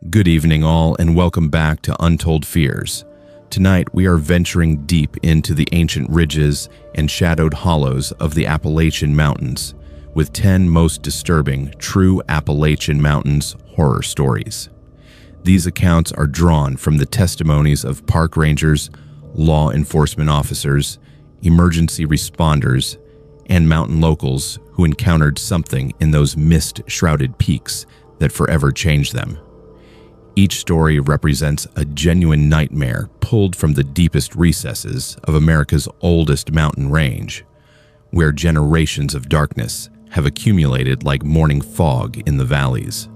Good evening all, and welcome back to Untold Fears. Tonight we are venturing deep into the ancient ridges and shadowed hollows of the Appalachian Mountains with 10 most disturbing true Appalachian Mountains horror stories. These accounts are drawn from the testimonies of park rangers, law enforcement officers, emergency responders, and mountain locals who encountered something in those mist-shrouded peaks that forever changed them. Each story represents a genuine nightmare pulled from the deepest recesses of America's oldest mountain range, where generations of darkness have accumulated like morning fog in the valleys.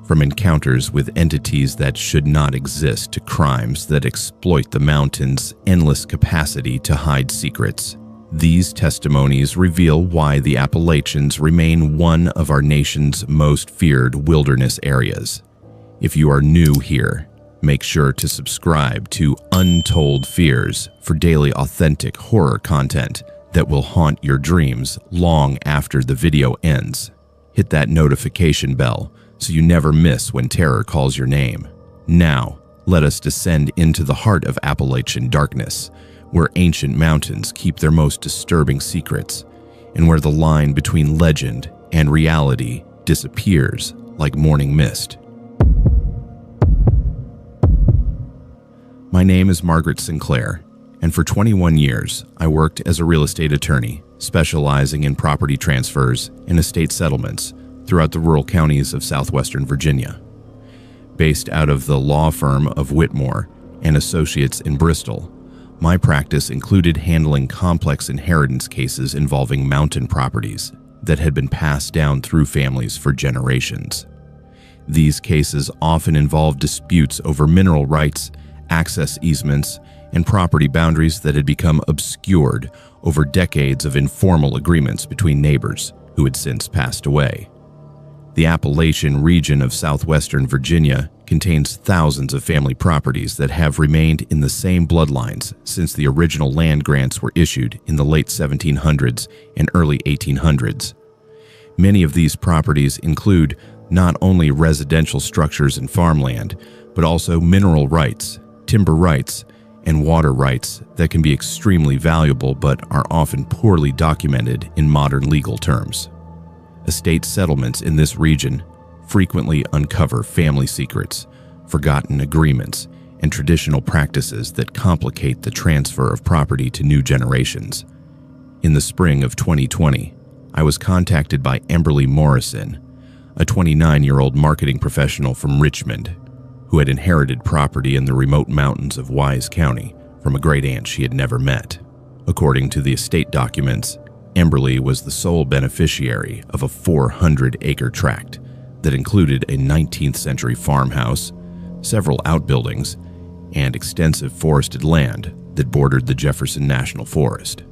From encounters with entities that should not exist to crimes that exploit the mountain's endless capacity to hide secrets, these testimonies reveal why the Appalachians remain one of our nation's most feared wilderness areas. If you are new here, make sure to subscribe to Untold Fears for daily authentic horror content that will haunt your dreams long after the video ends. Hit that notification bell so you never miss when terror calls your name. Now, let us descend into the heart of Appalachian darkness, where ancient mountains keep their most disturbing secrets, and where the line between legend and reality disappears like morning mist. My name is Margaret Sinclair, and for 21 years, I worked as a real estate attorney, specializing in property transfers and estate settlements throughout the rural counties of southwestern Virginia. Based out of the law firm of Whitmore and Associates in Bristol, my practice included handling complex inheritance cases involving mountain properties that had been passed down through families for generations. These cases often involved disputes over mineral rights, access easements, and property boundaries that had become obscured over decades of informal agreements between neighbors who had since passed away. The Appalachian region of southwestern Virginia contains thousands of family properties that have remained in the same bloodlines since the original land grants were issued in the late 1700s and early 1800s. Many of these properties include not only residential structures and farmland, but also mineral rights, timber rights, and water rights that can be extremely valuable but are often poorly documented in modern legal terms. Estate settlements in this region frequently uncover family secrets, forgotten agreements, and traditional practices that complicate the transfer of property to new generations. In the spring of 2020, I was contacted by Emberly Morrison, a 29-year-old marketing professional from Richmond, who had inherited property in the remote mountains of Wise County from a great-aunt she had never met. According to the estate documents, Emberly was the sole beneficiary of a 400-acre tract that included a 19th-century farmhouse, several outbuildings, and extensive forested land that bordered the Jefferson National Forest.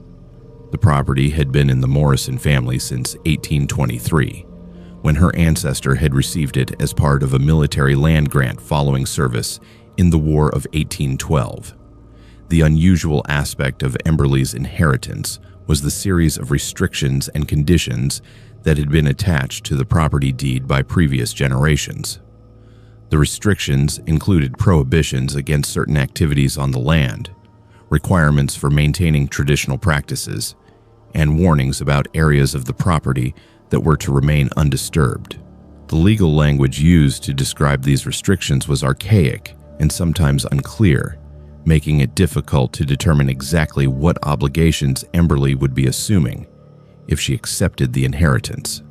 The property had been in the Morrison family since 1823, when her ancestor had received it as part of a military land grant following service in the War of 1812. The unusual aspect of Emberly's inheritance was the series of restrictions and conditions that had been attached to the property deed by previous generations. The restrictions included prohibitions against certain activities on the land, requirements for maintaining traditional practices, and warnings about areas of the property that were to remain undisturbed. The legal language used to describe these restrictions was archaic and sometimes unclear, making it difficult to determine exactly what obligations Emberly would be assuming if she accepted the inheritance.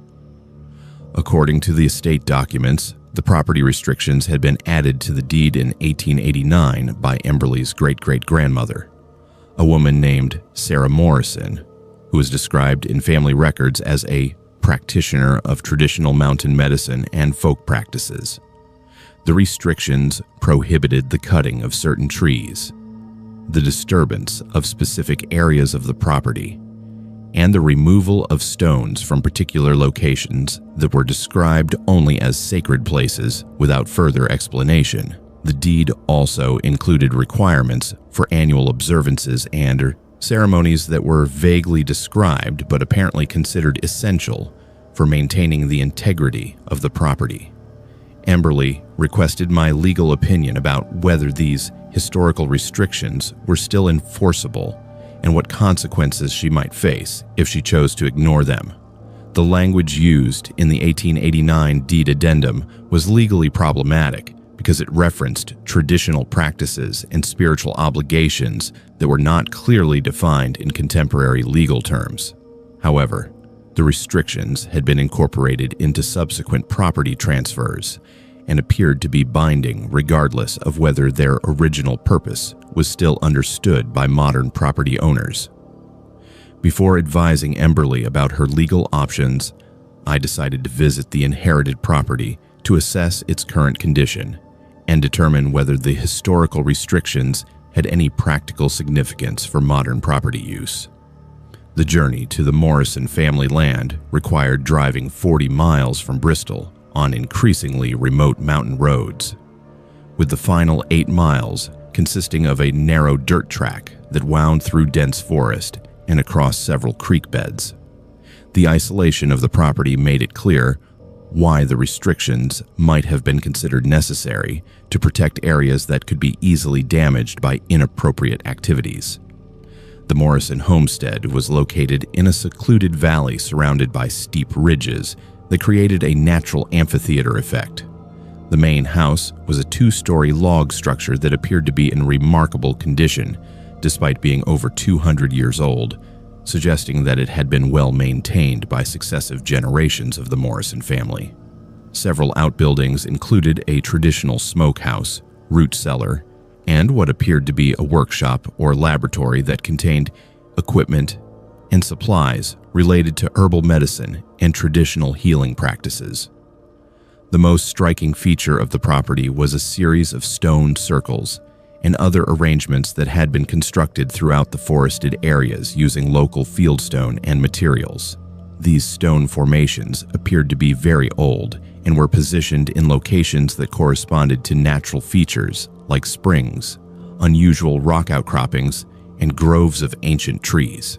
According to the estate documents, the property restrictions had been added to the deed in 1889 by Emberly's great-great-grandmother, a woman named Sarah Morrison, who is described in family records as a practitioner of traditional mountain medicine and folk practices. The restrictions prohibited the cutting of certain trees, the disturbance of specific areas of the property, and the removal of stones from particular locations that were described only as sacred places without further explanation. The deed also included requirements for annual observances and ceremonies that were vaguely described but apparently considered essential for maintaining the integrity of the property. Amberly requested my legal opinion about whether these historical restrictions were still enforceable and what consequences she might face if she chose to ignore them. The language used in the 1889 deed addendum was legally problematic because it referenced traditional practices and spiritual obligations that were not clearly defined in contemporary legal terms. However, the restrictions had been incorporated into subsequent property transfers and appeared to be binding regardless of whether their original purpose was still understood by modern property owners. Before advising Amberly about her legal options, I decided to visit the inherited property to assess its current condition and determine whether the historical restrictions had any practical significance for modern property use. The journey to the Morrison family land required driving 40 miles from Bristol on increasingly remote mountain roads, with the final 8 miles consisting of a narrow dirt track that wound through dense forest and across several creek beds. The isolation of the property made it clear why the restrictions might have been considered necessary to protect areas that could be easily damaged by inappropriate activities. The Morrison homestead was located in a secluded valley surrounded by steep ridges that created a natural amphitheater effect. The main house was a 2-story log structure that appeared to be in remarkable condition, despite being over 200 years old, suggesting that it had been well maintained by successive generations of the Morrison family. Several outbuildings included a traditional smokehouse, root cellar, and what appeared to be a workshop or laboratory that contained equipment and supplies related to herbal medicine and traditional healing practices. The most striking feature of the property was a series of stone circles and other arrangements that had been constructed throughout the forested areas using local fieldstone and materials. These stone formations appeared to be very old and were positioned in locations that corresponded to natural features like springs, unusual rock outcroppings, and groves of ancient trees.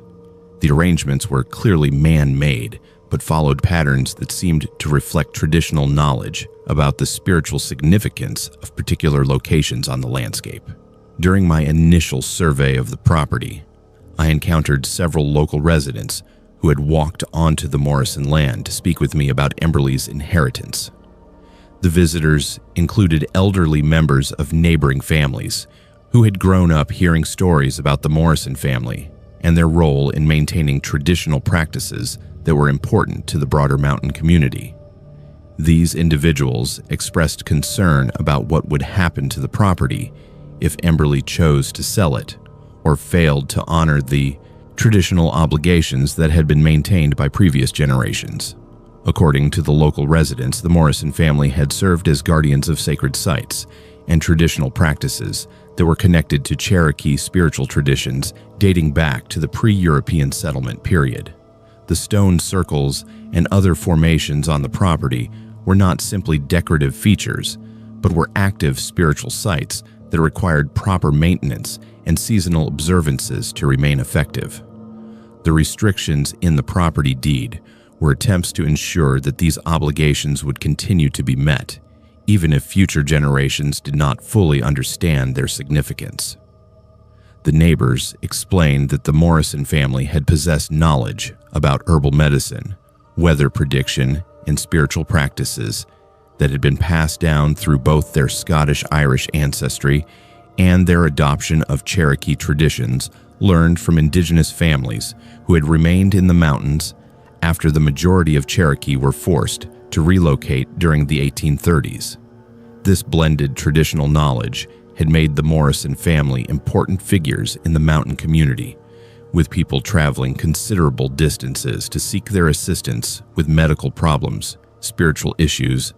The arrangements were clearly man-made, but followed patterns that seemed to reflect traditional knowledge about the spiritual significance of particular locations on the landscape. During my initial survey of the property, I encountered several local residents who had walked onto the Morrison land to speak with me about Amberly's inheritance. The visitors included elderly members of neighboring families who had grown up hearing stories about the Morrison family and their role in maintaining traditional practices that were important to the broader mountain community. These individuals expressed concern about what would happen to the property if Amberly chose to sell it or failed to honor the traditional obligations that had been maintained by previous generations. According to the local residents, the Morrison family had served as guardians of sacred sites and traditional practices that were connected to Cherokee spiritual traditions dating back to the pre-European settlement period. The stone circles and other formations on the property were not simply decorative features, but were active spiritual sites that required proper maintenance and seasonal observances to remain effective. The restrictions in the property deed were attempts to ensure that these obligations would continue to be met, even if future generations did not fully understand their significance. The neighbors explained that the Morrison family had possessed knowledge about herbal medicine, weather prediction, and spiritual practices that had been passed down through both their Scottish-Irish ancestry and their adoption of Cherokee traditions learned from indigenous families who had remained in the mountains after the majority of Cherokee were forced to relocate during the 1830s. This blended traditional knowledge had made the Morrison family important figures in the mountain community, with people traveling considerable distances to seek their assistance with medical problems, spiritual issues,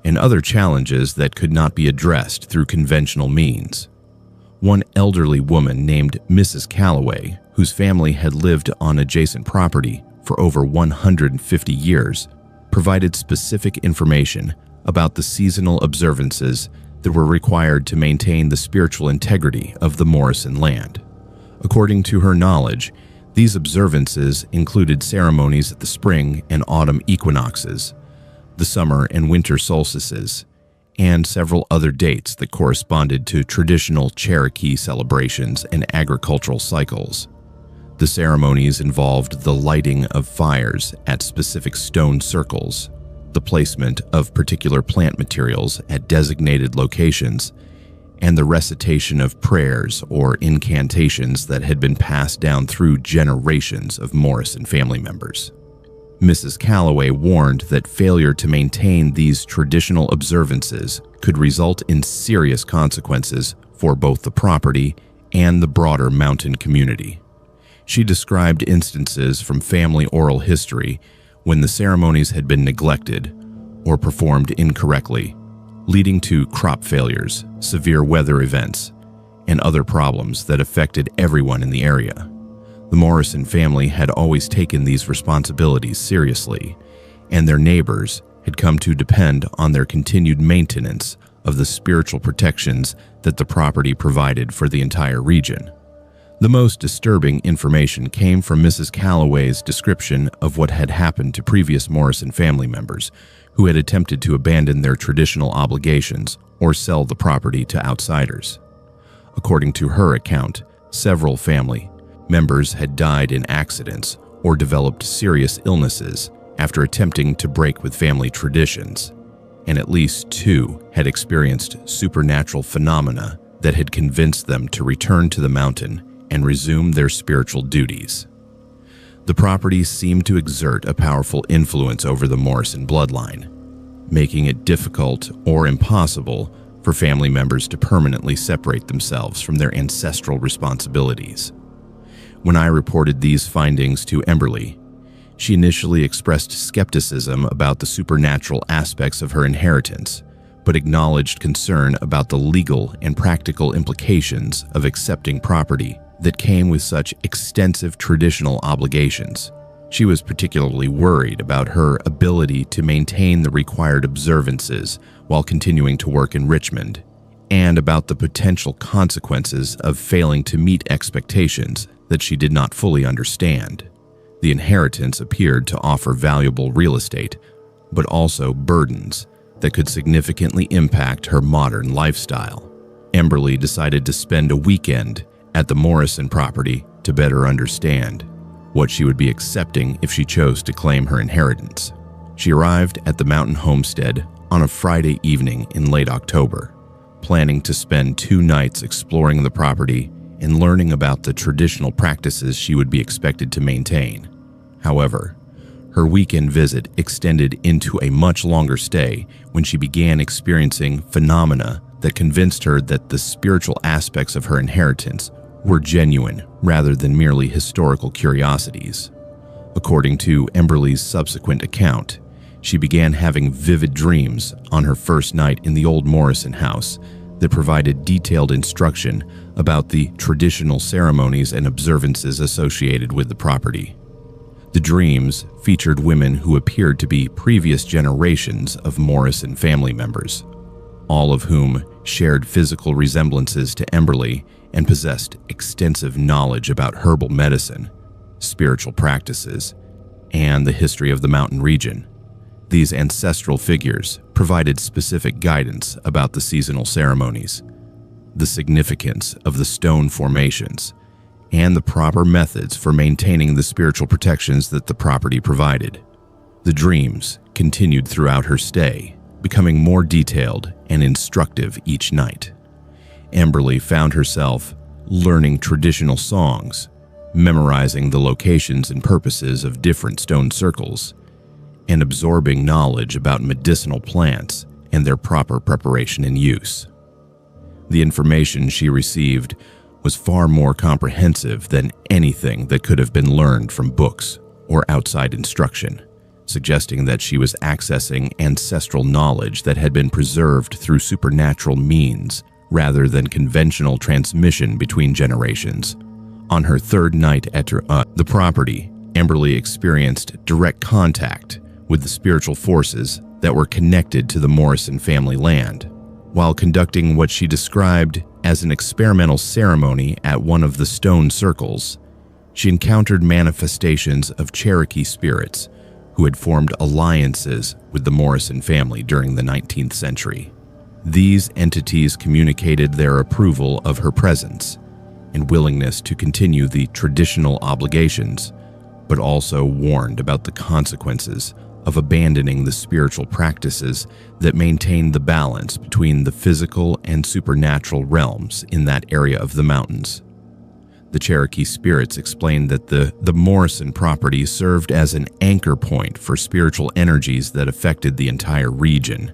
and other challenges that could not be addressed through conventional means. One elderly woman named Mrs. Calloway, whose family had lived on adjacent property for over 150 years, provided specific information about the seasonal observances that were required to maintain the spiritual integrity of the Morrison land. According to her knowledge, these observances included ceremonies at the spring and autumn equinoxes, the summer and winter solstices, and several other dates that corresponded to traditional Cherokee celebrations and agricultural cycles. The ceremonies involved the lighting of fires at specific stone circles, the placement of particular plant materials at designated locations, and the recitation of prayers or incantations that had been passed down through generations of Morrison family members. Mrs. Calloway warned that failure to maintain these traditional observances could result in serious consequences for both the property and the broader mountain community. She described instances from family oral history when the ceremonies had been neglected or performed incorrectly, leading to crop failures, severe weather events, and other problems that affected everyone in the area. The Morrison family had always taken these responsibilities seriously, and their neighbors had come to depend on their continued maintenance of the spiritual protections that the property provided for the entire region. The most disturbing information came from Mrs. Calloway's description of what had happened to previous Morrison family members who had attempted to abandon their traditional obligations or sell the property to outsiders. According to her account, several family members had died in accidents or developed serious illnesses after attempting to break with family traditions, and at least 2 had experienced supernatural phenomena that had convinced them to return to the mountain and resume their spiritual duties. The property seemed to exert a powerful influence over the Morrison bloodline, making it difficult or impossible for family members to permanently separate themselves from their ancestral responsibilities. When I reported these findings to Emberly, she initially expressed skepticism about the supernatural aspects of her inheritance, but acknowledged concern about the legal and practical implications of accepting property that came with such extensive traditional obligations. She was particularly worried about her ability to maintain the required observances while continuing to work in Richmond, and about the potential consequences of failing to meet expectations that she did not fully understand. The inheritance appeared to offer valuable real estate, but also burdens that could significantly impact her modern lifestyle. Emberly decided to spend a weekend at the Morrison property to better understand what she would be accepting if she chose to claim her inheritance. She arrived at the mountain homestead on a Friday evening in late October, planning to spend 2 nights exploring the property and learning about the traditional practices she would be expected to maintain. However, her weekend visit extended into a much longer stay when she began experiencing phenomena that convinced her that the spiritual aspects of her inheritance were genuine rather than merely historical curiosities. According to Emberly's subsequent account, she began having vivid dreams on her first night in the old Morrison house that provided detailed instruction about the traditional ceremonies and observances associated with the property. The dreams featured women who appeared to be previous generations of Morrison family members, all of whom shared physical resemblances to Emberly and possessed extensive knowledge about herbal medicine, spiritual practices, and the history of the mountain region. These ancestral figures provided specific guidance about the seasonal ceremonies, the significance of the stone formations, and the proper methods for maintaining the spiritual protections that the property provided. The dreams continued throughout her stay, becoming more detailed and instructive each night. Emberly found herself learning traditional songs, memorizing the locations and purposes of different stone circles, and absorbing knowledge about medicinal plants and their proper preparation and use. The information she received was far more comprehensive than anything that could have been learned from books or outside instruction, suggesting that she was accessing ancestral knowledge that had been preserved through supernatural means rather than conventional transmission between generations. On her 3rd night at the property, Emberly experienced direct contact with the spiritual forces that were connected to the Morrison family land. While conducting what she described as an experimental ceremony at one of the stone circles, she encountered manifestations of Cherokee spirits who had formed alliances with the Morrison family during the 19th century. These entities communicated their approval of her presence and willingness to continue the traditional obligations, but also warned about the consequences of abandoning the spiritual practices that maintain the balance between the physical and supernatural realms in that area of the mountains. The Cherokee spirits explained that the Morrison property served as an anchor point for spiritual energies that affected the entire region,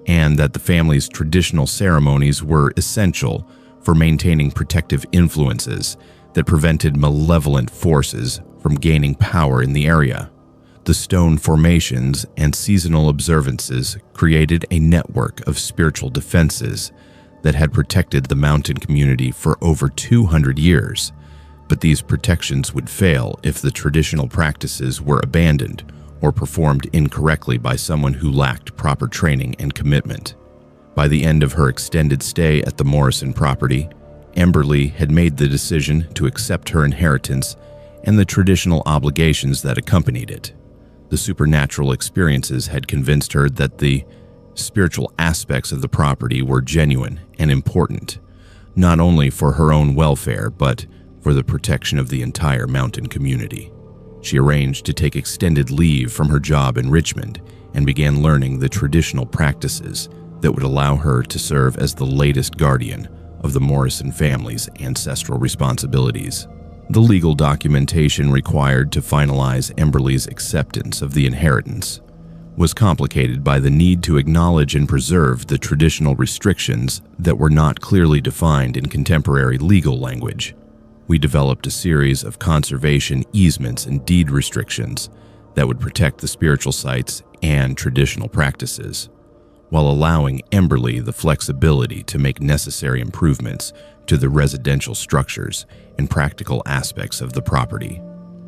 and that the family's traditional ceremonies were essential for maintaining protective influences that prevented malevolent forces from gaining power in the area. The stone formations and seasonal observances created a network of spiritual defenses that had protected the mountain community for over 200 years, but these protections would fail if the traditional practices were abandoned or performed incorrectly by someone who lacked proper training and commitment. By the end of her extended stay at the Morrison property, Emberly had made the decision to accept her inheritance and the traditional obligations that accompanied it. The supernatural experiences had convinced her that the spiritual aspects of the property were genuine and important, not only for her own welfare, but for the protection of the entire mountain community. She arranged to take extended leave from her job in Richmond and began learning the traditional practices that would allow her to serve as the latest guardian of the Morrison family's ancestral responsibilities. The legal documentation required to finalize Emberly's acceptance of the inheritance was complicated by the need to acknowledge and preserve the traditional restrictions that were not clearly defined in contemporary legal language. We developed a series of conservation easements and deed restrictions that would protect the spiritual sites and traditional practices, while allowing Emberly the flexibility to make necessary improvements to the residential structures and practical aspects of the property.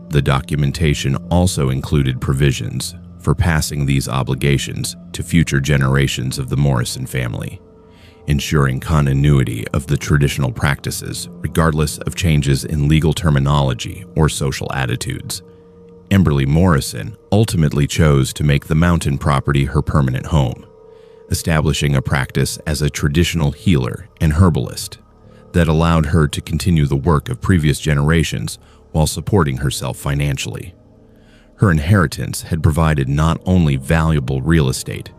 The documentation also included provisions for passing these obligations to future generations of the Morrison family, ensuring continuity of the traditional practices regardless of changes in legal terminology or social attitudes. Emberly Morrison ultimately chose to make the mountain property her permanent home, establishing a practice as a traditional healer and herbalist that allowed her to continue the work of previous generations while supporting herself financially. Her inheritance had provided not only valuable real estate,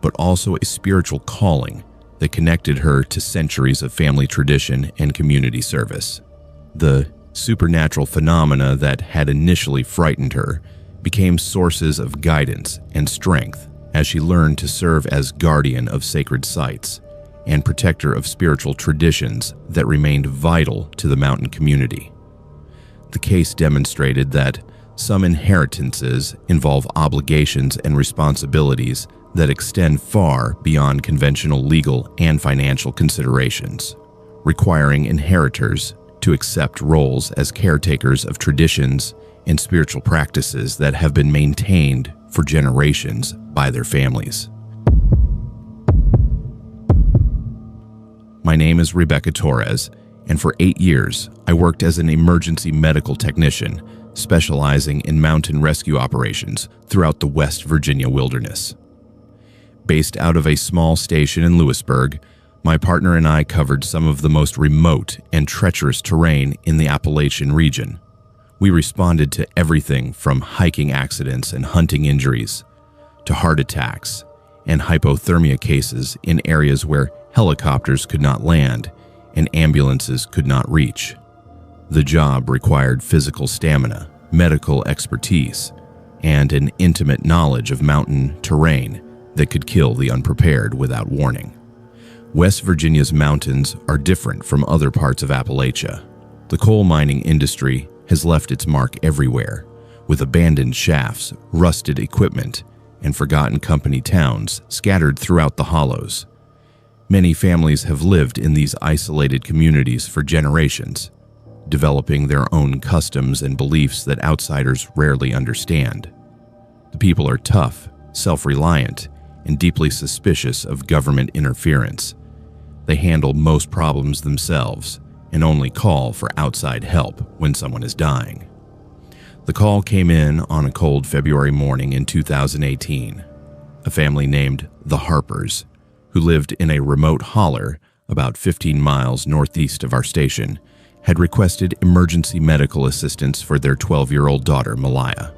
but also a spiritual calling that connected her to centuries of family tradition and community service. The supernatural phenomena that had initially frightened her became sources of guidance and strength as she learned to serve as guardian of sacred sites and protector of spiritual traditions that remained vital to the mountain community. The case demonstrated that some inheritances involve obligations and responsibilities that extend far beyond conventional legal and financial considerations, requiring inheritors to accept roles as caretakers of traditions and spiritual practices that have been maintained for generations by their families. My name is Rebecca Torres, and for 8 years, I worked as an emergency medical technician, specializing in mountain rescue operations throughout the West Virginia wilderness. Based out of a small station in Lewisburg, my partner and I covered some of the most remote and treacherous terrain in the Appalachian region. We responded to everything from hiking accidents and hunting injuries to heart attacks and hypothermia cases in areas where helicopters could not land and ambulances could not reach. The job required physical stamina, medical expertise, and an intimate knowledge of mountain terrain that could kill the unprepared without warning. West Virginia's mountains are different from other parts of Appalachia. The coal mining industry has left its mark everywhere, with abandoned shafts, rusted equipment, and forgotten company towns scattered throughout the hollows. Many families have lived in these isolated communities for generations, developing their own customs and beliefs that outsiders rarely understand. The people are tough, self-reliant, and deeply suspicious of government interference. They handle most problems themselves and only call for outside help when someone is dying. The call came in on a cold February morning in 2018. A family named the Harpers, who lived in a remote holler about 15 miles northeast of our station, had requested emergency medical assistance for their 12-year-old daughter, Malaya.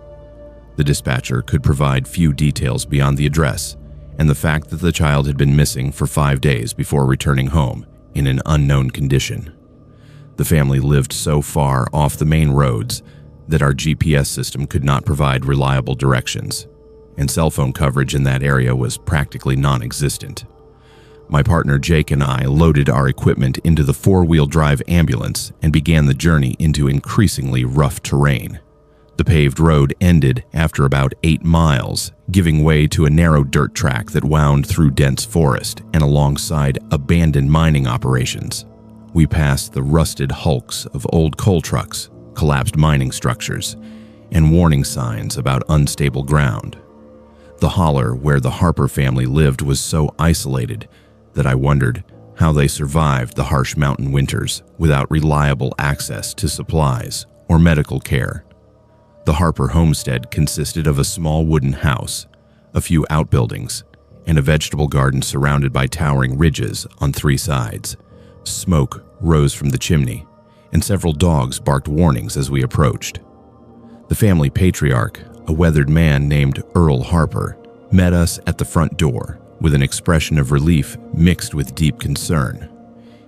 The dispatcher could provide few details beyond the address and the fact that the child had been missing for 5 days before returning home in an unknown condition. The family lived so far off the main roads that our GPS system could not provide reliable directions, and cell phone coverage in that area was practically non-existent. My partner Jake and I loaded our equipment into the 4-wheel drive ambulance and began the journey into increasingly rough terrain. The paved road ended after about 8 miles, giving way to a narrow dirt track that wound through dense forest and alongside abandoned mining operations. We passed the rusted hulks of old coal trucks, collapsed mining structures, and warning signs about unstable ground. The holler where the Harper family lived was so isolated that I wondered how they survived the harsh mountain winters without reliable access to supplies or medical care. The Harper homestead consisted of a small wooden house, a few outbuildings, and a vegetable garden surrounded by towering ridges on 3 sides. Smoke rose from the chimney, and several dogs barked warnings as we approached. The family patriarch, a weathered man named Earl Harper, met us at the front door with an expression of relief mixed with deep concern.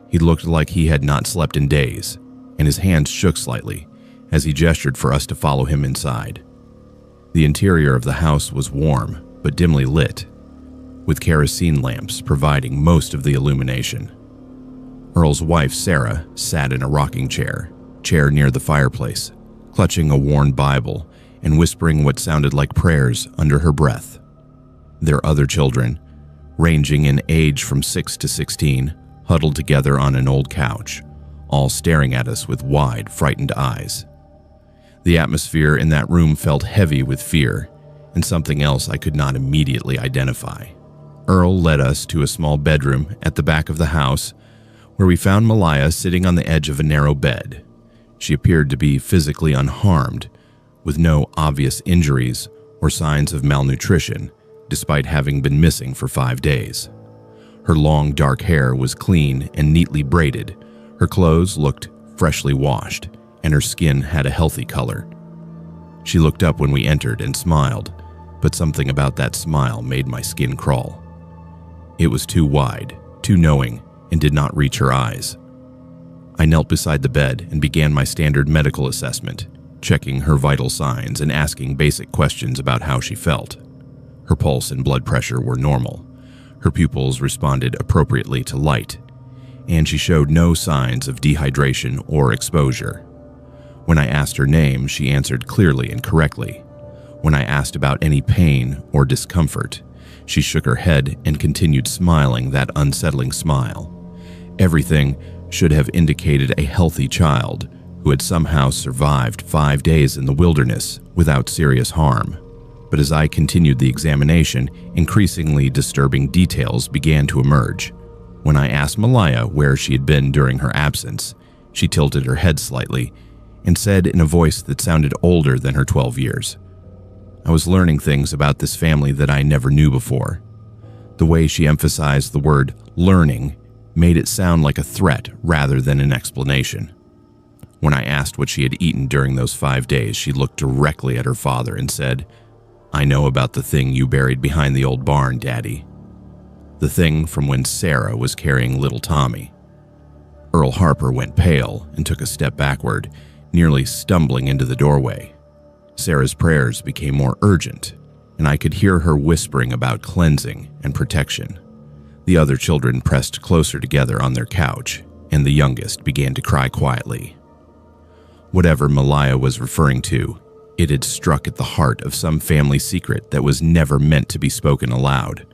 He looked like he had not slept in days, and his hands shook slightly as he gestured for us to follow him inside. The interior of the house was warm but dimly lit, with kerosene lamps providing most of the illumination. Earl's wife, Sarah, sat in a rocking chair near the fireplace, clutching a worn Bible and whispering what sounded like prayers under her breath. Their other children, ranging in age from 6 to 16, huddled together on an old couch, all staring at us with wide, frightened eyes. The atmosphere in that room felt heavy with fear and something else I could not immediately identify. Earl led us to a small bedroom at the back of the house where we found Malaya sitting on the edge of a narrow bed. She appeared to be physically unharmed, with no obvious injuries or signs of malnutrition, despite having been missing for 5 days. Her long, dark hair was clean and neatly braided, her clothes looked freshly washed, and her skin had a healthy color. She looked up when we entered and smiled, but something about that smile made my skin crawl. It was too wide, too knowing, and did not reach her eyes. I knelt beside the bed and began my standard medical assessment, checking her vital signs and asking basic questions about how she felt. Her pulse and blood pressure were normal. Her pupils responded appropriately to light, and she showed no signs of dehydration or exposure. When I asked her name, she answered clearly and correctly. When I asked about any pain or discomfort, she shook her head and continued smiling that unsettling smile. Everything should have indicated a healthy child who had somehow survived 5 days in the wilderness without serious harm. But as I continued the examination, increasingly disturbing details began to emerge. When I asked Malaya where she had been during her absence, she tilted her head slightly and said in a voice that sounded older than her 12 years, I was learning things about this family that I never knew before. The way she emphasized the word learning made it sound like a threat rather than an explanation. When I asked what she had eaten during those 5 days, she looked directly at her father and said, I know about the thing you buried behind the old barn, Daddy. The thing from when Sarah was carrying little Tommy. Earl Harper went pale and took a step backward, nearly stumbling into the doorway. Sarah's prayers became more urgent, and I could hear her whispering about cleansing and protection. The other children pressed closer together on their couch, and the youngest began to cry quietly. Whatever Malaya was referring to, it had struck at the heart of some family secret that was never meant to be spoken aloud.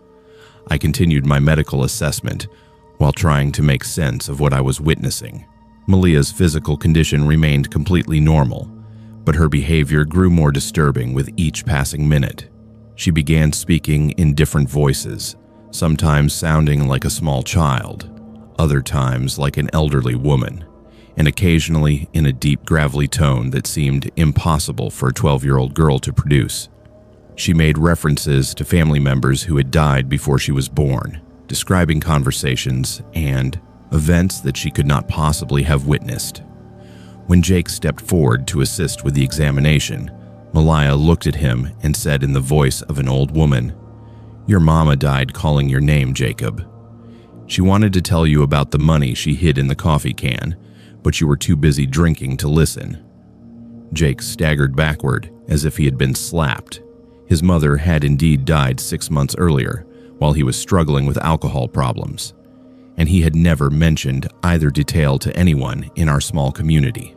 I continued my medical assessment while trying to make sense of what I was witnessing. Malia's physical condition remained completely normal, but her behavior grew more disturbing with each passing minute. She began speaking in different voices, sometimes sounding like a small child, other times like an elderly woman, and occasionally in a deep, gravelly tone that seemed impossible for a 12-year-old girl to produce. She made references to family members who had died before she was born, describing conversations and events that she could not possibly have witnessed. When Jake stepped forward to assist with the examination, Malaya looked at him and said in the voice of an old woman, "Your mama died calling your name, Jacob. She wanted to tell you about the money she hid in the coffee can, but you were too busy drinking to listen." Jake staggered backward as if he had been slapped. His mother had indeed died 6 months earlier while he was struggling with alcohol problems, and he had never mentioned either detail to anyone in our small community.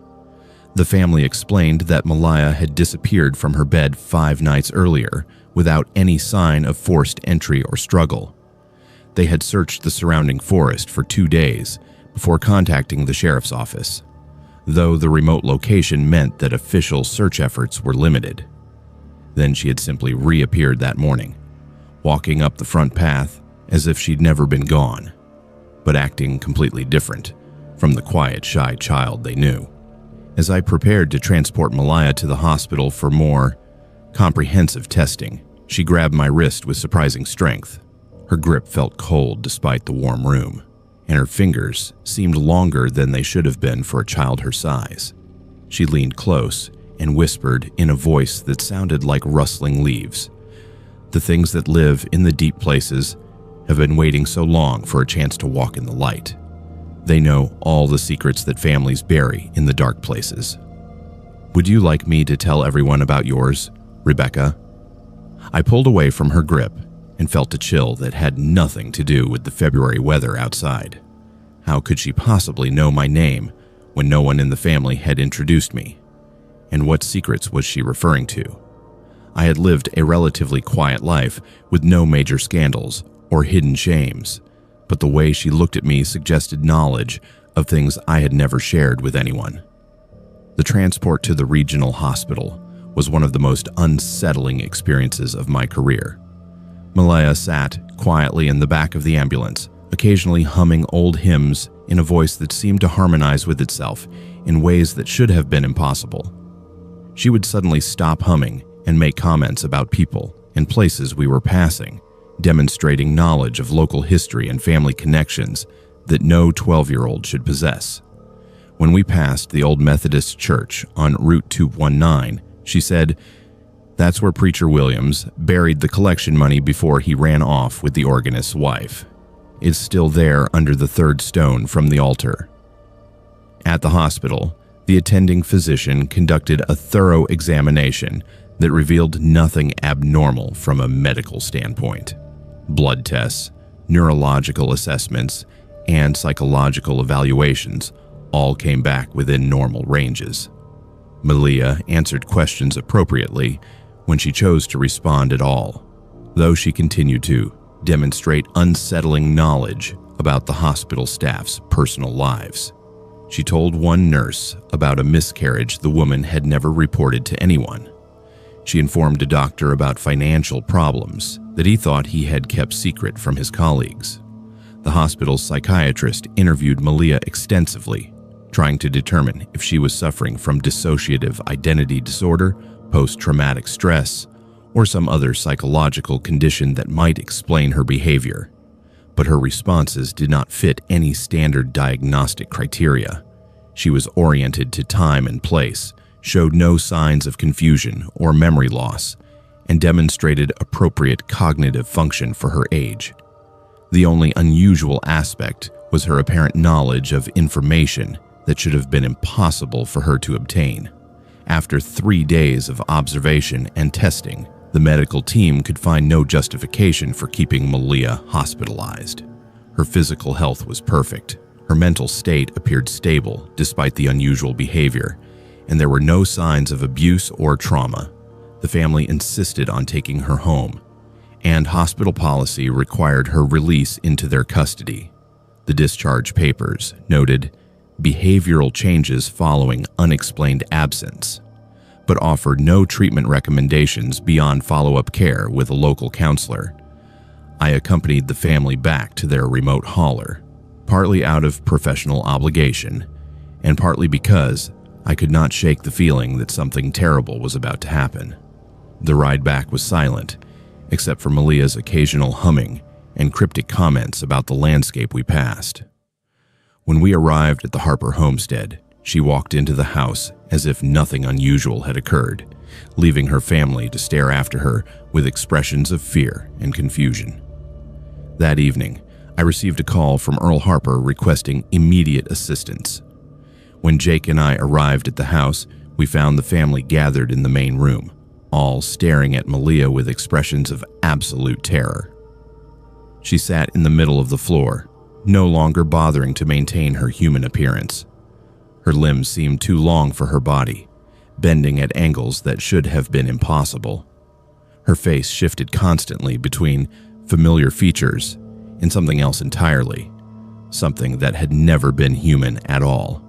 The family explained that Malaya had disappeared from her bed 5 nights earlier without any sign of forced entry or struggle. They had searched the surrounding forest for 2 days before contacting the sheriff's office, though the remote location meant that official search efforts were limited. Then she had simply reappeared that morning, walking up the front path as if she'd never been gone, but acting completely different from the quiet, shy child they knew. As I prepared to transport Malaya to the hospital for more comprehensive testing, she grabbed my wrist with surprising strength. Her grip felt cold despite the warm room, and her fingers seemed longer than they should have been for a child her size. She leaned close and whispered in a voice that sounded like rustling leaves, "The things that live in the deep places have been waiting so long for a chance to walk in the light. They know all the secrets that families bury in the dark places. Would you like me to tell everyone about yours, Rebecca?" I pulled away from her grip and felt a chill that had nothing to do with the February weather outside. How could she possibly know my name when no one in the family had introduced me? And what secrets was she referring to? I had lived a relatively quiet life with no major scandals or hidden shames, but the way she looked at me suggested knowledge of things I had never shared with anyone. The transport to the regional hospital was one of the most unsettling experiences of my career. Malaya sat quietly in the back of the ambulance, occasionally humming old hymns in a voice that seemed to harmonize with itself in ways that should have been impossible. She would suddenly stop humming and make comments about people and places we were passing, demonstrating knowledge of local history and family connections that no 12-year-old should possess. When we passed the old Methodist church on Route 219, she said, "That's where Preacher Williams buried the collection money before he ran off with the organist's wife. It's still there under the third stone from the altar." At the hospital, the attending physician conducted a thorough examination that revealed nothing abnormal from a medical standpoint. Blood tests, neurological assessments, and psychological evaluations all came back within normal ranges. Malia answered questions appropriately when she chose to respond at all, though she continued to demonstrate unsettling knowledge about the hospital staff's personal lives. She told one nurse about a miscarriage the woman had never reported to anyone. She informed a doctor about financial problems that he thought he had kept secret from his colleagues. The hospital's psychiatrist interviewed Malia extensively, trying to determine if she was suffering from dissociative identity disorder, post-traumatic stress, or some other psychological condition that might explain her behavior. But her responses did not fit any standard diagnostic criteria. She was oriented to time and place, showed no signs of confusion or memory loss, and demonstrated appropriate cognitive function for her age. The only unusual aspect was her apparent knowledge of information that should have been impossible for her to obtain. After 3 days of observation and testing, the medical team could find no justification for keeping Malia hospitalized. Her physical health was perfect. Her mental state appeared stable despite the unusual behavior, and there were no signs of abuse or trauma. The family insisted on taking her home, and hospital policy required her release into their custody. The discharge papers noted behavioral changes following unexplained absence, but offered no treatment recommendations beyond follow-up care with a local counselor. I accompanied the family back to their remote hauler, partly out of professional obligation, and partly because I could not shake the feeling that something terrible was about to happen. The ride back was silent, except for Malia's occasional humming and cryptic comments about the landscape we passed. When we arrived at the Harper homestead, she walked into the house as if nothing unusual had occurred, leaving her family to stare after her with expressions of fear and confusion. That evening, I received a call from Earl Harper requesting immediate assistance. When Jake and I arrived at the house, we found the family gathered in the main room, all staring at Malia with expressions of absolute terror. She sat in the middle of the floor, no longer bothering to maintain her human appearance. Her limbs seemed too long for her body, bending at angles that should have been impossible. Her face shifted constantly between familiar features and something else entirely, something that had never been human at all.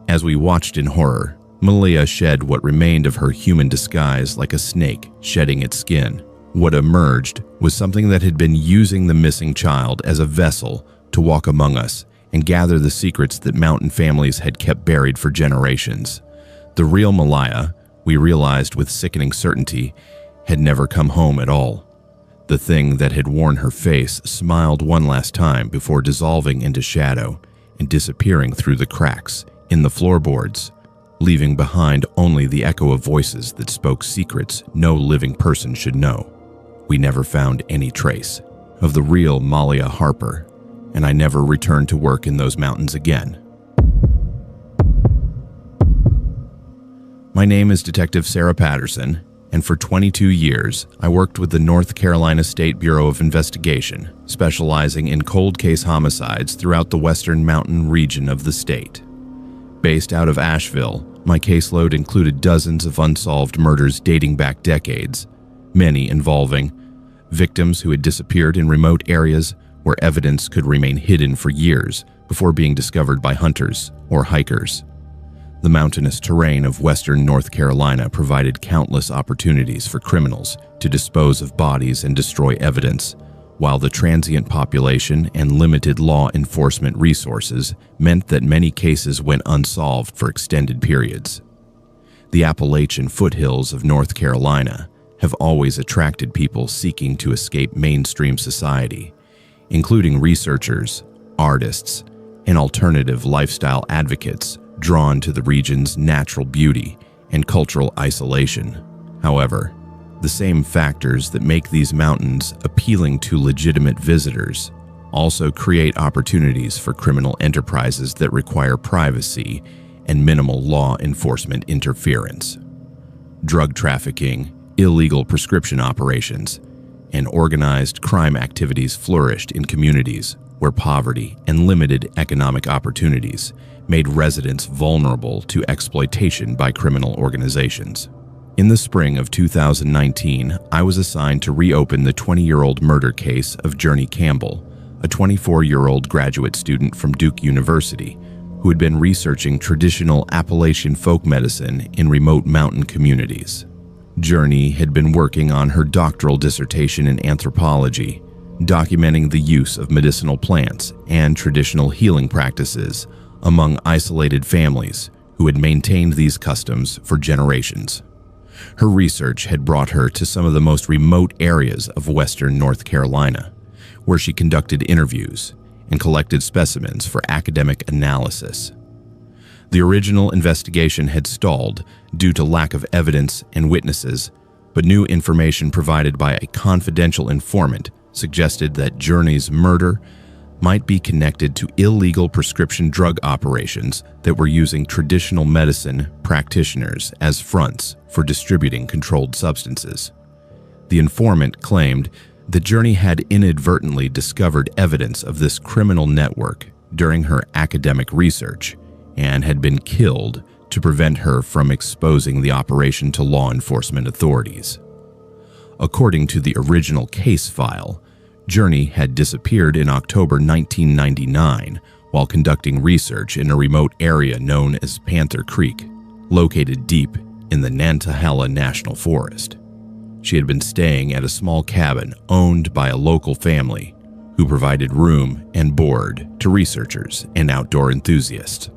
As we watched in horror, Malia shed what remained of her human disguise like a snake shedding its skin. What emerged was something that had been using the missing child as a vessel to walk among us and gather the secrets that mountain families had kept buried for generations. The real Malia, we realized with sickening certainty, had never come home at all. The thing that had worn her face smiled one last time before dissolving into shadow and disappearing through the cracks in the floorboards, leaving behind only the echo of voices that spoke secrets no living person should know. We never found any trace of the real Malia Harper, and I never returned to work in those mountains again. My name is Detective Sarah Patterson, and for 22 years, I worked with the North Carolina State Bureau of Investigation, specializing in cold case homicides throughout the western mountain region of the state. Based out of Asheville, my caseload included dozens of unsolved murders dating back decades, many involving victims who had disappeared in remote areas where evidence could remain hidden for years before being discovered by hunters or hikers. The mountainous terrain of western North Carolina provided countless opportunities for criminals to dispose of bodies and destroy evidence, while the transient population and limited law enforcement resources meant that many cases went unsolved for extended periods. The Appalachian foothills of North Carolina have always attracted people seeking to escape mainstream society, including researchers, artists, and alternative lifestyle advocates drawn to the region's natural beauty and cultural isolation. However, the same factors that make these mountains appealing to legitimate visitors also create opportunities for criminal enterprises that require privacy and minimal law enforcement interference. Drug trafficking, illegal prescription operations, and organized crime activities flourished in communities where poverty and limited economic opportunities made residents vulnerable to exploitation by criminal organizations. In the spring of 2019, I was assigned to reopen the 20-year-old murder case of Journey Campbell, a 24-year-old graduate student from Duke University who had been researching traditional Appalachian folk medicine in remote mountain communities. Journey had been working on her doctoral dissertation in anthropology, documenting the use of medicinal plants and traditional healing practices among isolated families who had maintained these customs for generations. Her research had brought her to some of the most remote areas of western North Carolina, where she conducted interviews and collected specimens for academic analysis. The original investigation had stalled due to lack of evidence and witnesses, but new information provided by a confidential informant suggested that Journey's murder might be connected to illegal prescription drug operations that were using traditional medicine practitioners as fronts for distributing controlled substances. The informant claimed that Journey had inadvertently discovered evidence of this criminal network during her academic research and had been killed to prevent her from exposing the operation to law enforcement authorities. According to the original case file, Journey had disappeared in October 1999 while conducting research in a remote area known as Panther Creek, located deep in the Nantahala National Forest. She had been staying at a small cabin owned by a local family who provided room and board to researchers and outdoor enthusiasts.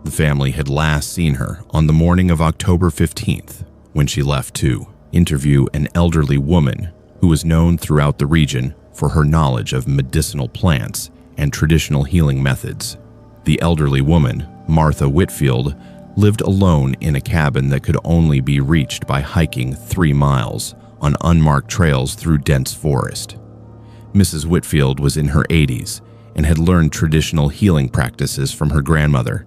The family had last seen her on the morning of October 15th when she left to interview an elderly woman who was known throughout the region for her knowledge of medicinal plants and traditional healing methods. The elderly woman, Martha Whitfield, lived alone in a cabin that could only be reached by hiking 3 miles on unmarked trails through dense forest. Mrs. Whitfield was in her 80s and had learned traditional healing practices from her grandmother,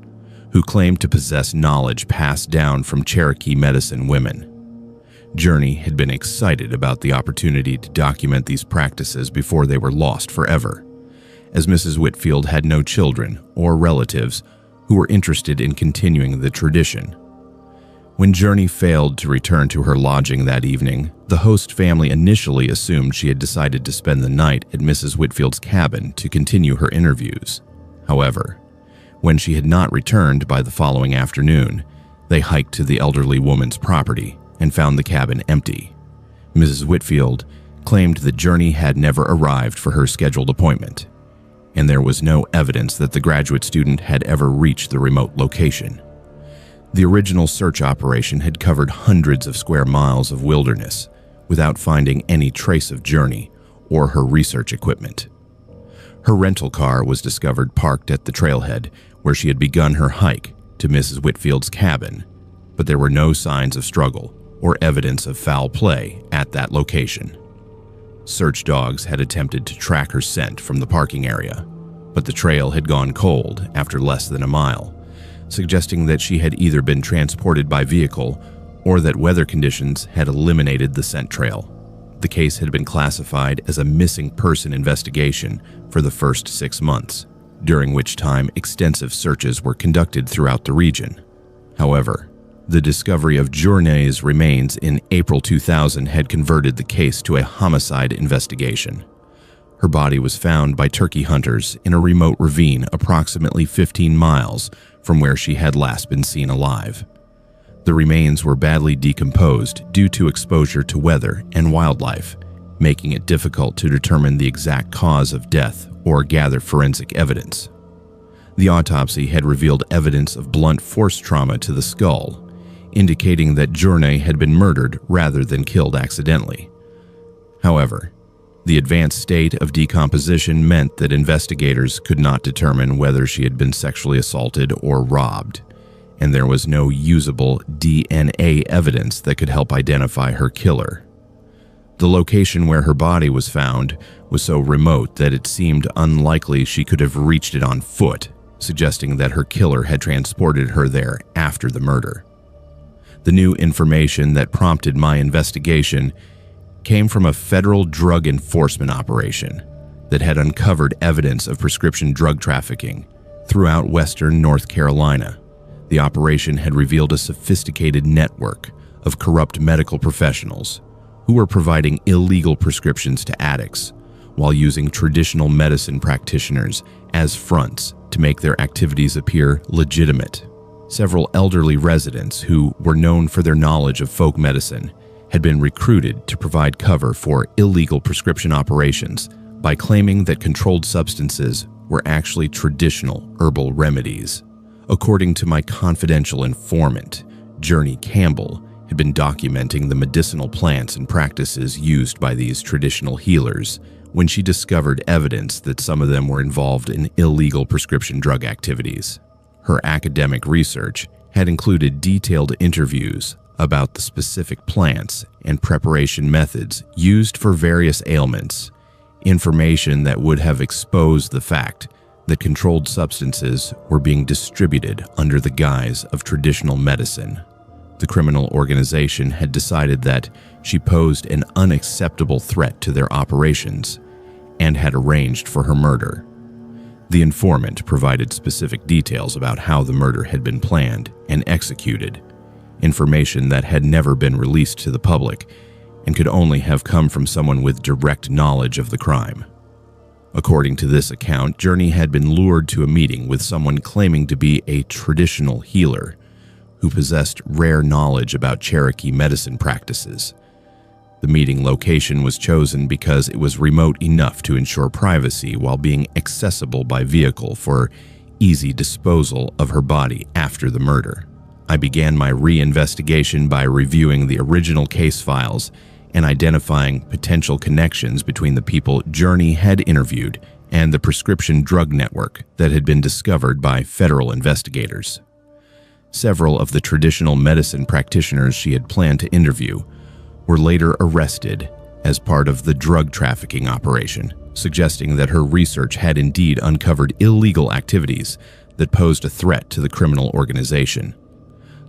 who claimed to possess knowledge passed down from Cherokee medicine women. Journey had been excited about the opportunity to document these practices before they were lost forever, as Mrs. Whitfield had no children or relatives who were interested in continuing the tradition. When Journey failed to return to her lodging that evening, the host family initially assumed she had decided to spend the night at Mrs. Whitfield's cabin to continue her interviews. However, when she had not returned by the following afternoon, they hiked to the elderly woman's property and found the cabin empty. Mrs. Whitfield claimed that Journey had never arrived for her scheduled appointment, and there was no evidence that the graduate student had ever reached the remote location. The original search operation had covered hundreds of square miles of wilderness without finding any trace of Journey or her research equipment. Her rental car was discovered parked at the trailhead where she had begun her hike to Mrs. Whitfield's cabin, but there were no signs of struggle or evidence of foul play at that location. Search dogs had attempted to track her scent from the parking area, but the trail had gone cold after less than a mile, suggesting that she had either been transported by vehicle or that weather conditions had eliminated the scent trail. The case had been classified as a missing person investigation for the first 6 months, during which time extensive searches were conducted throughout the region. However, the discovery of Journey's remains in April 2000 had converted the case to a homicide investigation. Her body was found by turkey hunters in a remote ravine approximately 15 miles from where she had last been seen alive. The remains were badly decomposed due to exposure to weather and wildlife, making it difficult to determine the exact cause of death or gather forensic evidence. The autopsy had revealed evidence of blunt force trauma to the skull, indicating that Journey had been murdered rather than killed accidentally. However, the advanced state of decomposition meant that investigators could not determine whether she had been sexually assaulted or robbed, and there was no usable DNA evidence that could help identify her killer. The location where her body was found was so remote that it seemed unlikely she could have reached it on foot, suggesting that her killer had transported her there after the murder. The new information that prompted my investigation came from a federal drug enforcement operation that had uncovered evidence of prescription drug trafficking throughout western North Carolina. The operation had revealed a sophisticated network of corrupt medical professionals who were providing illegal prescriptions to addicts while using traditional medicine practitioners as fronts to make their activities appear legitimate. Several elderly residents who were known for their knowledge of folk medicine had been recruited to provide cover for illegal prescription operations by claiming that controlled substances were actually traditional herbal remedies. According to my confidential informant, Journey Campbell had been documenting the medicinal plants and practices used by these traditional healers when she discovered evidence that some of them were involved in illegal prescription drug activities. Her academic research had included detailed interviews about the specific plants and preparation methods used for various ailments, information that would have exposed the fact that controlled substances were being distributed under the guise of traditional medicine. The criminal organization had decided that she posed an unacceptable threat to their operations and had arranged for her murder. The informant provided specific details about how the murder had been planned and executed, information that had never been released to the public and could only have come from someone with direct knowledge of the crime. According to this account, Journey had been lured to a meeting with someone claiming to be a traditional healer who possessed rare knowledge about Cherokee medicine practices. The meeting location was chosen because it was remote enough to ensure privacy while being accessible by vehicle for easy disposal of her body after the murder. I began my re-investigation by reviewing the original case files and identifying potential connections between the people Journey had interviewed and the prescription drug network that had been discovered by federal investigators. Several of the traditional medicine practitioners she had planned to interview were later arrested as part of the drug trafficking operation, suggesting that her research had indeed uncovered illegal activities that posed a threat to the criminal organization.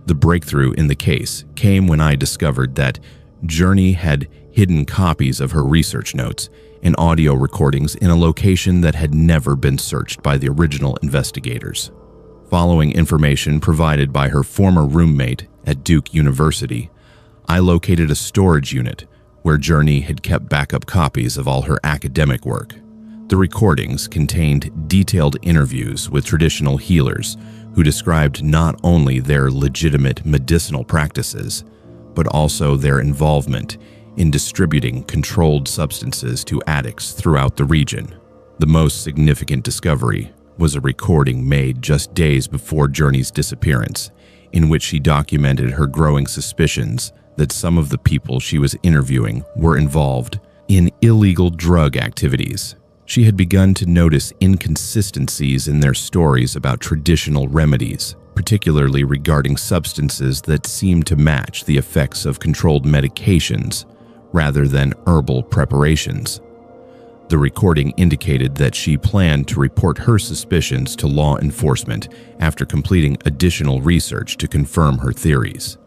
The breakthrough in the case came when I discovered that Journey had hidden copies of her research notes and audio recordings in a location that had never been searched by the original investigators. Following information provided by her former roommate at Duke University, I located a storage unit where Journey had kept backup copies of all her academic work. The recordings contained detailed interviews with traditional healers who described not only their legitimate medicinal practices, but also their involvement in distributing controlled substances to addicts throughout the region. The most significant discovery was a recording made just days before Journey's disappearance, in which she documented her growing suspicions that some of the people she was interviewing were involved in illegal drug activities. She had begun to notice inconsistencies in their stories about traditional remedies, particularly regarding substances that seemed to match the effects of controlled medications rather than herbal preparations. The recording indicated that she planned to report her suspicions to law enforcement after completing additional research to confirm her theories.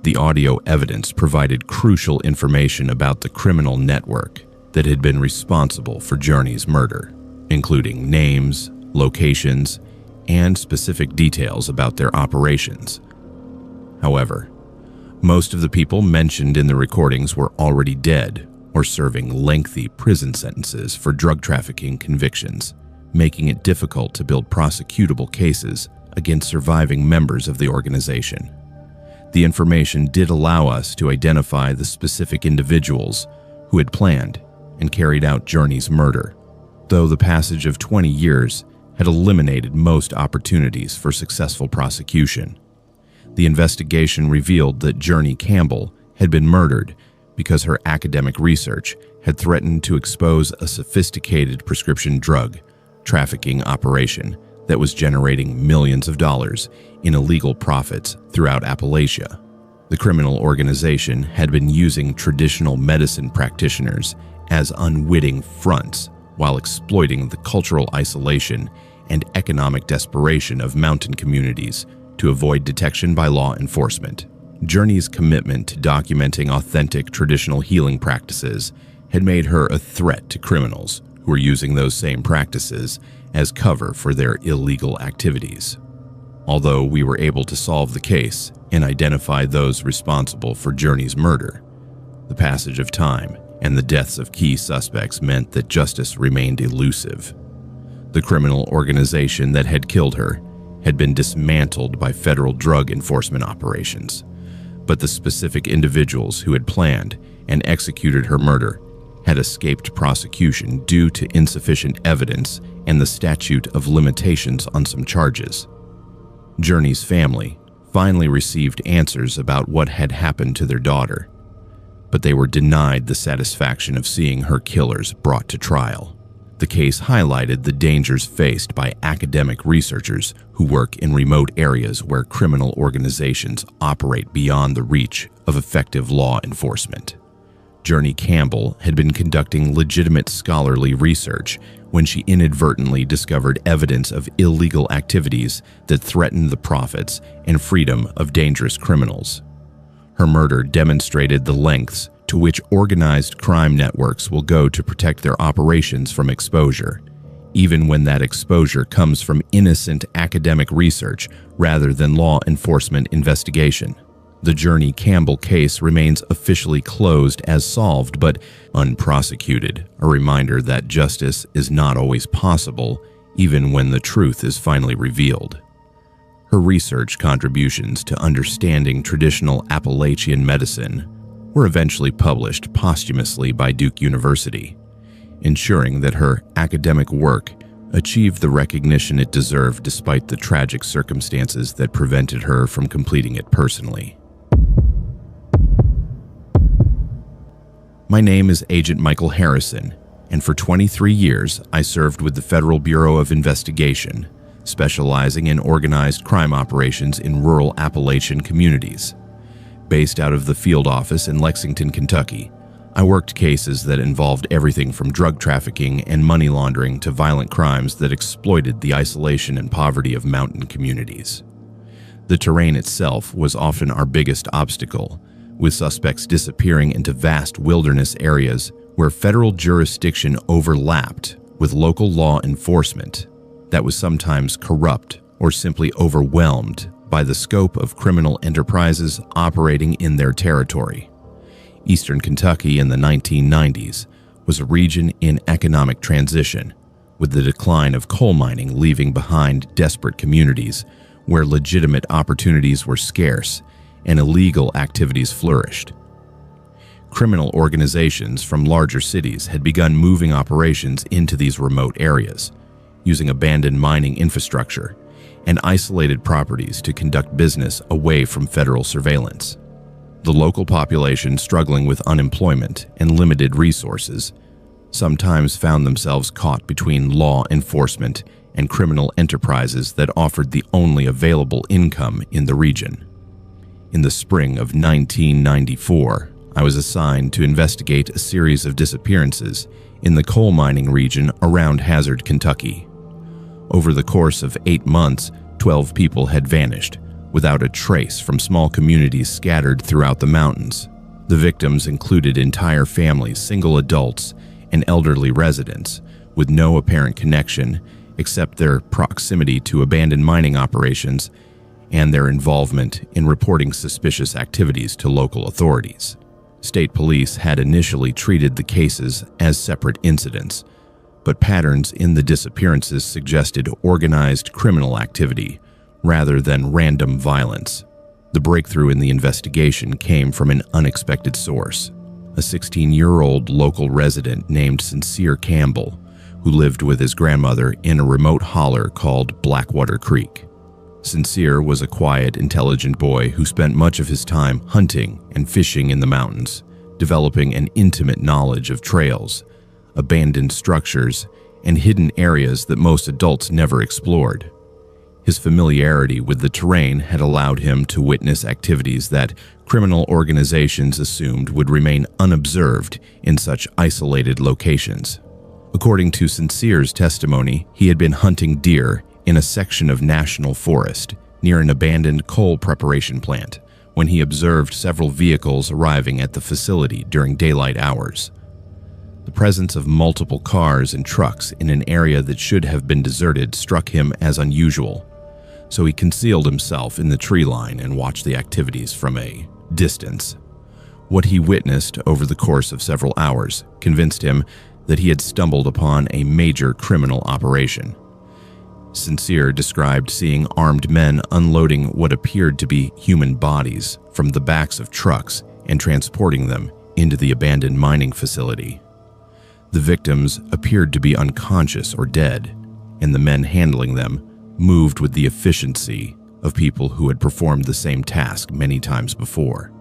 The audio evidence provided crucial information about the criminal network that had been responsible for Journey's murder, including names, locations, and specific details about their operations. However, most of the people mentioned in the recordings were already dead or serving lengthy prison sentences for drug trafficking convictions, making it difficult to build prosecutable cases against surviving members of the organization. The information did allow us to identify the specific individuals who had planned and carried out Journey's murder, though the passage of 20 years had eliminated most opportunities for successful prosecution. The investigation revealed that Journey Campbell had been murdered because her academic research had threatened to expose a sophisticated prescription drug trafficking operation that was generating millions of dollars in illegal profits throughout Appalachia. The criminal organization had been using traditional medicine practitioners as unwitting fronts while exploiting the cultural isolation and economic desperation of mountain communities to avoid detection by law enforcement. Journey's commitment to documenting authentic traditional healing practices had made her a threat to criminals who were using those same practices as cover for their illegal activities. Although we were able to solve the case and identify those responsible for Journey's murder, the passage of time and the deaths of key suspects meant that justice remained elusive. The criminal organization that had killed her had been dismantled by federal drug enforcement operations, but the specific individuals who had planned and executed her murder had escaped prosecution due to insufficient evidence and the statute of limitations on some charges. Journey's family finally received answers about what had happened to their daughter, but they were denied the satisfaction of seeing her killers brought to trial. The case highlighted the dangers faced by academic researchers who work in remote areas where criminal organizations operate beyond the reach of effective law enforcement. Journey Campbell had been conducting legitimate scholarly research when she inadvertently discovered evidence of illegal activities that threatened the profits and freedom of dangerous criminals. Her murder demonstrated the lengths to which organized crime networks will go to protect their operations from exposure, even when that exposure comes from innocent academic research rather than law enforcement investigation. The Journey Campbell case remains officially closed as solved but unprosecuted, a reminder that justice is not always possible even when the truth is finally revealed. Her research contributions to understanding traditional Appalachian medicine were eventually published posthumously by Duke University, ensuring that her academic work achieved the recognition it deserved despite the tragic circumstances that prevented her from completing it personally. My name is Agent Michael Harrison, and for 23 years I served with the Federal Bureau of Investigation, specializing in organized crime operations in rural Appalachian communities. Based out of the field office in Lexington, Kentucky, I worked cases that involved everything from drug trafficking and money laundering to violent crimes that exploited the isolation and poverty of mountain communities. The terrain itself was often our biggest obstacle, with suspects disappearing into vast wilderness areas where federal jurisdiction overlapped with local law enforcement that was sometimes corrupt or simply overwhelmed by the scope of criminal enterprises operating in their territory. Eastern Kentucky in the 1990s was a region in economic transition, with the decline of coal mining leaving behind desperate communities where legitimate opportunities were scarce and illegal activities flourished. Criminal organizations from larger cities had begun moving operations into these remote areas, using abandoned mining infrastructure and isolated properties to conduct business away from federal surveillance. The local population, struggling with unemployment and limited resources, sometimes found themselves caught between law enforcement and criminal enterprises that offered the only available income in the region. In the spring of 1994, I was assigned to investigate a series of disappearances in the coal mining region around Hazard, Kentucky. Over the course of 8 months, 12 people had vanished, without a trace, from small communities scattered throughout the mountains. The victims included entire families, single adults, and elderly residents, with no apparent connection except their proximity to abandoned mining operations and their involvement in reporting suspicious activities to local authorities. State police had initially treated the cases as separate incidents, but patterns in the disappearances suggested organized criminal activity rather than random violence. The breakthrough in the investigation came from an unexpected source, a 16-year-old local resident named Sincere Campbell, who lived with his grandmother in a remote holler called Blackwater Creek. Sincere was a quiet, intelligent boy who spent much of his time hunting and fishing in the mountains, developing an intimate knowledge of trails, abandoned structures, and hidden areas that most adults never explored. His familiarity with the terrain had allowed him to witness activities that criminal organizations assumed would remain unobserved in such isolated locations. According to Sincere's testimony, he had been hunting deer in a section of national forest near an abandoned coal preparation plant when he observed several vehicles arriving at the facility during daylight hours. The presence of multiple cars and trucks in an area that should have been deserted struck him as unusual, so he concealed himself in the tree line and watched the activities from a distance. What he witnessed over the course of several hours convinced him that he had stumbled upon a major criminal operation. Sincere described seeing armed men unloading what appeared to be human bodies from the backs of trucks and transporting them into the abandoned mining facility. The victims appeared to be unconscious or dead, and the men handling them moved with the efficiency of people who had performed the same task many times before.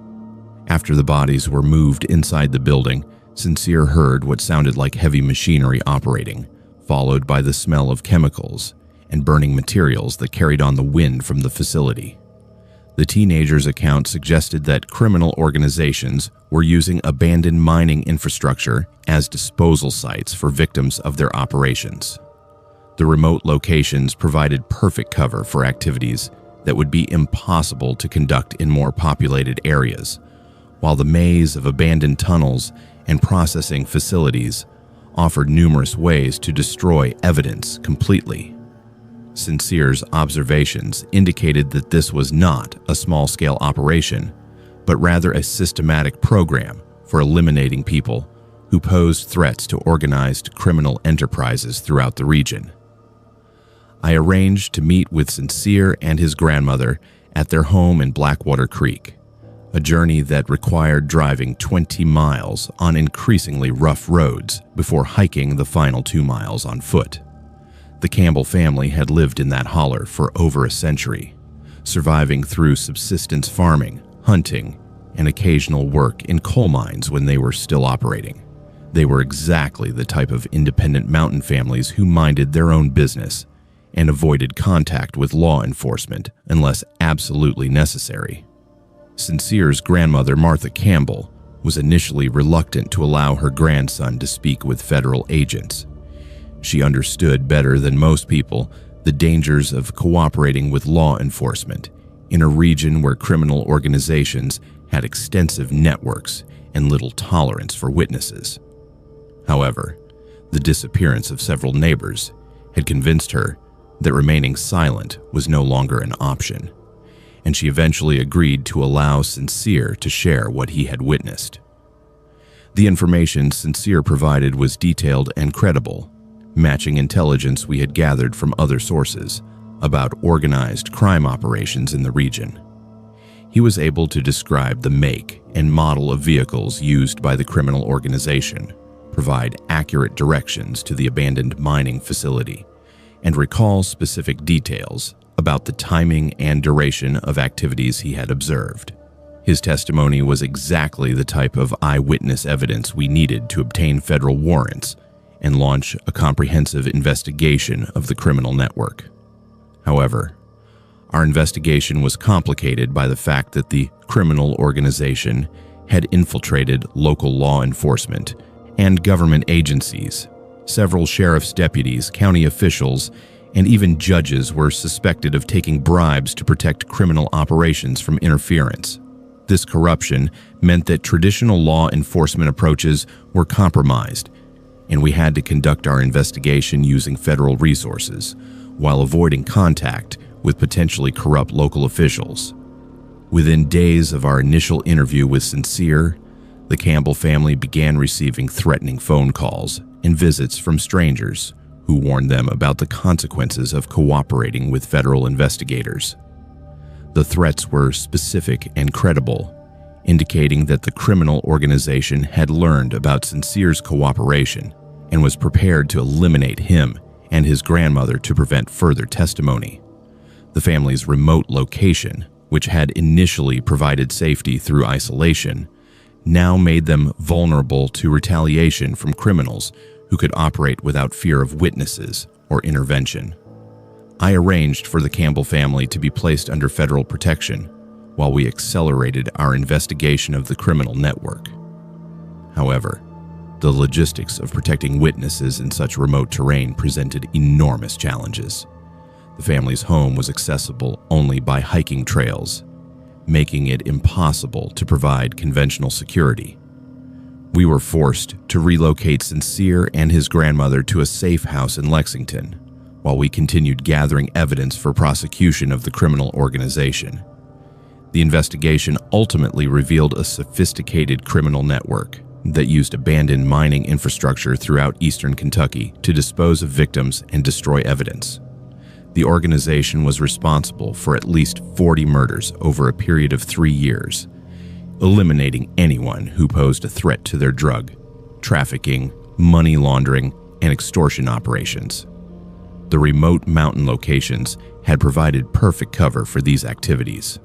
After the bodies were moved inside the building, Sincere heard what sounded like heavy machinery operating, followed by the smell of chemicals and burning materials that carried on the wind from the facility. The teenager's account suggested that criminal organizations were using abandoned mining infrastructure as disposal sites for victims of their operations. The remote locations provided perfect cover for activities that would be impossible to conduct in more populated areas, while the maze of abandoned tunnels and processing facilities offered numerous ways to destroy evidence completely. Sincere's observations indicated that this was not a small-scale operation, but rather a systematic program for eliminating people who posed threats to organized criminal enterprises throughout the region. I arranged to meet with Sincere and his grandmother at their home in Blackwater Creek, a journey that required driving 20 miles on increasingly rough roads before hiking the final 2 miles on foot. The Campbell family had lived in that holler for over a century, surviving through subsistence farming, hunting, and occasional work in coal mines when they were still operating. They were exactly the type of independent mountain families who minded their own business and avoided contact with law enforcement unless absolutely necessary. Sincere's grandmother, Martha Campbell, was initially reluctant to allow her grandson to speak with federal agents. She understood better than most people the dangers of cooperating with law enforcement in a region where criminal organizations had extensive networks and little tolerance for witnesses. However, the disappearance of several neighbors had convinced her that remaining silent was no longer an option, and she eventually agreed to allow Sincere to share what he had witnessed. The information Sincere provided was detailed and credible, matching intelligence we had gathered from other sources about organized crime operations in the region. He was able to describe the make and model of vehicles used by the criminal organization, provide accurate directions to the abandoned mining facility, and recall specific details about the timing and duration of activities he had observed. His testimony was exactly the type of eyewitness evidence we needed to obtain federal warrants and launch a comprehensive investigation of the criminal network. However, our investigation was complicated by the fact that the criminal organization had infiltrated local law enforcement and government agencies. Several sheriff's deputies, county officials, and even judges were suspected of taking bribes to protect criminal operations from interference. This corruption meant that traditional law enforcement approaches were compromised, and we had to conduct our investigation using federal resources while avoiding contact with potentially corrupt local officials. Within days of our initial interview with Sincere, the Campbell family began receiving threatening phone calls and visits from strangers who warned them about the consequences of cooperating with federal investigators. The threats were specific and credible, indicating that the criminal organization had learned about Sincere's cooperation and was prepared to eliminate him and his grandmother to prevent further testimony. The family's remote location, which had initially provided safety through isolation, now made them vulnerable to retaliation from criminals who could operate without fear of witnesses or intervention. I arranged for the Campbell family to be placed under federal protection while we accelerated our investigation of the criminal network. However, the logistics of protecting witnesses in such remote terrain presented enormous challenges. The family's home was accessible only by hiking trails, making it impossible to provide conventional security. We were forced to relocate Sincere and his grandmother to a safe house in Lexington, while we continued gathering evidence for prosecution of the criminal organization. The investigation ultimately revealed a sophisticated criminal network that used abandoned mining infrastructure throughout eastern Kentucky to dispose of victims and destroy evidence. The organization was responsible for at least 40 murders over a period of 3 years, eliminating anyone who posed a threat to their drug, trafficking, money laundering, and extortion operations. The remote mountain locations had provided perfect cover for these activities,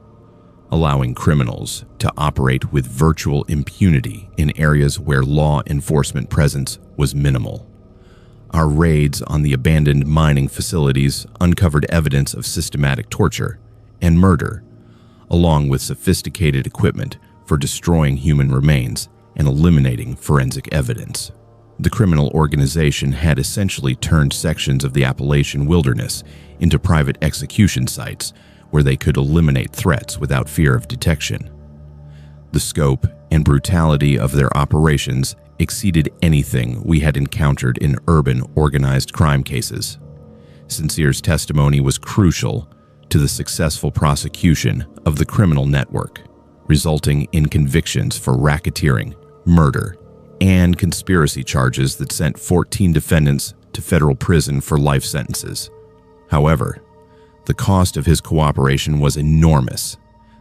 allowing criminals to operate with virtual impunity in areas where law enforcement presence was minimal. Our raids on the abandoned mining facilities uncovered evidence of systematic torture and murder, along with sophisticated equipment for destroying human remains and eliminating forensic evidence. The criminal organization had essentially turned sections of the Appalachian wilderness into private execution sites where they could eliminate threats without fear of detection. The scope and brutality of their operations exceeded anything we had encountered in urban organized crime cases. Sincere's testimony was crucial to the successful prosecution of the criminal network, resulting in convictions for racketeering, murder, and conspiracy charges that sent 14 defendants to federal prison for life sentences. However, the cost of his cooperation was enormous.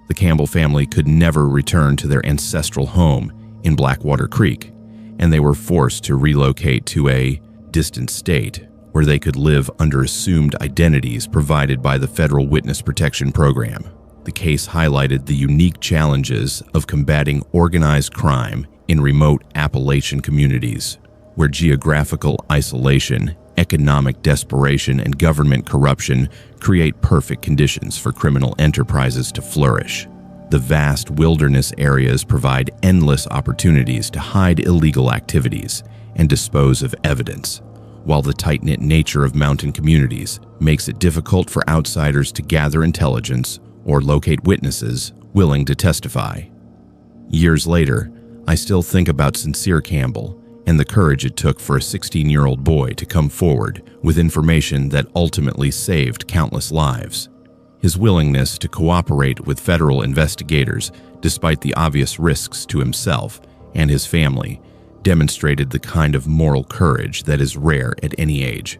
The Campbell family could never return to their ancestral home in Blackwater Creek, and they were forced to relocate to a distant state where they could live under assumed identities provided by the Federal Witness Protection Program. The case highlighted the unique challenges of combating organized crime in remote Appalachian communities, where geographical isolation, economic desperation, and government corruption create perfect conditions for criminal enterprises to flourish. The vast wilderness areas provide endless opportunities to hide illegal activities and dispose of evidence, while the tight-knit nature of mountain communities makes it difficult for outsiders to gather intelligence or locate witnesses willing to testify. Years later, I still think about Sincere Campbell and the courage it took for a 16-year-old boy to come forward with information that ultimately saved countless lives. His willingness to cooperate with federal investigators, despite the obvious risks to himself and his family, demonstrated the kind of moral courage that is rare at any age.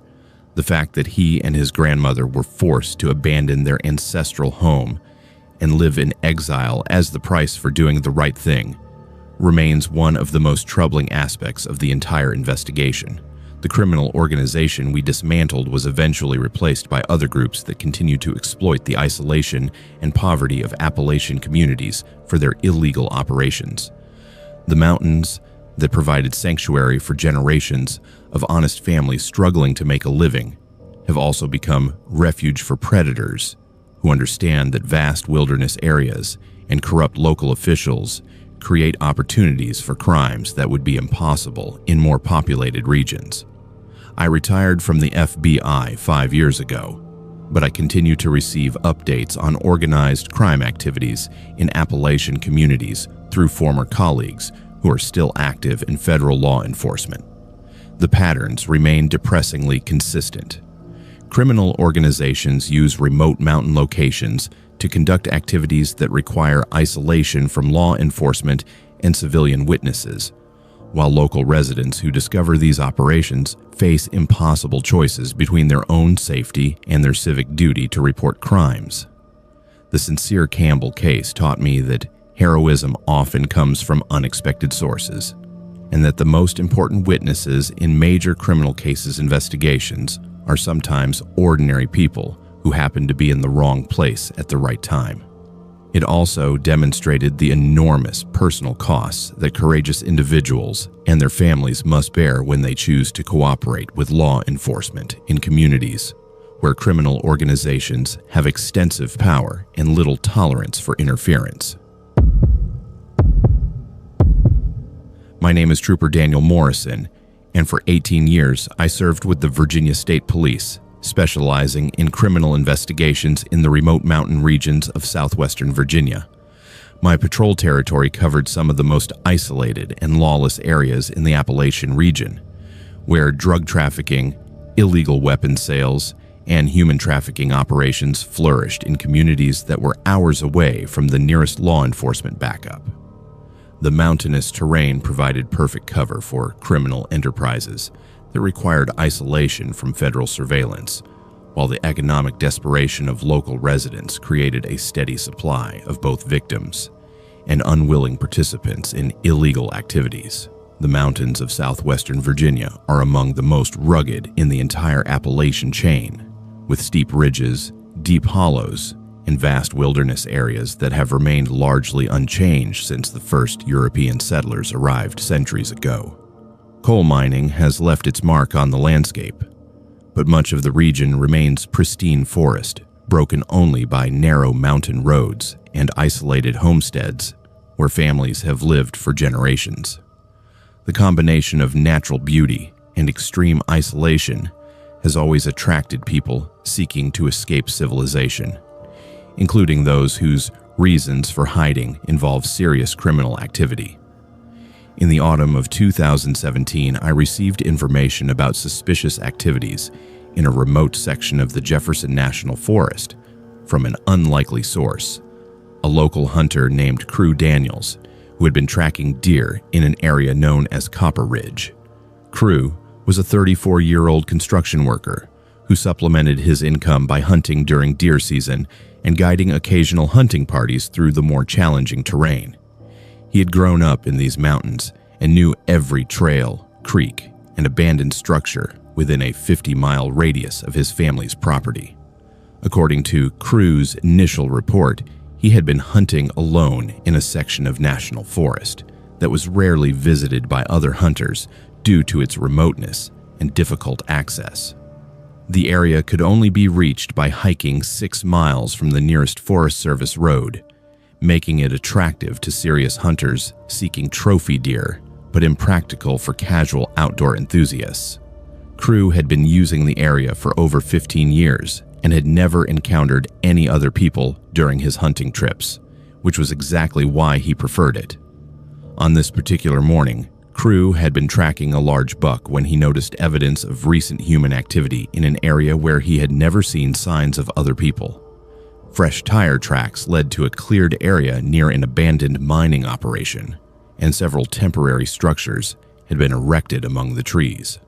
The fact that he and his grandmother were forced to abandon their ancestral home and live in exile as the price for doing the right thing remains one of the most troubling aspects of the entire investigation. The criminal organization we dismantled was eventually replaced by other groups that continue to exploit the isolation and poverty of Appalachian communities for their illegal operations. The mountains that provided sanctuary for generations of honest families struggling to make a living have also become refuge for predators who understand that vast wilderness areas and corrupt local officials create opportunities for crimes that would be impossible in more populated regions. I retired from the FBI 5 years ago, but I continue to receive updates on organized crime activities in Appalachian communities through former colleagues who are still active in federal law enforcement. The patterns remain depressingly consistent. Criminal organizations use remote mountain locations to conduct activities that require isolation from law enforcement and civilian witnesses, while local residents who discover these operations face impossible choices between their own safety and their civic duty to report crimes. The Sincere Campbell case taught me that heroism often comes from unexpected sources, and that the most important witnesses in major criminal cases investigations are sometimes ordinary people who happen to be in the wrong place at the right time. It also demonstrated the enormous personal costs that courageous individuals and their families must bear when they choose to cooperate with law enforcement in communities where criminal organizations have extensive power and little tolerance for interference. My name is Trooper Daniel Morrison, and for 18 years I served with the Virginia State Police, specializing in criminal investigations in the remote mountain regions of southwestern Virginia. My patrol territory covered some of the most isolated and lawless areas in the Appalachian region, where drug trafficking, illegal weapon sales, and human trafficking operations flourished in communities that were hours away from the nearest law enforcement backup. The mountainous terrain provided perfect cover for criminal enterprises that required isolation from federal surveillance, while the economic desperation of local residents created a steady supply of both victims and unwilling participants in illegal activities. The mountains of southwestern Virginia are among the most rugged in the entire Appalachian chain, with steep ridges, deep hollows, and vast wilderness areas that have remained largely unchanged since the first European settlers arrived centuries ago. Coal mining has left its mark on the landscape, but much of the region remains pristine forest, broken only by narrow mountain roads and isolated homesteads where families have lived for generations. The combination of natural beauty and extreme isolation has always attracted people seeking to escape civilization, including those whose reasons for hiding involve serious criminal activity. In the autumn of 2017, I received information about suspicious activities in a remote section of the Jefferson National Forest from an unlikely source, a local hunter named Crew Daniels, who had been tracking deer in an area known as Copper Ridge. Crew was a 34-year-old construction worker who supplemented his income by hunting during deer season and guiding occasional hunting parties through the more challenging terrain. He had grown up in these mountains and knew every trail, creek, and abandoned structure within a 50-mile radius of his family's property. According to Crew's initial report, He had been hunting alone in a section of national forest that was rarely visited by other hunters due to its remoteness and difficult access. The area could only be reached by hiking 6 miles from the nearest Forest Service road, making it attractive to serious hunters seeking trophy deer, but impractical for casual outdoor enthusiasts. Crew had been using the area for over 15 years and had never encountered any other people during his hunting trips, which was exactly why he preferred it. On this particular morning, Crew had been tracking a large buck when he noticed evidence of recent human activity in an area where he had never seen signs of other people. Fresh tire tracks led to a cleared area near an abandoned mining operation, and several temporary structures had been erected among the trees.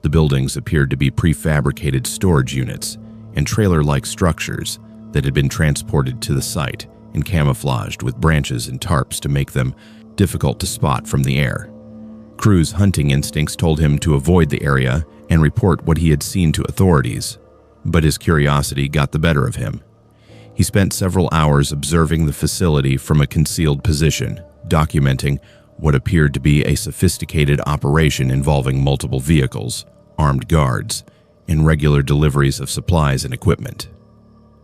The buildings appeared to be prefabricated storage units and trailer-like structures that had been transported to the site and camouflaged with branches and tarps to make them difficult to spot from the air. Crew's hunting instincts told him to avoid the area and report what he had seen to authorities, but his curiosity got the better of him. He spent several hours observing the facility from a concealed position, documenting what appeared to be a sophisticated operation involving multiple vehicles, armed guards, and regular deliveries of supplies and equipment.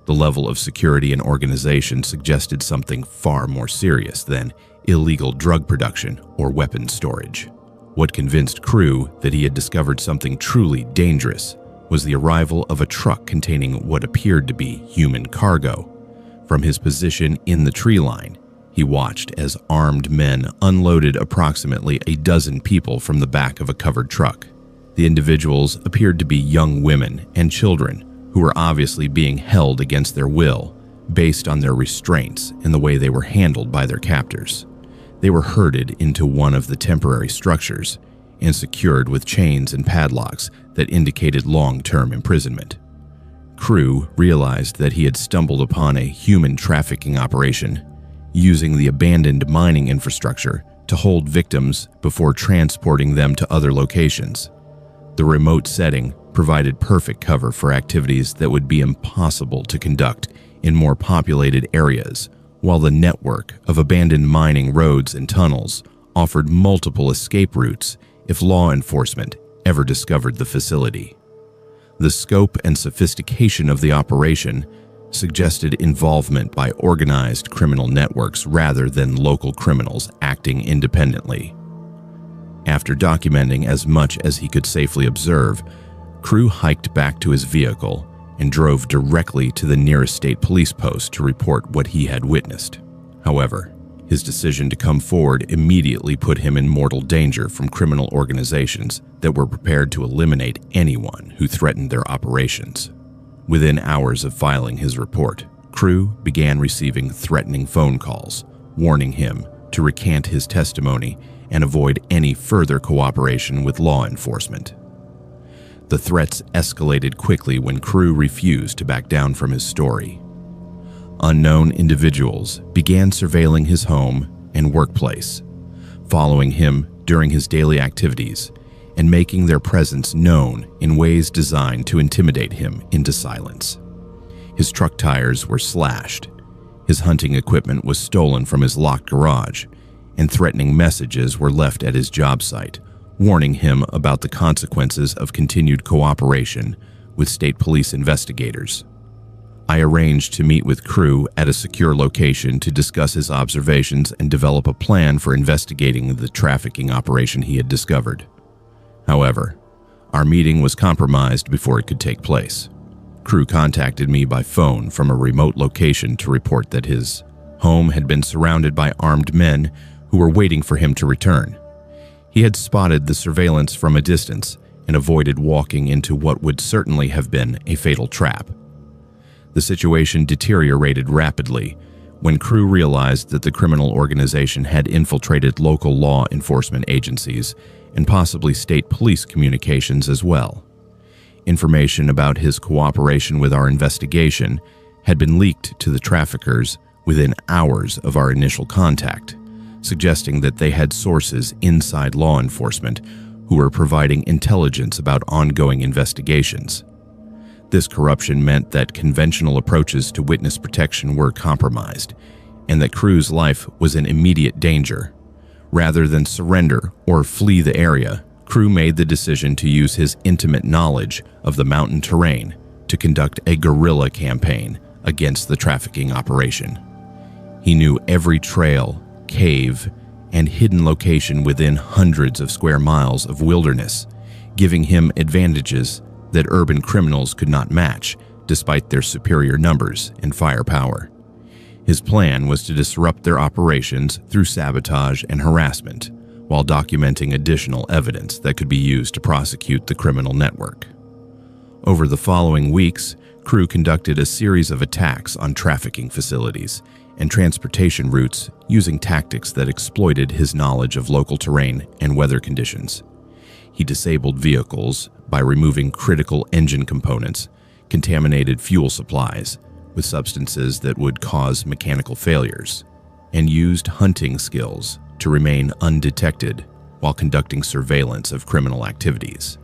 The level of security and organization suggested something far more serious than illegal drug production or weapons storage. What convinced Crew that he had discovered something truly dangerous was the arrival of a truck containing what appeared to be human cargo. From his position in the tree line, he watched as armed men unloaded approximately a dozen people from the back of a covered truck. The individuals appeared to be young women and children who were obviously being held against their will based on their restraints and the way they were handled by their captors. They were herded into one of the temporary structures and secured with chains and padlocks that indicated long-term imprisonment. Crew realized that he had stumbled upon a human trafficking operation, using the abandoned mining infrastructure to hold victims before transporting them to other locations. The remote setting provided perfect cover for activities that would be impossible to conduct in more populated areas, while the network of abandoned mining roads and tunnels offered multiple escape routes if law enforcement ever discovered the facility. The scope and sophistication of the operation suggested involvement by organized criminal networks rather than local criminals acting independently. After documenting as much as he could safely observe, Crew hiked back to his vehicle and drove directly to the nearest state police post to report what he had witnessed. However, his decision to come forward immediately put him in mortal danger from criminal organizations that were prepared to eliminate anyone who threatened their operations. Within hours of filing his report, Crew began receiving threatening phone calls, warning him to recant his testimony and avoid any further cooperation with law enforcement. The threats escalated quickly when Crew refused to back down from his story. Unknown individuals began surveilling his home and workplace, following him during his daily activities and making their presence known in ways designed to intimidate him into silence. His truck tires were slashed, his hunting equipment was stolen from his locked garage, and threatening messages were left at his job site, warning him about the consequences of continued cooperation with state police investigators. I arranged to meet with Crew at a secure location to discuss his observations and develop a plan for investigating the trafficking operation he had discovered. However, our meeting was compromised before it could take place. Crew contacted me by phone from a remote location to report that his home had been surrounded by armed men who were waiting for him to return. He had spotted the surveillance from a distance and avoided walking into what would certainly have been a fatal trap. The situation deteriorated rapidly when Crew realized that the criminal organization had infiltrated local law enforcement agencies and possibly state police communications as well. Information about his cooperation with our investigation had been leaked to the traffickers within hours of our initial contact, suggesting that they had sources inside law enforcement who were providing intelligence about ongoing investigations. This corruption meant that conventional approaches to witness protection were compromised, and that Crew's life was in immediate danger. Rather than surrender or flee the area, Crew made the decision to use his intimate knowledge of the mountain terrain to conduct a guerrilla campaign against the trafficking operation. He knew every trail, cave, and hidden location within hundreds of square miles of wilderness, giving him advantages that urban criminals could not match despite their superior numbers and firepower. His plan was to disrupt their operations through sabotage and harassment, while documenting additional evidence that could be used to prosecute the criminal network. Over the following weeks, Crew conducted a series of attacks on trafficking facilities and transportation routes using tactics that exploited his knowledge of local terrain and weather conditions. He disabled vehicles by removing critical engine components, contaminated fuel supplies with substances that would cause mechanical failures, and used hunting skills to remain undetected while conducting surveillance of criminal activities.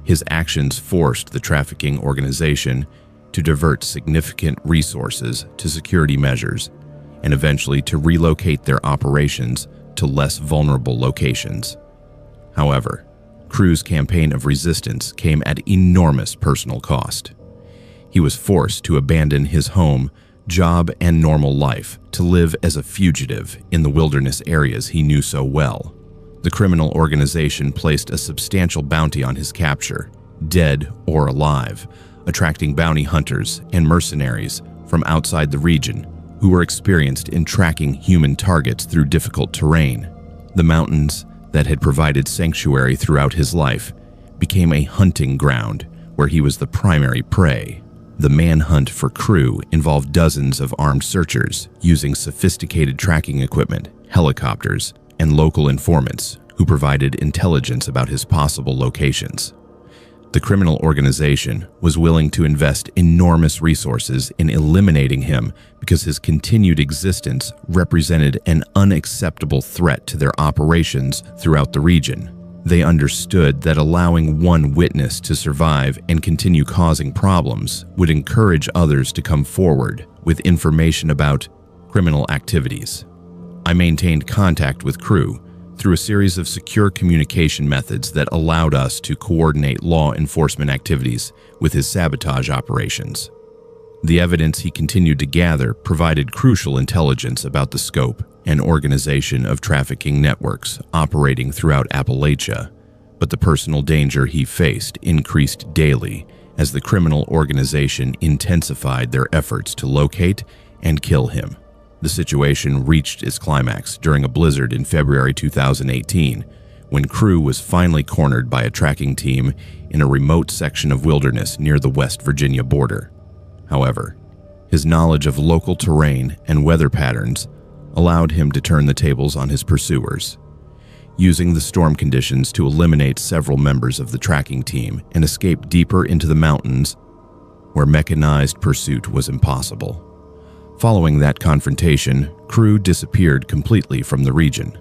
His actions forced the trafficking organization to divert significant resources to security measures and eventually to relocate their operations to less vulnerable locations. However, Crew's campaign of resistance came at enormous personal cost. He was forced to abandon his home, job, and normal life to live as a fugitive in the wilderness areas he knew so well. The criminal organization placed a substantial bounty on his capture, dead or alive, attracting bounty hunters and mercenaries from outside the region who were experienced in tracking human targets through difficult terrain. The mountains that had provided sanctuary throughout his life became a hunting ground where he was the primary prey. The manhunt for Crew involved dozens of armed searchers using sophisticated tracking equipment, helicopters, and local informants who provided intelligence about his possible locations. The criminal organization was willing to invest enormous resources in eliminating him because his continued existence represented an unacceptable threat to their operations throughout the region. They understood that allowing one witness to survive and continue causing problems would encourage others to come forward with information about criminal activities. I maintained contact with Crew through a series of secure communication methods that allowed us to coordinate law enforcement activities with his sabotage operations. The evidence he continued to gather provided crucial intelligence about the scope and organization of trafficking networks operating throughout Appalachia, but the personal danger he faced increased daily as the criminal organization intensified their efforts to locate and kill him. The situation reached its climax during a blizzard in February 2018, when Crew was finally cornered by a tracking team in a remote section of wilderness near the West Virginia border. However, his knowledge of local terrain and weather patterns allowed him to turn the tables on his pursuers, using the storm conditions to eliminate several members of the tracking team and escape deeper into the mountains where mechanized pursuit was impossible. Following that confrontation, Crew disappeared completely from the region.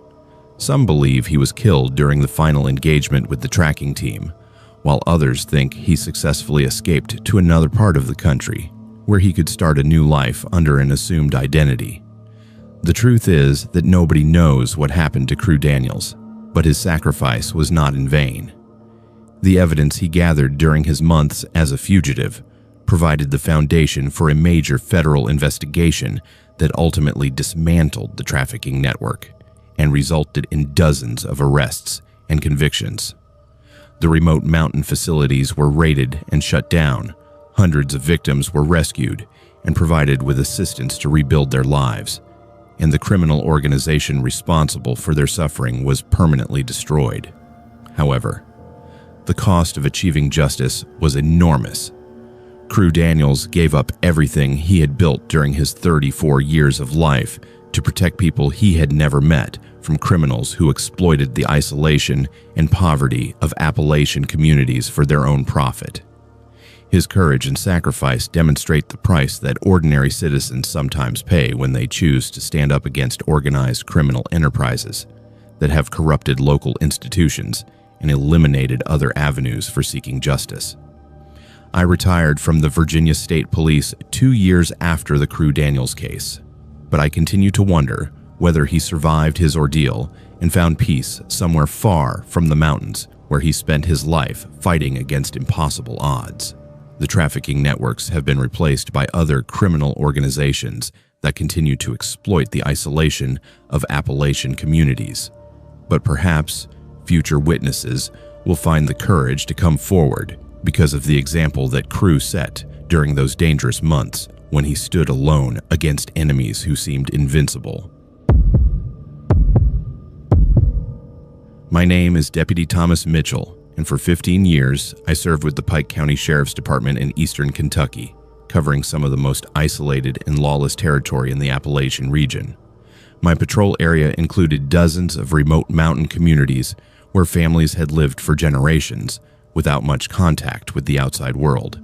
Some believe he was killed during the final engagement with the tracking team, while others think he successfully escaped to another part of the country, where he could start a new life under an assumed identity. The truth is that nobody knows what happened to Crew Daniels, but his sacrifice was not in vain. The evidence he gathered during his months as a fugitive provided the foundation for a major federal investigation that ultimately dismantled the trafficking network and resulted in dozens of arrests and convictions. The remote mountain facilities were raided and shut down, hundreds of victims were rescued and provided with assistance to rebuild their lives, and the criminal organization responsible for their suffering was permanently destroyed. However, the cost of achieving justice was enormous. Crew Daniels gave up everything he had built during his 34 years of life to protect people he had never met from criminals who exploited the isolation and poverty of Appalachian communities for their own profit. His courage and sacrifice demonstrate the price that ordinary citizens sometimes pay when they choose to stand up against organized criminal enterprises that have corrupted local institutions and eliminated other avenues for seeking justice. I retired from the Virginia State Police 2 years after the Crew Daniels case, but I continue to wonder whether he survived his ordeal and found peace somewhere far from the mountains where he spent his life fighting against impossible odds. The trafficking networks have been replaced by other criminal organizations that continue to exploit the isolation of Appalachian communities. But perhaps future witnesses will find the courage to come forward because of the example that Crew set during those dangerous months when he stood alone against enemies who seemed invincible. My name is Deputy Thomas Mitchell, and for 15 years, I served with the Pike County Sheriff's Department in eastern Kentucky, covering some of the most isolated and lawless territory in the Appalachian region. My patrol area included dozens of remote mountain communities where families had lived for generations without much contact with the outside world,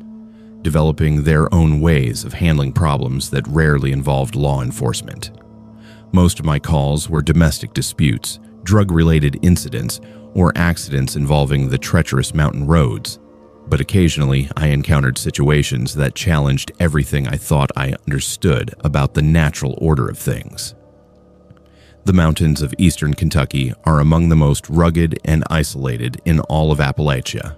developing their own ways of handling problems that rarely involved law enforcement. Most of my calls were domestic disputes, drug-related incidents, or accidents involving the treacherous mountain roads, but occasionally I encountered situations that challenged everything I thought I understood about the natural order of things. The mountains of eastern Kentucky are among the most rugged and isolated in all of Appalachia.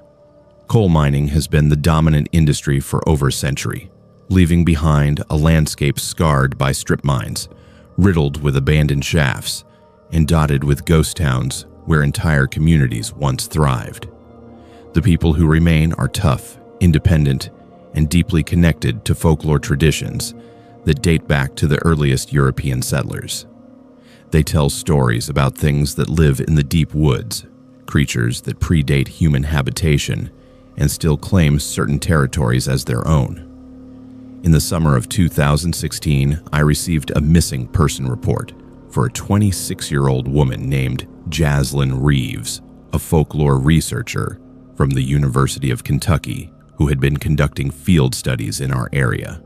Coal mining has been the dominant industry for over a century, leaving behind a landscape scarred by strip mines, riddled with abandoned shafts, and dotted with ghost towns where entire communities once thrived. The people who remain are tough, independent, and deeply connected to folklore traditions that date back to the earliest European settlers. They tell stories about things that live in the deep woods, creatures that predate human habitation, and still claim certain territories as their own. In the summer of 2016, I received a missing person report for a 26-year-old woman named Jaslyn Reeves, a folklore researcher from the University of Kentucky who had been conducting field studies in our area.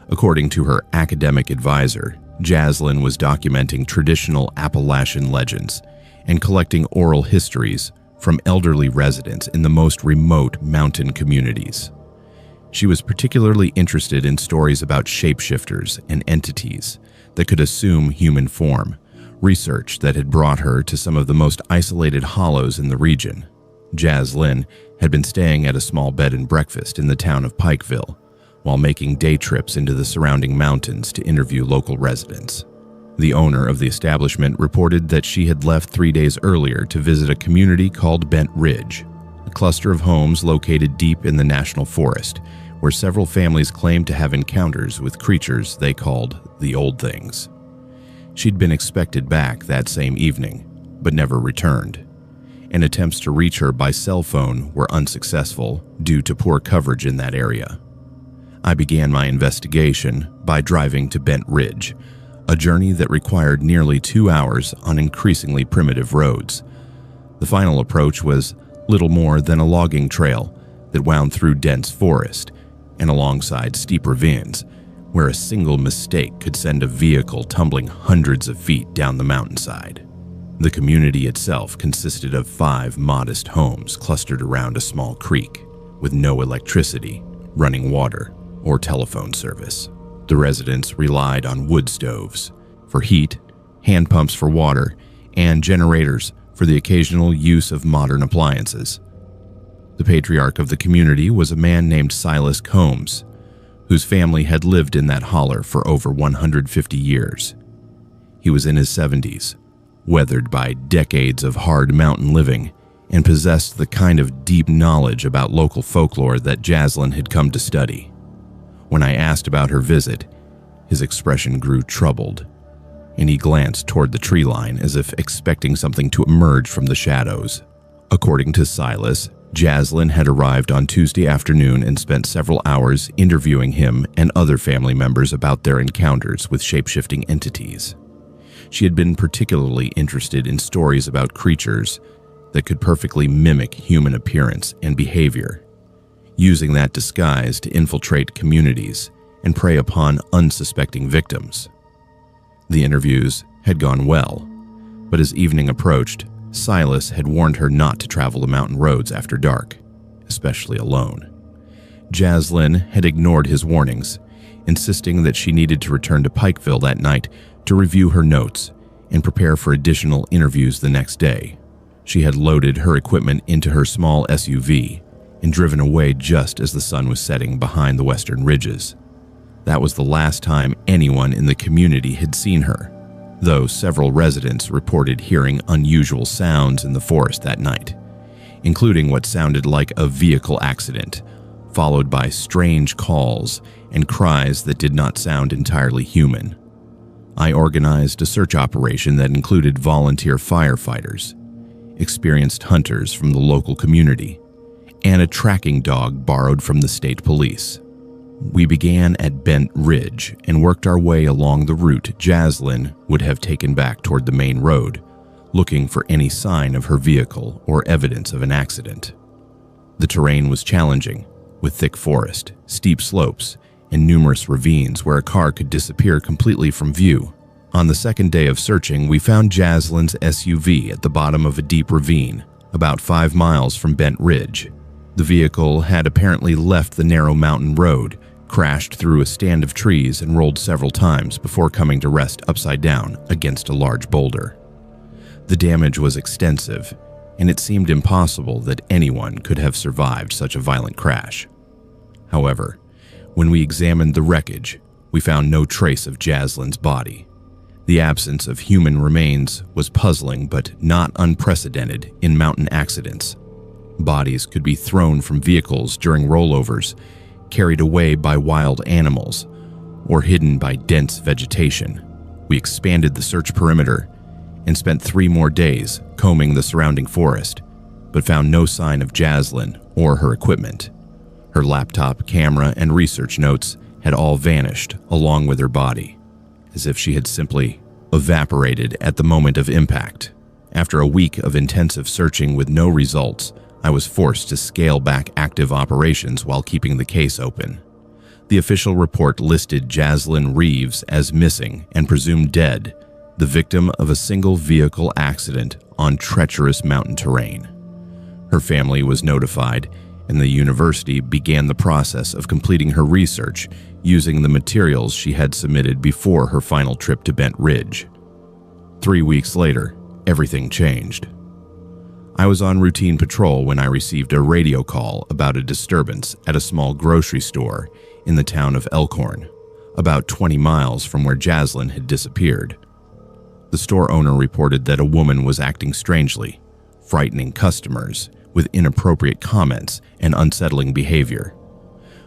According to her academic advisor, Jaslyn was documenting traditional Appalachian legends and collecting oral histories from elderly residents in the most remote mountain communities. She was particularly interested in stories about shapeshifters and entities that could assume human form, research that had brought her to some of the most isolated hollows in the region. Jaslyn had been staying at a small bed and breakfast in the town of Pikeville, while making day trips into the surrounding mountains to interview local residents. The owner of the establishment reported that she had left 3 days earlier to visit a community called Bent Ridge, a cluster of homes located deep in the national forest, where several families claimed to have encounters with creatures they called the Old Things. She'd been expected back that same evening, but never returned, and attempts to reach her by cell phone were unsuccessful due to poor coverage in that area. I began my investigation by driving to Bent Ridge, a journey that required nearly 2 hours on increasingly primitive roads. The final approach was little more than a logging trail that wound through dense forest and alongside steep ravines, where a single mistake could send a vehicle tumbling hundreds of feet down the mountainside. The community itself consisted of 5 modest homes clustered around a small creek, with no electricity, running water, or telephone service. The residents relied on wood stoves for heat, hand pumps for water, and generators for the occasional use of modern appliances. The patriarch of the community was a man named Silas Combs, whose family had lived in that holler for over 150 years. He was in his 70s, weathered by decades of hard mountain living, and possessed the kind of deep knowledge about local folklore that Jaslyn had come to study. When I asked about her visit, his expression grew troubled, and he glanced toward the tree line as if expecting something to emerge from the shadows. According to Silas, Jaslyn had arrived on Tuesday afternoon and spent several hours interviewing him and other family members about their encounters with shape-shifting entities. She had been particularly interested in stories about creatures that could perfectly mimic human appearance and behavior, using that disguise to infiltrate communities and prey upon unsuspecting victims. The interviews had gone well, but as evening approached, Silas had warned her not to travel the mountain roads after dark, especially alone. Jaslyn had ignored his warnings, insisting that she needed to return to Pikeville that night to review her notes and prepare for additional interviews the next day. She had loaded her equipment into her small SUV and driven away just as the sun was setting behind the western ridges. That was the last time anyone in the community had seen her, though several residents reported hearing unusual sounds in the forest that night, including what sounded like a vehicle accident, followed by strange calls and cries that did not sound entirely human. I organized a search operation that included volunteer firefighters, experienced hunters from the local community, and a tracking dog borrowed from the state police. We began at Bent Ridge and worked our way along the route Jaslyn would have taken back toward the main road, looking for any sign of her vehicle or evidence of an accident. The terrain was challenging, with thick forest, steep slopes, and numerous ravines where a car could disappear completely from view. On the second day of searching, we found Jaslyn's SUV at the bottom of a deep ravine, about 5 miles from Bent Ridge. The vehicle had apparently left the narrow mountain road, crashed through a stand of trees, and rolled several times before coming to rest upside down against a large boulder. The damage was extensive, and it seemed impossible that anyone could have survived such a violent crash. However, when we examined the wreckage, we found no trace of Jaslyn's body. The absence of human remains was puzzling but not unprecedented in mountain accidents. Bodies could be thrown from vehicles during rollovers, carried away by wild animals, or hidden by dense vegetation. We expanded the search perimeter and spent 3 more days combing the surrounding forest, but found no sign of Jaslyn or her equipment. Her laptop, camera, and research notes had all vanished along with her body, as if she had simply evaporated at the moment of impact. After a week of intensive searching with no results, I was forced to scale back active operations while keeping the case open. The official report listed Jaslyn Reeves as missing and presumed dead, the victim of a single vehicle accident on treacherous mountain terrain. Her family was notified, and the university began the process of completing her research using the materials she had submitted before her final trip to Bent Ridge. 3 weeks later, everything changed. I was on routine patrol when I received a radio call about a disturbance at a small grocery store in the town of Elkhorn, about 20 miles from where Jaslyn had disappeared. The store owner reported that a woman was acting strangely, frightening customers with inappropriate comments and unsettling behavior.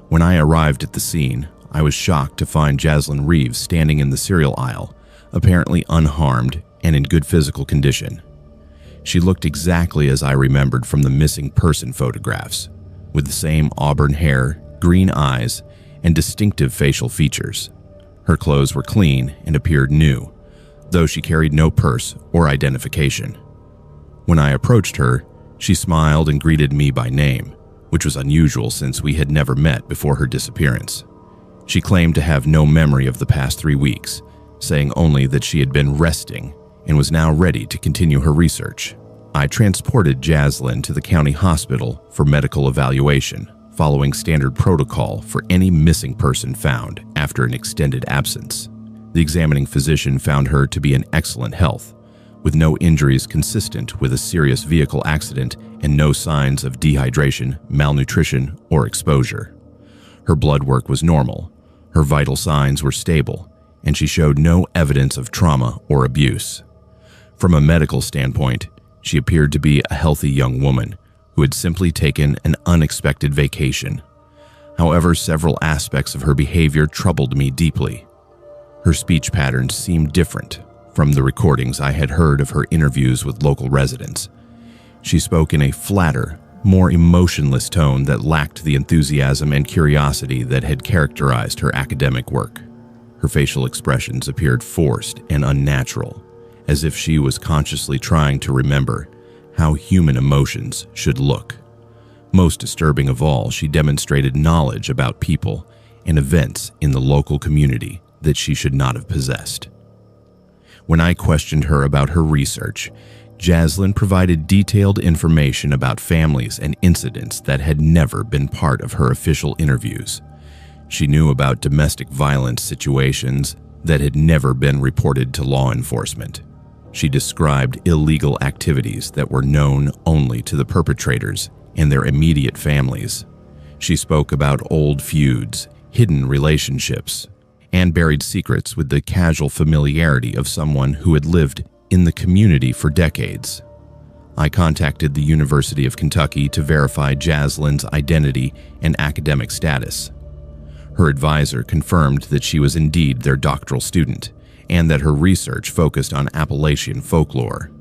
When I arrived at the scene, I was shocked to find Jaslyn Reeves standing in the cereal aisle, apparently unharmed and in good physical condition. She looked exactly as I remembered from the missing person photographs, with the same auburn hair, green eyes, and distinctive facial features. Her clothes were clean and appeared new, though she carried no purse or identification. When I approached her, she smiled and greeted me by name, which was unusual since we had never met before her disappearance. She claimed to have no memory of the past 3 weeks, saying only that she had been resting and was now ready to continue her research. I transported Jaslyn to the county hospital for medical evaluation, following standard protocol for any missing person found after an extended absence. The examining physician found her to be in excellent health, with no injuries consistent with a serious vehicle accident and no signs of dehydration, malnutrition, or exposure. Her blood work was normal, her vital signs were stable, and she showed no evidence of trauma or abuse. From a medical standpoint, she appeared to be a healthy young woman who had simply taken an unexpected vacation. However, several aspects of her behavior troubled me deeply. Her speech patterns seemed different from the recordings I had heard of her interviews with local residents. She spoke in a flatter, more emotionless tone that lacked the enthusiasm and curiosity that had characterized her academic work. Her facial expressions appeared forced and unnatural, as if she was consciously trying to remember how human emotions should look. Most disturbing of all, she demonstrated knowledge about people and events in the local community that she should not have possessed. When I questioned her about her research, Jaslyn provided detailed information about families and incidents that had never been part of her official interviews. She knew about domestic violence situations that had never been reported to law enforcement. She described illegal activities that were known only to the perpetrators and their immediate families. She spoke about old feuds, hidden relationships, and buried secrets with the casual familiarity of someone who had lived in the community for decades. I contacted the University of Kentucky to verify Jaslyn's identity and academic status. Her advisor confirmed that she was indeed their doctoral student and that her research focused on Appalachian folklore.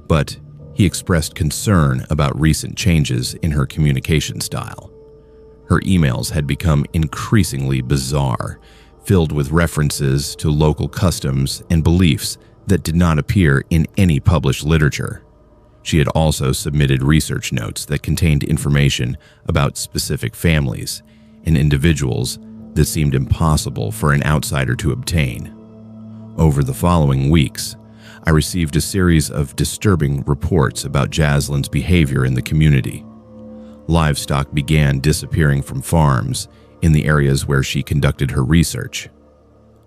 But he expressed concern about recent changes in her communication style. Her emails had become increasingly bizarre, filled with references to local customs and beliefs that did not appear in any published literature. She had also submitted research notes that contained information about specific families and individuals that seemed impossible for an outsider to obtain. Over the following weeks, I received a series of disturbing reports about Jaslyn's behavior in the community. Livestock began disappearing from farms in the areas where she conducted her research.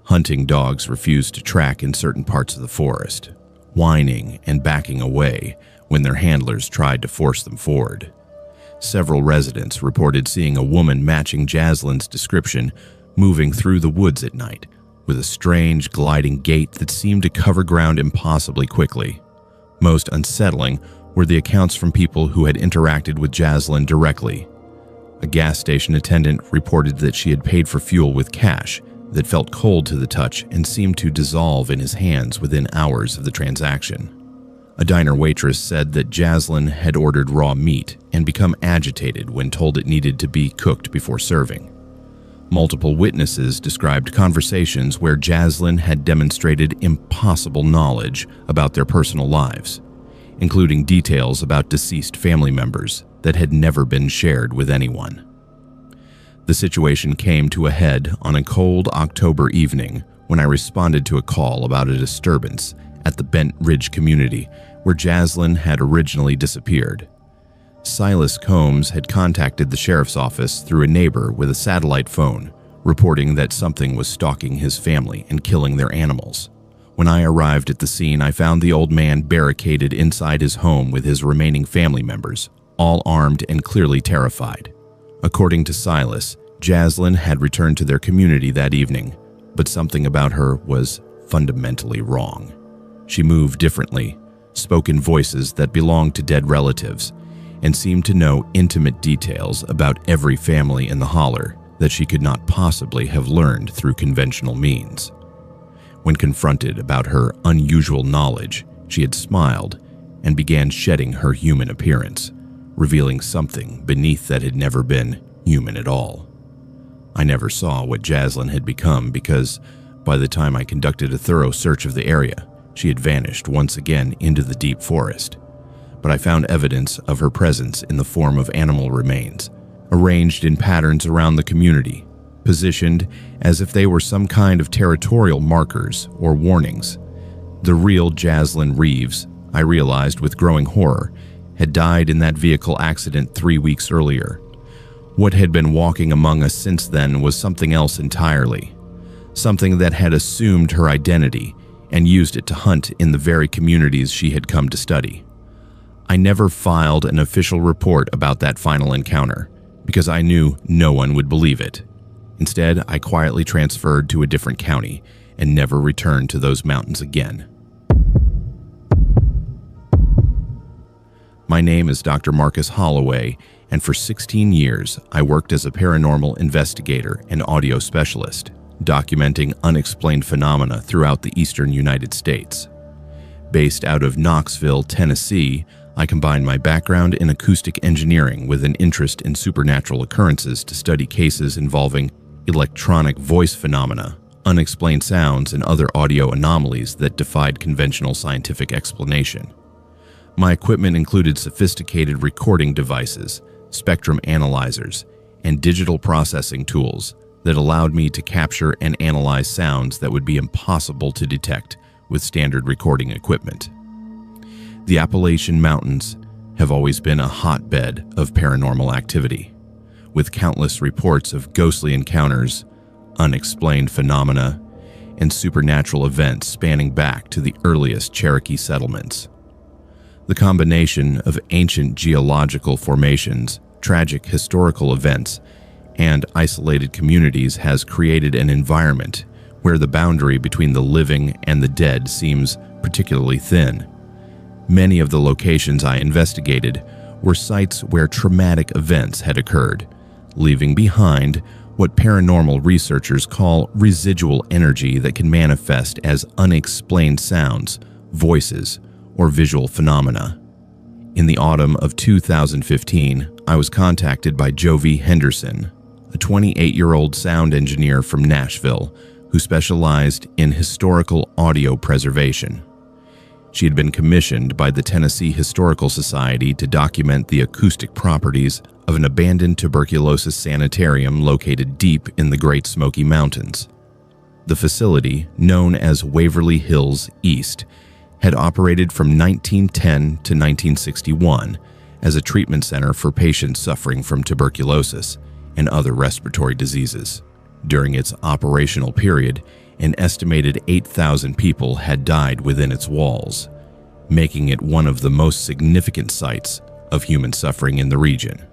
Hunting dogs refused to track in certain parts of the forest, whining and backing away when their handlers tried to force them forward. Several residents reported seeing a woman matching Jaslyn's description moving through the woods at night with a strange gliding gait that seemed to cover ground impossibly quickly. Most unsettling were the accounts from people who had interacted with Jaslyn directly. A gas station attendant reported that she had paid for fuel with cash that felt cold to the touch and seemed to dissolve in his hands within hours of the transaction. A diner waitress said that Jaslyn had ordered raw meat and become agitated when told it needed to be cooked before serving. Multiple witnesses described conversations where Jaslyn had demonstrated impossible knowledge about their personal lives, including details about deceased family members that had never been shared with anyone. The situation came to a head on a cold October evening when I responded to a call about a disturbance at the Bent Ridge community where Jaslyn had originally disappeared. Silas Combs had contacted the sheriff's office through a neighbor with a satellite phone, reporting that something was stalking his family and killing their animals. When I arrived at the scene, I found the old man barricaded inside his home with his remaining family members, all armed and clearly terrified. According to Silas, Jaslyn had returned to their community that evening, but something about her was fundamentally wrong. She moved differently, spoke in voices that belonged to dead relatives, and seemed to know intimate details about every family in the holler that she could not possibly have learned through conventional means. When confronted about her unusual knowledge, she had smiled and began shedding her human appearance, revealing something beneath that had never been human at all. I never saw what Jaslyn had become because, by the time I conducted a thorough search of the area, she had vanished once again into the deep forest. But I found evidence of her presence in the form of animal remains, arranged in patterns around the community, positioned as if they were some kind of territorial markers or warnings. The real Jaslyn Reeves, I realized with growing horror, had died in that vehicle accident 3 weeks earlier. What had been walking among us since then was something else entirely, something that had assumed her identity and used it to hunt in the very communities she had come to study. I never filed an official report about that final encounter because I knew no one would believe it. Instead, I quietly transferred to a different county and never returned to those mountains again. My name is Dr. Marcus Holloway, and for 16 years, I worked as a paranormal investigator and audio specialist, documenting unexplained phenomena throughout the eastern United States. Based out of Knoxville, Tennessee, I combined my background in acoustic engineering with an interest in supernatural occurrences to study cases involving electronic voice phenomena, unexplained sounds, and other audio anomalies that defied conventional scientific explanation. My equipment included sophisticated recording devices, spectrum analyzers, and digital processing tools that allowed me to capture and analyze sounds that would be impossible to detect with standard recording equipment. The Appalachian Mountains have always been a hotbed of paranormal activity, with countless reports of ghostly encounters, unexplained phenomena, and supernatural events spanning back to the earliest Cherokee settlements. The combination of ancient geological formations, tragic historical events, and isolated communities has created an environment where the boundary between the living and the dead seems particularly thin. Many of the locations I investigated were sites where traumatic events had occurred, leaving behind what paranormal researchers call residual energy that can manifest as unexplained sounds, voices, or visual phenomena. In the autumn of 2015, I was contacted by Jovi Henderson, a 28-year-old sound engineer from Nashville who specialized in historical audio preservation. She had been commissioned by the Tennessee Historical Society to document the acoustic properties of an abandoned tuberculosis sanitarium located deep in the Great Smoky Mountains. The facility, known as Waverly Hills East, had operated from 1910 to 1961 as a treatment center for patients suffering from tuberculosis and other respiratory diseases. During its operational period, an estimated 8,000 people had died within its walls, making it one of the most significant sites of human suffering in the region.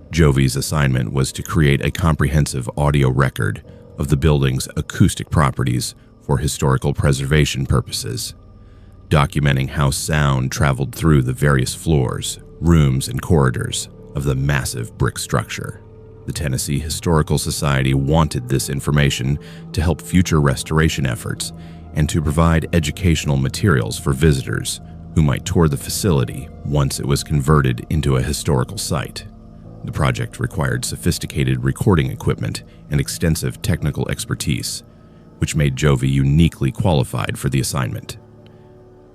Jovi's assignment was to create a comprehensive audio record of the building's acoustic properties for historical preservation purposes, documenting how sound traveled through the various floors, rooms, and corridors of the massive brick structure. The Tennessee Historical Society wanted this information to help future restoration efforts and to provide educational materials for visitors who might tour the facility once it was converted into a historical site. The project required sophisticated recording equipment and extensive technical expertise, which made Jovi uniquely qualified for the assignment.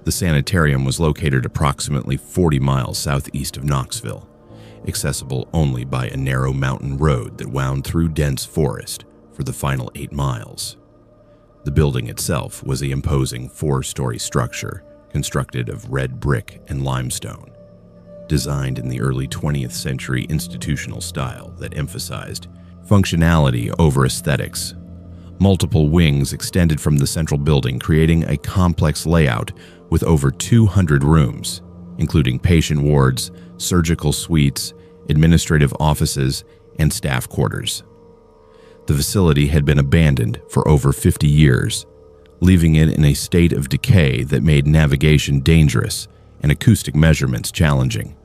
The sanitarium was located approximately 40 miles southeast of Knoxville, accessible only by a narrow mountain road that wound through dense forest for the final 8 miles. The building itself was an imposing 4-story structure constructed of red brick and limestone, designed in the early 20th century institutional style that emphasized functionality over aesthetics. Multiple wings extended from the central building, creating a complex layout with over 200 rooms, including patient wards, surgical suites, administrative offices, and staff quarters. The facility had been abandoned for over 50 years, leaving it in a state of decay that made navigation dangerous and acoustic measurements challenging.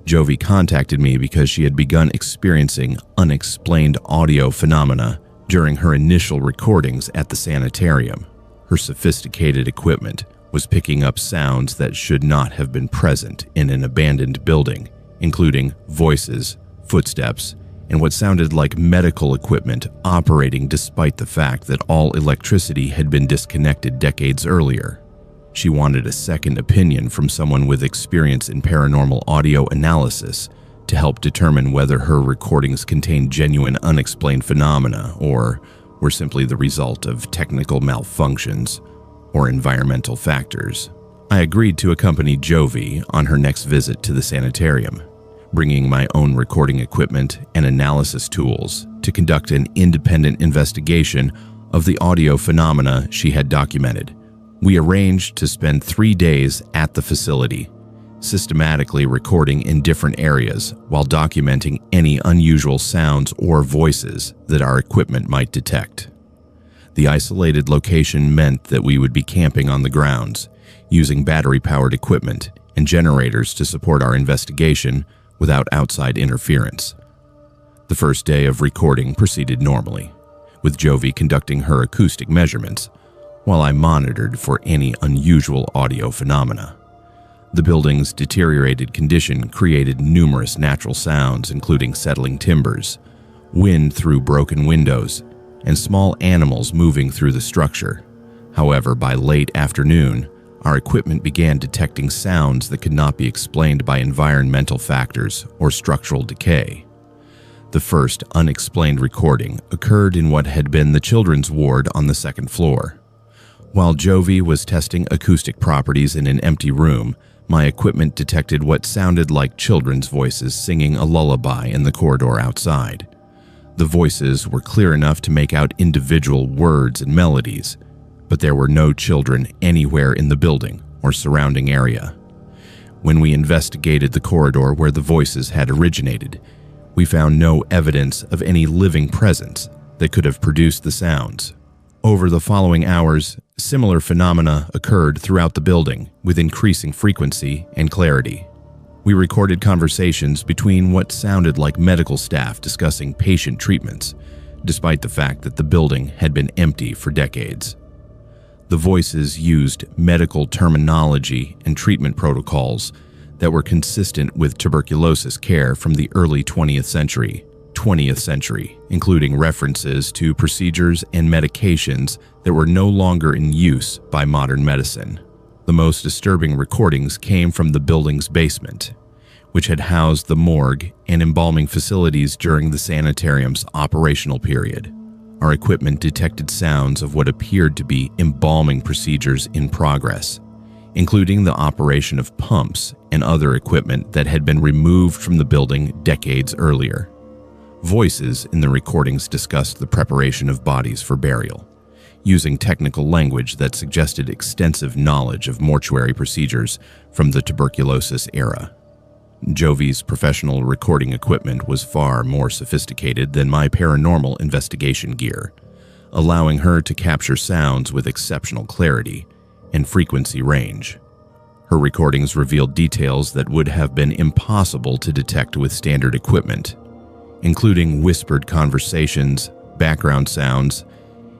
Jovi contacted me because she had begun experiencing unexplained audio phenomena during her initial recordings at the sanitarium. Her sophisticated equipment was picking up sounds that should not have been present in an abandoned building, including voices, footsteps, and what sounded like medical equipment operating despite the fact that all electricity had been disconnected decades earlier. She wanted a second opinion from someone with experience in paranormal audio analysis to help determine whether her recordings contained genuine unexplained phenomena or were simply the result of technical malfunctions or environmental factors. I agreed to accompany Jovi on her next visit to the sanitarium, bringing my own recording equipment and analysis tools to conduct an independent investigation of the audio phenomena she had documented. We arranged to spend 3 days at the facility, systematically recording in different areas while documenting any unusual sounds or voices that our equipment might detect. The isolated location meant that we would be camping on the grounds, using battery-powered equipment and generators to support our investigation without outside interference. The first day of recording proceeded normally, with Jovi conducting her acoustic measurements, while I monitored for any unusual audio phenomena. The building's deteriorated condition created numerous natural sounds, including settling timbers, wind through broken windows, and small animals moving through the structure. However, by late afternoon, our equipment began detecting sounds that could not be explained by environmental factors or structural decay. The first unexplained recording occurred in what had been the children's ward on the second floor. While Jovi was testing acoustic properties in an empty room, my equipment detected what sounded like children's voices singing a lullaby in the corridor outside. The voices were clear enough to make out individual words and melodies, but there were no children anywhere in the building or surrounding area. When we investigated the corridor where the voices had originated, we found no evidence of any living presence that could have produced the sounds. Over the following hours, similar phenomena occurred throughout the building with increasing frequency and clarity. We recorded conversations between what sounded like medical staff discussing patient treatments, despite the fact that the building had been empty for decades. The voices used medical terminology and treatment protocols that were consistent with tuberculosis care from the early 20th century, including references to procedures and medications that were no longer in use by modern medicine. The most disturbing recordings came from the building's basement, which had housed the morgue and embalming facilities during the sanitarium's operational period. Our equipment detected sounds of what appeared to be embalming procedures in progress, including the operation of pumps and other equipment that had been removed from the building decades earlier. Voices in the recordings discussed the preparation of bodies for burial, using technical language that suggested extensive knowledge of mortuary procedures from the tuberculosis era. Jovi's professional recording equipment was far more sophisticated than my paranormal investigation gear, allowing her to capture sounds with exceptional clarity and frequency range. Her recordings revealed details that would have been impossible to detect with standard equipment, including whispered conversations, background sounds,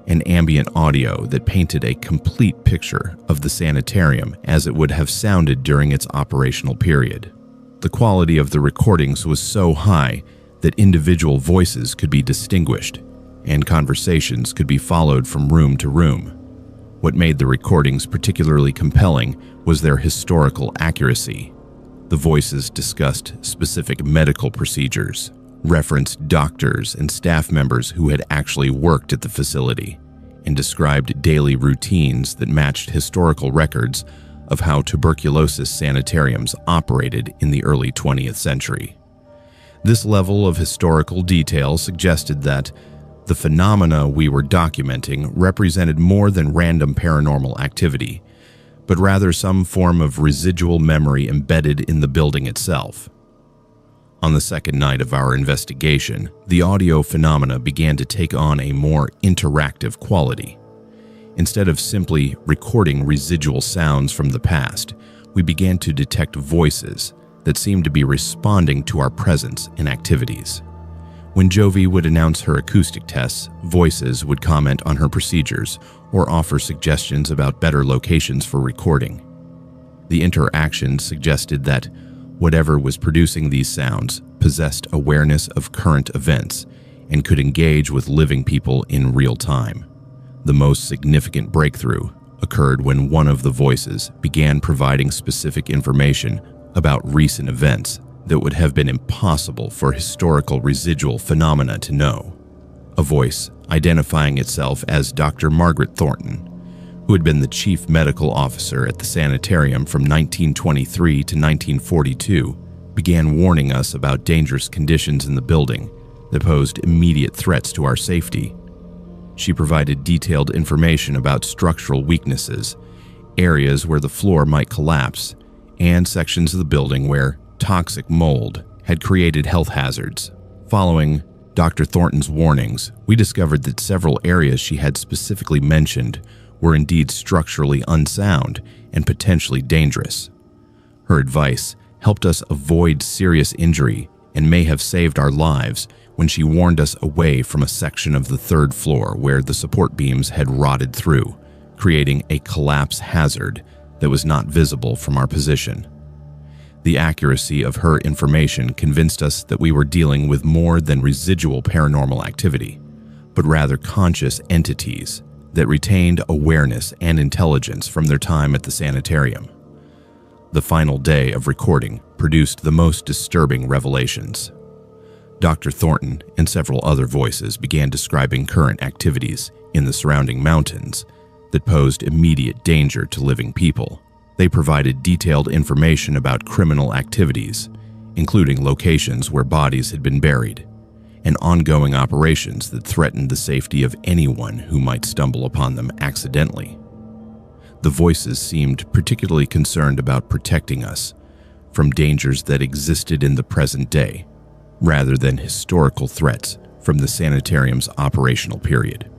and ambient audio that painted a complete picture of the sanitarium as it would have sounded during its operational period. The quality of the recordings was so high that individual voices could be distinguished, and conversations could be followed from room to room. What made the recordings particularly compelling was their historical accuracy. The voices discussed specific medical procedures, referenced doctors and staff members who had actually worked at the facility, and described daily routines that matched historical records of how tuberculosis sanitariums operated in the early 20th century. This level of historical detail suggested that the phenomena we were documenting represented more than random paranormal activity, but rather some form of residual memory embedded in the building itself. On the second night of our investigation, the audio phenomena began to take on a more interactive quality. Instead of simply recording residual sounds from the past, we began to detect voices that seemed to be responding to our presence and activities. When Jovi would announce her acoustic tests, voices would comment on her procedures or offer suggestions about better locations for recording. The interaction suggested that whatever was producing these sounds possessed awareness of current events and could engage with living people in real time. The most significant breakthrough occurred when one of the voices began providing specific information about recent events that would have been impossible for historical residual phenomena to know. A voice identifying itself as Dr. Margaret Thornton, who had been the chief medical officer at the sanitarium from 1923 to 1942, began warning us about dangerous conditions in the building that posed immediate threats to our safety. She provided detailed information about structural weaknesses, areas where the floor might collapse, and sections of the building where toxic mold had created health hazards. Following Dr. Thornton's warnings, we discovered that several areas she had specifically mentioned were indeed structurally unsound and potentially dangerous. Her advice helped us avoid serious injury and may have saved our lives when she warned us away from a section of the third floor where the support beams had rotted through, creating a collapse hazard that was not visible from our position. The accuracy of her information convinced us that we were dealing with more than residual paranormal activity, but rather conscious entities that retained awareness and intelligence from their time at the sanitarium. The final day of recording produced the most disturbing revelations. Dr. Thornton and several other voices began describing current activities in the surrounding mountains that posed immediate danger to living people. They provided detailed information about criminal activities, including locations where bodies had been buried, and ongoing operations that threatened the safety of anyone who might stumble upon them accidentally. The voices seemed particularly concerned about protecting us from dangers that existed in the present day, rather than historical threats from the sanitarium's operational period.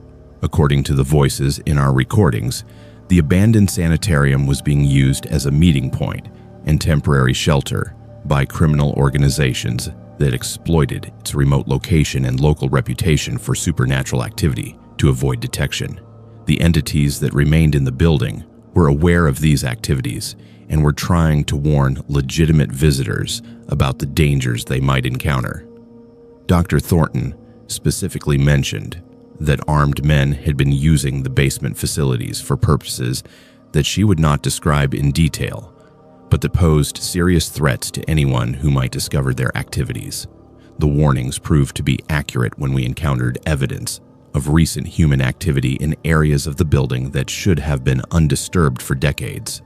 According to the voices in our recordings, the abandoned sanitarium was being used as a meeting point and temporary shelter by criminal organizations that exploited its remote location and local reputation for supernatural activity to avoid detection. The entities that remained in the building were aware of these activities and were trying to warn legitimate visitors about the dangers they might encounter. Dr. Thornton specifically mentioned that armed men had been using the basement facilities for purposes that she would not describe in detail, but that posed serious threats to anyone who might discover their activities. The warnings proved to be accurate when we encountered evidence of recent human activity in areas of the building that should have been undisturbed for decades.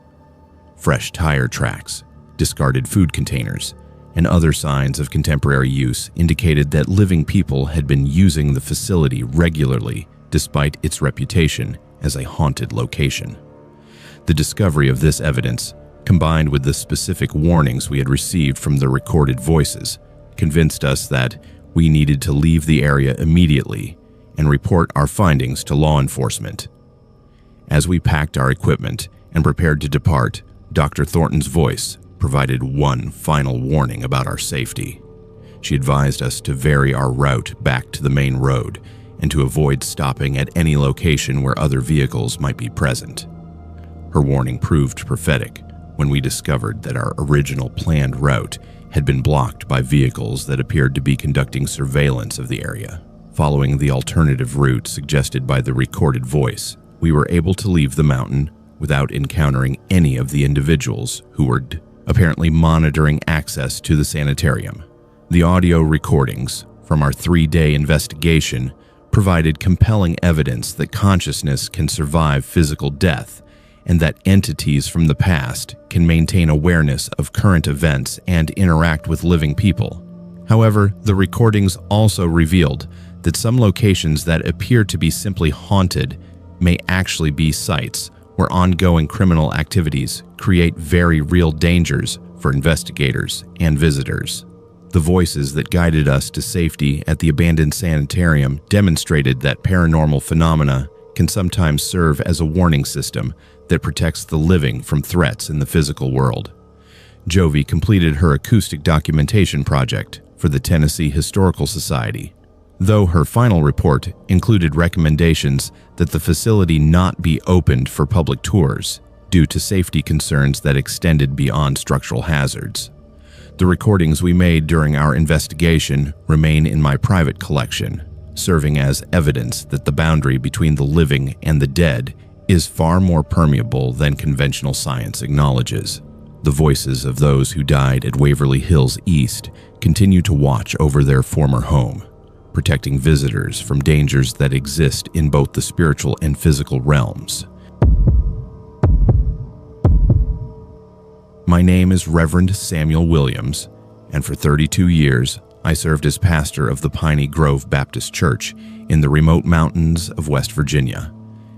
Fresh tire tracks, discarded food containers, and other signs of contemporary use indicated that living people had been using the facility regularly despite its reputation as a haunted location. The discovery of this evidence, combined with the specific warnings we had received from the recorded voices, convinced us that we needed to leave the area immediately and report our findings to law enforcement. As we packed our equipment and prepared to depart, Dr. Thornton's voice provided one final warning about our safety. She advised us to vary our route back to the main road and to avoid stopping at any location where other vehicles might be present. Her warning proved prophetic when we discovered that our original planned route had been blocked by vehicles that appeared to be conducting surveillance of the area. Following the alternative route suggested by the recorded voice, we were able to leave the mountain without encountering any of the individuals who were apparently monitoring access to the sanitarium. The audio recordings from our 3-day investigation provided compelling evidence that consciousness can survive physical death and that entities from the past can maintain awareness of current events and interact with living people. However, the recordings also revealed that some locations that appear to be simply haunted may actually be sites where ongoing criminal activities create very real dangers for investigators and visitors. The voices that guided us to safety at the abandoned sanitarium demonstrated that paranormal phenomena can sometimes serve as a warning system that protects the living from threats in the physical world. Jovi completed her acoustic documentation project for the Tennessee Historical Society, though her final report included recommendations that the facility not be opened for public tours due to safety concerns that extended beyond structural hazards. The recordings we made during our investigation remain in my private collection, serving as evidence that the boundary between the living and the dead is far more permeable than conventional science acknowledges. The voices of those who died at Waverly Hills East continue to watch over their former home, protecting visitors from dangers that exist in both the spiritual and physical realms. My name is Reverend Samuel Williams, and for 32 years, I served as pastor of the Piney Grove Baptist Church in the remote mountains of West Virginia,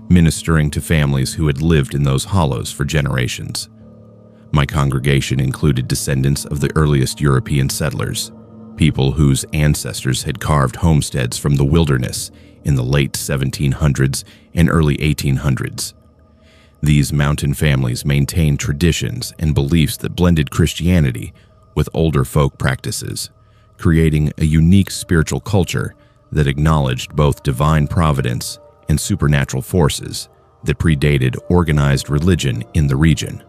ministering to families who had lived in those hollows for generations. My congregation included descendants of the earliest European settlers, people whose ancestors had carved homesteads from the wilderness in the late 1700s and early 1800s. These mountain families maintained traditions and beliefs that blended Christianity with older folk practices, creating a unique spiritual culture that acknowledged both divine providence and supernatural forces that predated organized religion in the region.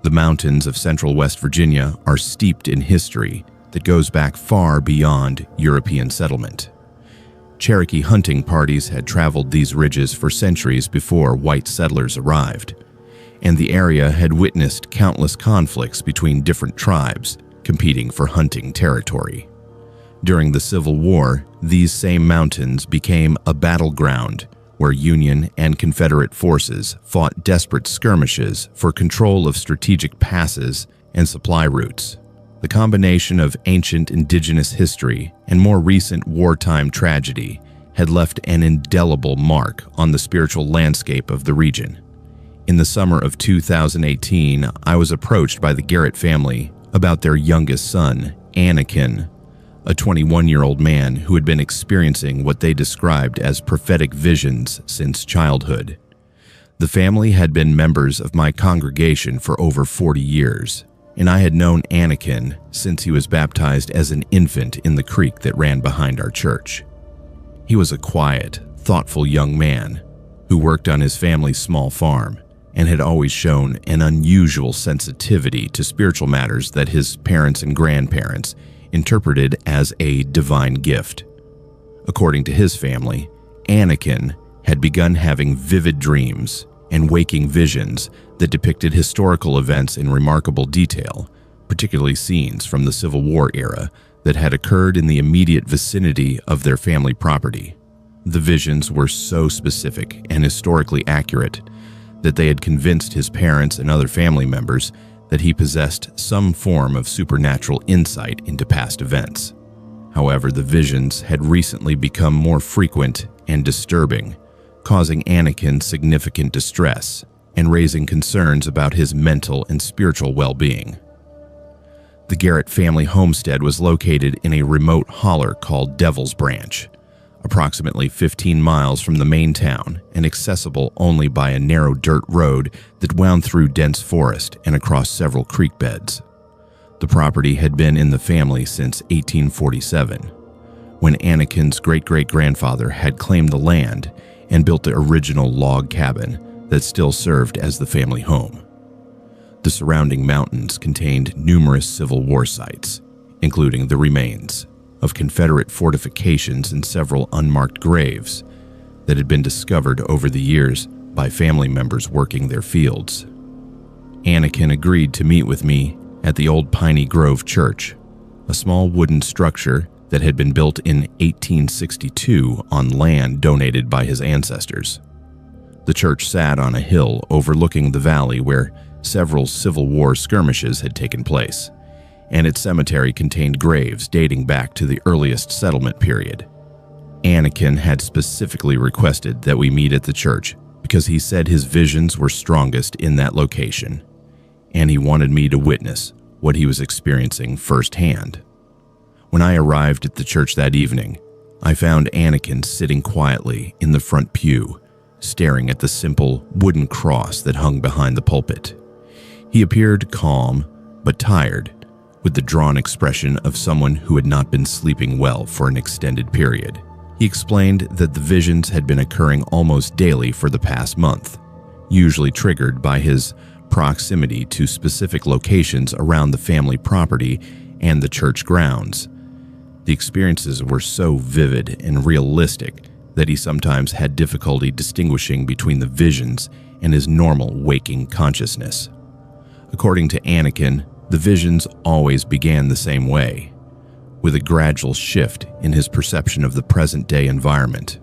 The mountains of central West Virginia are steeped in history that goes back far beyond European settlement. Cherokee hunting parties had traveled these ridges for centuries before white settlers arrived, and the area had witnessed countless conflicts between different tribes competing for hunting territory. During the Civil War, these same mountains became a battleground where Union and Confederate forces fought desperate skirmishes for control of strategic passes and supply routes. The combination of ancient indigenous history and more recent wartime tragedy had left an indelible mark on the spiritual landscape of the region. In the summer of 2018, I was approached by the Garrett family about their youngest son, Anakin, a 21-year-old man who had been experiencing what they described as prophetic visions since childhood. The family had been members of my congregation for over 40 years, and I had known Anakin since he was baptized as an infant in the creek that ran behind our church. He was a quiet, thoughtful young man who worked on his family's small farm and had always shown an unusual sensitivity to spiritual matters that his parents and grandparents interpreted as a divine gift. According to his family, Anakin had begun having vivid dreams and waking visions that depicted historical events in remarkable detail, particularly scenes from the Civil War era that had occurred in the immediate vicinity of their family property. The visions were so specific and historically accurate that they had convinced his parents and other family members that he possessed some form of supernatural insight into past events. However, the visions had recently become more frequent and disturbing, causing Anakin significant distress and raising concerns about his mental and spiritual well-being. The Garrett family homestead was located in a remote holler called Devil's Branch, approximately 15 miles from the main town and accessible only by a narrow dirt road that wound through dense forest and across several creek beds. The property had been in the family since 1847, when Anakin's great-great-grandfather had claimed the land and built the original log cabin that still served as the family home. The surrounding mountains contained numerous Civil War sites, including the remains of Confederate fortifications and several unmarked graves that had been discovered over the years by family members working their fields. Anakin agreed to meet with me at the old Piney Grove Church, a small wooden structure that had been built in 1862 on land donated by his ancestors. The church sat on a hill overlooking the valley where several Civil War skirmishes had taken place, and its cemetery contained graves dating back to the earliest settlement period. Anakin had specifically requested that we meet at the church because he said his visions were strongest in that location, and he wanted me to witness what he was experiencing firsthand. When I arrived at the church that evening, I found Anakin sitting quietly in the front pew, staring at the simple wooden cross that hung behind the pulpit. He appeared calm but tired, with the drawn expression of someone who had not been sleeping well for an extended period. He explained that the visions had been occurring almost daily for the past month, usually triggered by his proximity to specific locations around the family property and the church grounds. The experiences were so vivid and realistic that he sometimes had difficulty distinguishing between the visions and his normal waking consciousness. According to Anakin, the visions always began the same way, with a gradual shift in his perception of the present-day environment.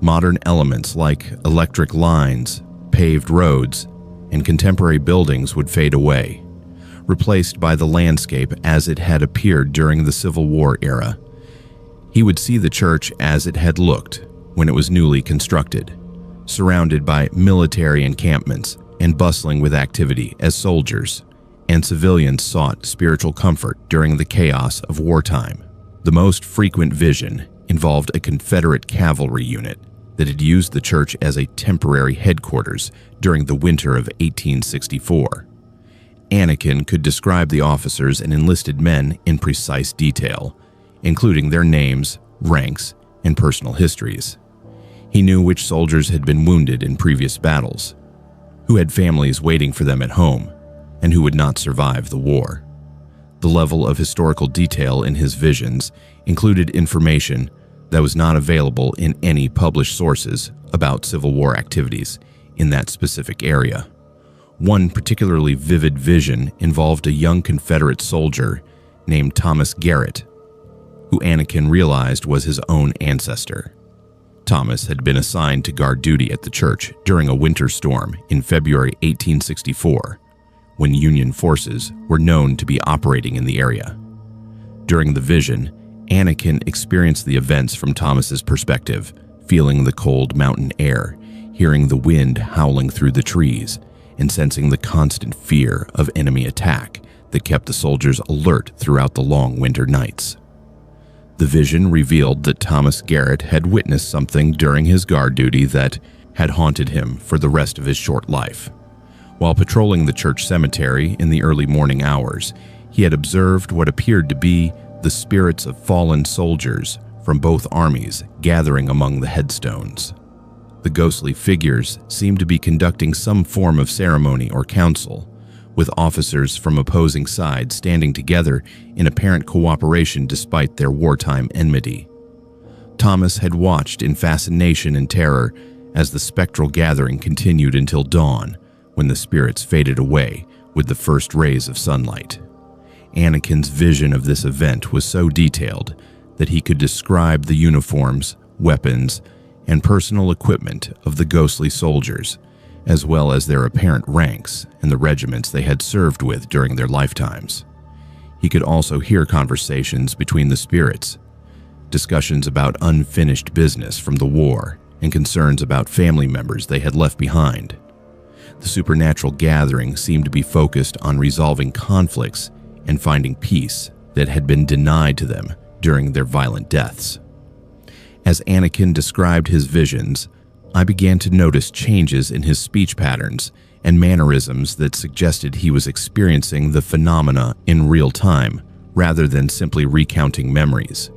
Modern elements like electric lines, paved roads, and contemporary buildings would fade away, replaced by the landscape as it had appeared during the Civil War era. He would see the church as it had looked when it was newly constructed, surrounded by military encampments and bustling with activity as soldiers and civilians sought spiritual comfort during the chaos of wartime. The most frequent vision involved a Confederate cavalry unit that had used the church as a temporary headquarters during the winter of 1864. Anakin could describe the officers and enlisted men in precise detail, including their names, ranks, and personal histories. He knew which soldiers had been wounded in previous battles, who had families waiting for them at home, and who would not survive the war. The level of historical detail in his visions included information that was not available in any published sources about Civil War activities in that specific area. One particularly vivid vision involved a young Confederate soldier named Thomas Garrett, who Anakin realized was his own ancestor. Thomas had been assigned to guard duty at the church during a winter storm in February 1864, when Union forces were known to be operating in the area. During the vision, Anakin experienced the events from Thomas's perspective, feeling the cold mountain air, hearing the wind howling through the trees, and sensing the constant fear of enemy attack that kept the soldiers alert throughout the long winter nights. The vision revealed that Thomas Garrett had witnessed something during his guard duty that had haunted him for the rest of his short life. While patrolling the church cemetery in the early morning hours, he had observed what appeared to be the spirits of fallen soldiers from both armies gathering among the headstones. The ghostly figures seemed to be conducting some form of ceremony or council, with officers from opposing sides standing together in apparent cooperation despite their wartime enmity. Thomas had watched in fascination and terror as the spectral gathering continued until dawn, when the spirits faded away with the first rays of sunlight. Anakin's vision of this event was so detailed that he could describe the uniforms, weapons, and personal equipment of the ghostly soldiers, as well as their apparent ranks and the regiments they had served with during their lifetimes. He could also hear conversations between the spirits, discussions about unfinished business from the war, and concerns about family members they had left behind. The supernatural gathering seemed to be focused on resolving conflicts and finding peace that had been denied to them during their violent deaths. As Anakin described his visions, I began to notice changes in his speech patterns and mannerisms that suggested he was experiencing the phenomena in real time rather than simply recounting memories.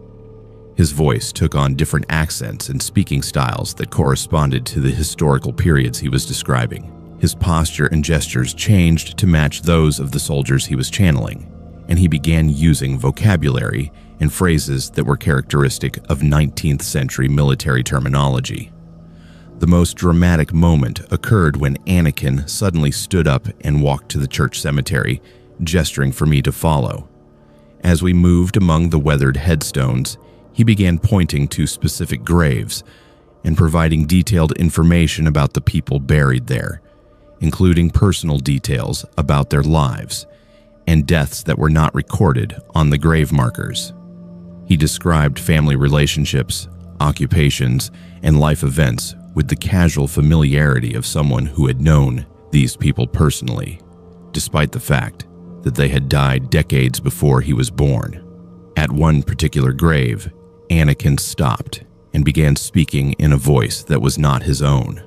His voice took on different accents and speaking styles that corresponded to the historical periods he was describing. His posture and gestures changed to match those of the soldiers he was channeling, and he began using vocabulary and phrases that were characteristic of 19th century military terminology. The most dramatic moment occurred when Anakin suddenly stood up and walked to the church cemetery, gesturing for me to follow. As we moved among the weathered headstones, he began pointing to specific graves and providing detailed information about the people buried there, including personal details about their lives and deaths that were not recorded on the grave markers. He described family relationships, occupations, and life events with the casual familiarity of someone who had known these people personally, despite the fact that they had died decades before he was born. At one particular grave, Anakin stopped and began speaking in a voice that was not his own.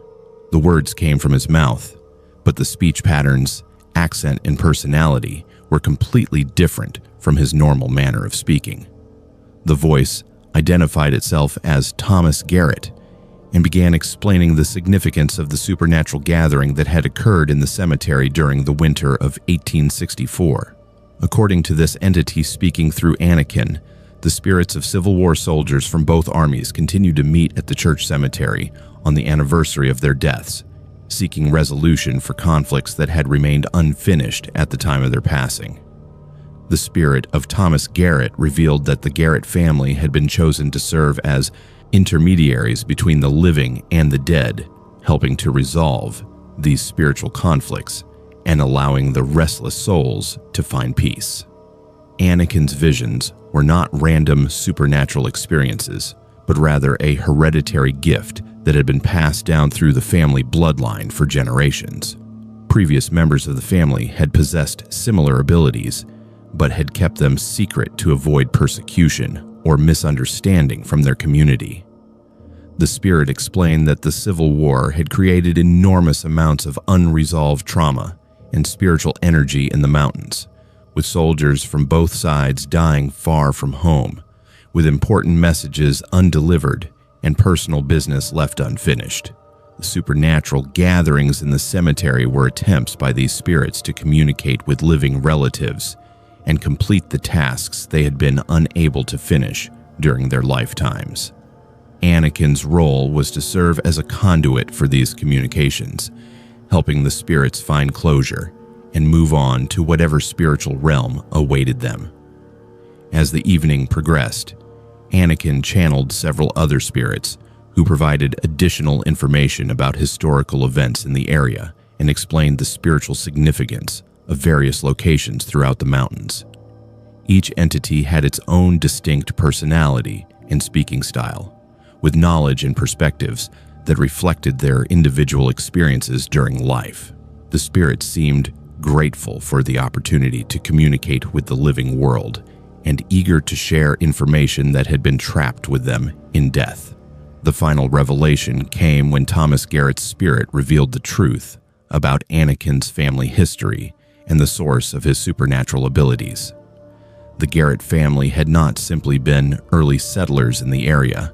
The words came from his mouth, but the speech patterns, accent, and personality were completely different from his normal manner of speaking. The voice identified itself as Thomas Garrett and began explaining the significance of the supernatural gathering that had occurred in the cemetery during the winter of 1864. According to this entity speaking through Anakin, the spirits of Civil War soldiers from both armies continued to meet at the church cemetery on the anniversary of their deaths, seeking resolution for conflicts that had remained unfinished at the time of their passing. The spirit of Thomas Garrett revealed that the Garrett family had been chosen to serve as intermediaries between the living and the dead, helping to resolve these spiritual conflicts and allowing the restless souls to find peace. Anakin's visions were not random supernatural experiences, but rather a hereditary gift that had been passed down through the family bloodline for generations. Previous members of the family had possessed similar abilities, but had kept them secret to avoid persecution or misunderstanding from their community. The spirit explained that the Civil War had created enormous amounts of unresolved trauma and spiritual energy in the mountains, with soldiers from both sides dying far from home, with important messages undelivered and personal business left unfinished. The supernatural gatherings in the cemetery were attempts by these spirits to communicate with living relatives and complete the tasks they had been unable to finish during their lifetimes. Anakin's role was to serve as a conduit for these communications, helping the spirits find closure and move on to whatever spiritual realm awaited them. As the evening progressed, Anakin channeled several other spirits who provided additional information about historical events in the area and explained the spiritual significance of various locations throughout the mountains. Each entity had its own distinct personality and speaking style, with knowledge and perspectives that reflected their individual experiences during life. The spirits seemed grateful for the opportunity to communicate with the living world and eager to share information that had been trapped with them in death. The final revelation came when Thomas Garrett's spirit revealed the truth about Anakin's family history and the source of his supernatural abilities. The Garrett family had not simply been early settlers in the area,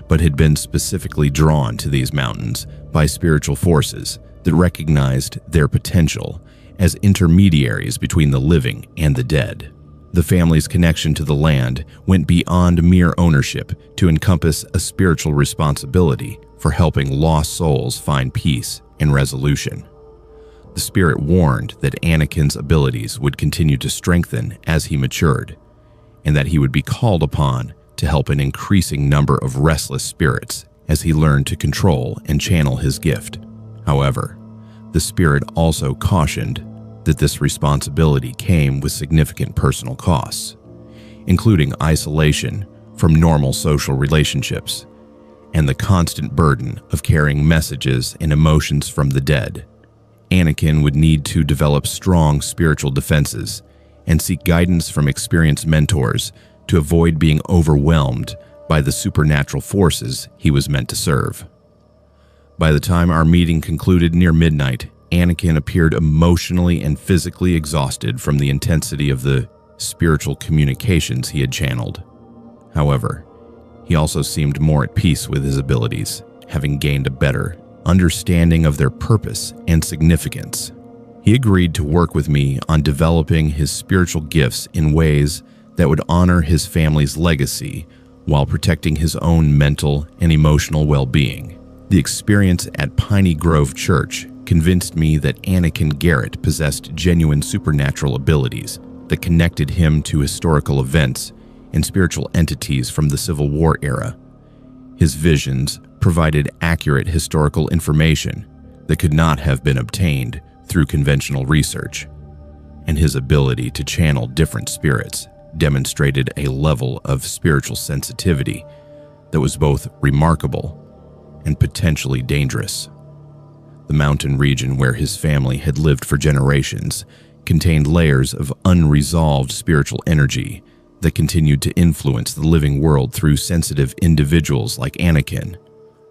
but had been specifically drawn to these mountains by spiritual forces that recognized their potential as intermediaries between the living and the dead. The family's connection to the land went beyond mere ownership to encompass a spiritual responsibility for helping lost souls find peace and resolution. The spirit warned that Anakin's abilities would continue to strengthen as he matured, and that he would be called upon to help an increasing number of restless spirits as he learned to control and channel his gift. However, the spirit also cautioned that this responsibility came with significant personal costs, including isolation from normal social relationships and the constant burden of carrying messages and emotions from the dead. Anakin would need to develop strong spiritual defenses and seek guidance from experienced mentors to avoid being overwhelmed by the supernatural forces he was meant to serve. By the time our meeting concluded near midnight, Anakin appeared emotionally and physically exhausted from the intensity of the spiritual communications he had channeled. However, he also seemed more at peace with his abilities, having gained a better understanding of their purpose and significance. He agreed to work with me on developing his spiritual gifts in ways that would honor his family's legacy while protecting his own mental and emotional well-being. The experience at Piney Grove Church convinced me that Anakin Garrett possessed genuine supernatural abilities that connected him to historical events and spiritual entities from the Civil War era. His visions provided accurate historical information that could not have been obtained through conventional research, and his ability to channel different spirits demonstrated a level of spiritual sensitivity that was both remarkable and potentially dangerous. The mountain region where his family had lived for generations contained layers of unresolved spiritual energy that continued to influence the living world through sensitive individuals like Anakin.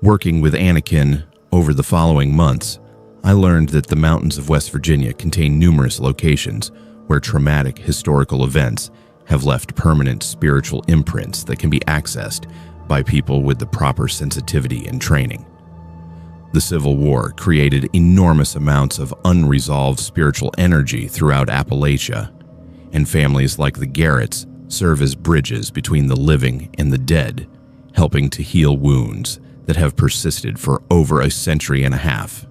Working with Anakin over the following months, I learned that the mountains of West Virginia contain numerous locations where traumatic historical events have left permanent spiritual imprints that can be accessed by people with the proper sensitivity and training. The Civil War created enormous amounts of unresolved spiritual energy throughout Appalachia, and families like the Garretts serve as bridges between the living and the dead, helping to heal wounds that have persisted for over a century and a half.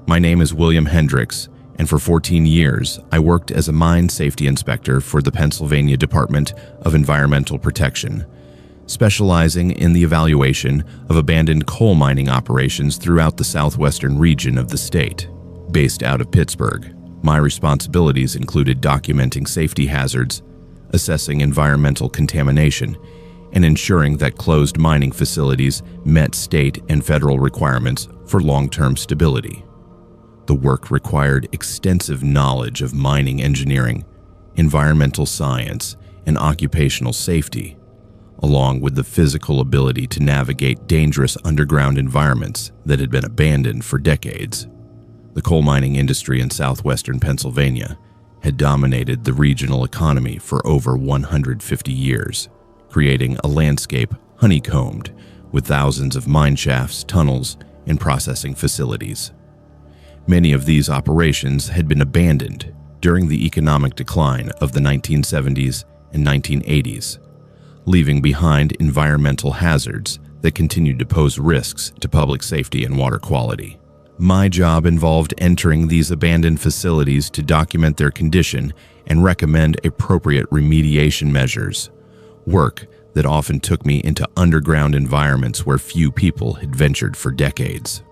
My name is William Hendricks, and for 14 years, I worked as a mine safety inspector for the Pennsylvania Department of Environmental Protection, specializing in the evaluation of abandoned coal mining operations throughout the southwestern region of the state. Based out of Pittsburgh, my responsibilities included documenting safety hazards, assessing environmental contamination, and ensuring that closed mining facilities met state and federal requirements for long-term stability. The work required extensive knowledge of mining engineering, environmental science, and occupational safety, along with the physical ability to navigate dangerous underground environments that had been abandoned for decades. The coal mining industry in southwestern Pennsylvania had dominated the regional economy for over 150 years, creating a landscape honeycombed with thousands of mine shafts, tunnels, and processing facilities. Many of these operations had been abandoned during the economic decline of the 1970s and 1980s, leaving behind environmental hazards that continued to pose risks to public safety and water quality. My job involved entering these abandoned facilities to document their condition and recommend appropriate remediation measures, work that often took me into underground environments where few people had ventured for decades.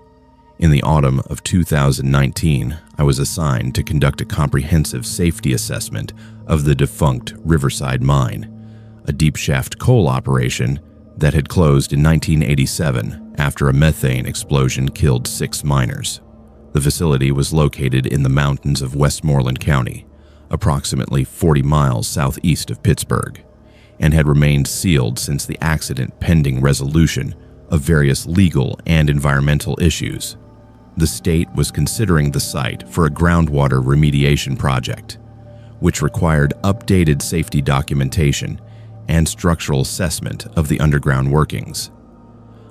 In the autumn of 2019, I was assigned to conduct a comprehensive safety assessment of the defunct Riverside Mine, a deep-shaft coal operation that had closed in 1987 after a methane explosion killed 6 miners. The facility was located in the mountains of Westmoreland County, approximately 40 miles southeast of Pittsburgh, and had remained sealed since the accident pending resolution of various legal and environmental issues. The state was considering the site for a groundwater remediation project, which required updated safety documentation and structural assessment of the underground workings.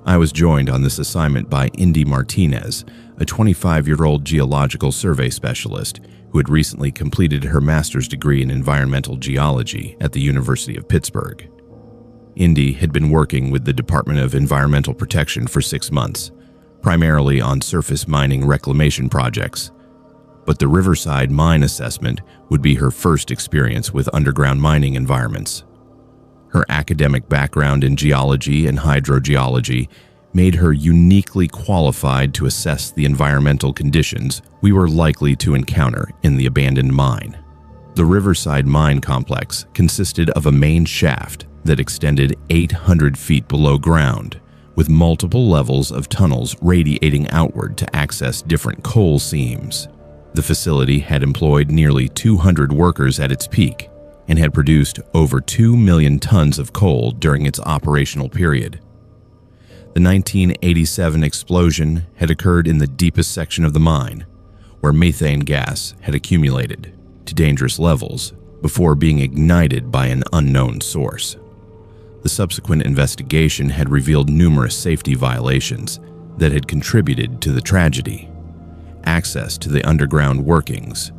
I was joined on this assignment by Indy Martinez, a 25-year-old geological survey specialist who had recently completed her master's degree in environmental geology at the University of Pittsburgh. Indy had been working with the Department of Environmental Protection for 6 months, primarily on surface mining reclamation projects, but the Riverside Mine assessment would be her first experience with underground mining environments. Her academic background in geology and hydrogeology made her uniquely qualified to assess the environmental conditions we were likely to encounter in the abandoned mine. The Riverside Mine complex consisted of a main shaft that extended 800 feet below ground, with multiple levels of tunnels radiating outward to access different coal seams. The facility had employed nearly 200 workers at its peak and had produced over 2 million tons of coal during its operational period. The 1987 explosion had occurred in the deepest section of the mine, where methane gas had accumulated to dangerous levels before being ignited by an unknown source. The subsequent investigation had revealed numerous safety violations that had contributed to the tragedy. Access to the underground workings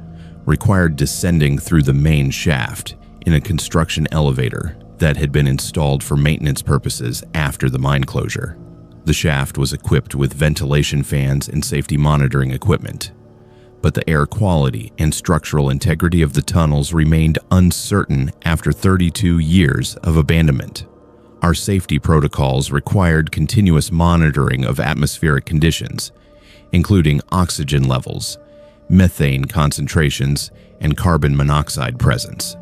required descending through the main shaft in a construction elevator that had been installed for maintenance purposes after the mine closure. The shaft was equipped with ventilation fans and safety monitoring equipment, but the air quality and structural integrity of the tunnels remained uncertain after 32 years of abandonment. Our safety protocols required continuous monitoring of atmospheric conditions, including oxygen levels, methane concentrations, and carbon monoxide presence.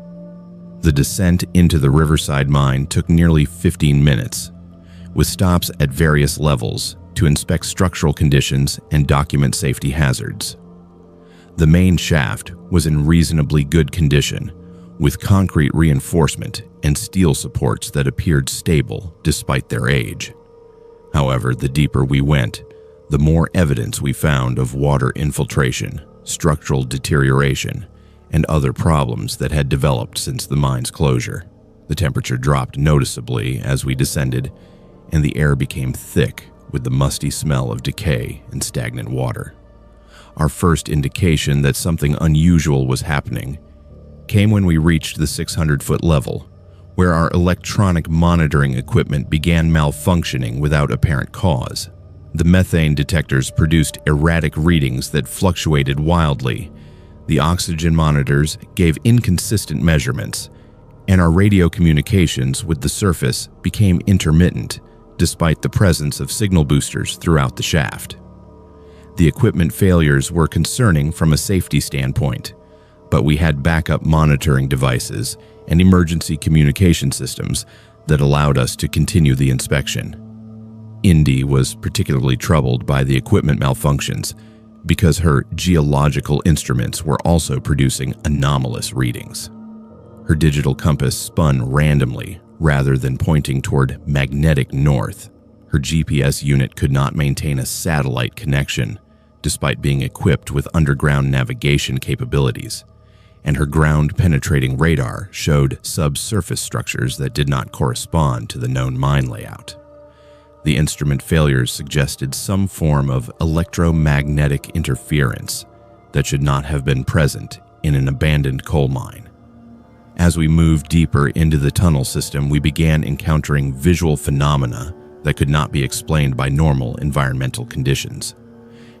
The descent into the Riverside Mine took nearly 15 minutes, with stops at various levels to inspect structural conditions and document safety hazards. The main shaft was in reasonably good condition, with concrete reinforcement and steel supports that appeared stable despite their age. However, the deeper we went, the more evidence we found of water infiltration, structural deterioration, and other problems that had developed since the mine's closure. The temperature dropped noticeably as we descended, and the air became thick with the musty smell of decay and stagnant water. Our first indication that something unusual was happening came when we reached the 600-foot level, where our electronic monitoring equipment began malfunctioning without apparent cause. The methane detectors produced erratic readings that fluctuated wildly. The oxygen monitors gave inconsistent measurements, and our radio communications with the surface became intermittent despite the presence of signal boosters throughout the shaft. The equipment failures were concerning from a safety standpoint, but we had backup monitoring devices and emergency communication systems that allowed us to continue the inspection. Indy was particularly troubled by the equipment malfunctions because her geological instruments were also producing anomalous readings. Her digital compass spun randomly rather than pointing toward magnetic north. Her GPS unit could not maintain a satellite connection despite being equipped with underground navigation capabilities, and her ground-penetrating radar showed subsurface structures that did not correspond to the known mine layout. The instrument failures suggested some form of electromagnetic interference that should not have been present in an abandoned coal mine. As we moved deeper into the tunnel system, we began encountering visual phenomena that could not be explained by normal environmental conditions.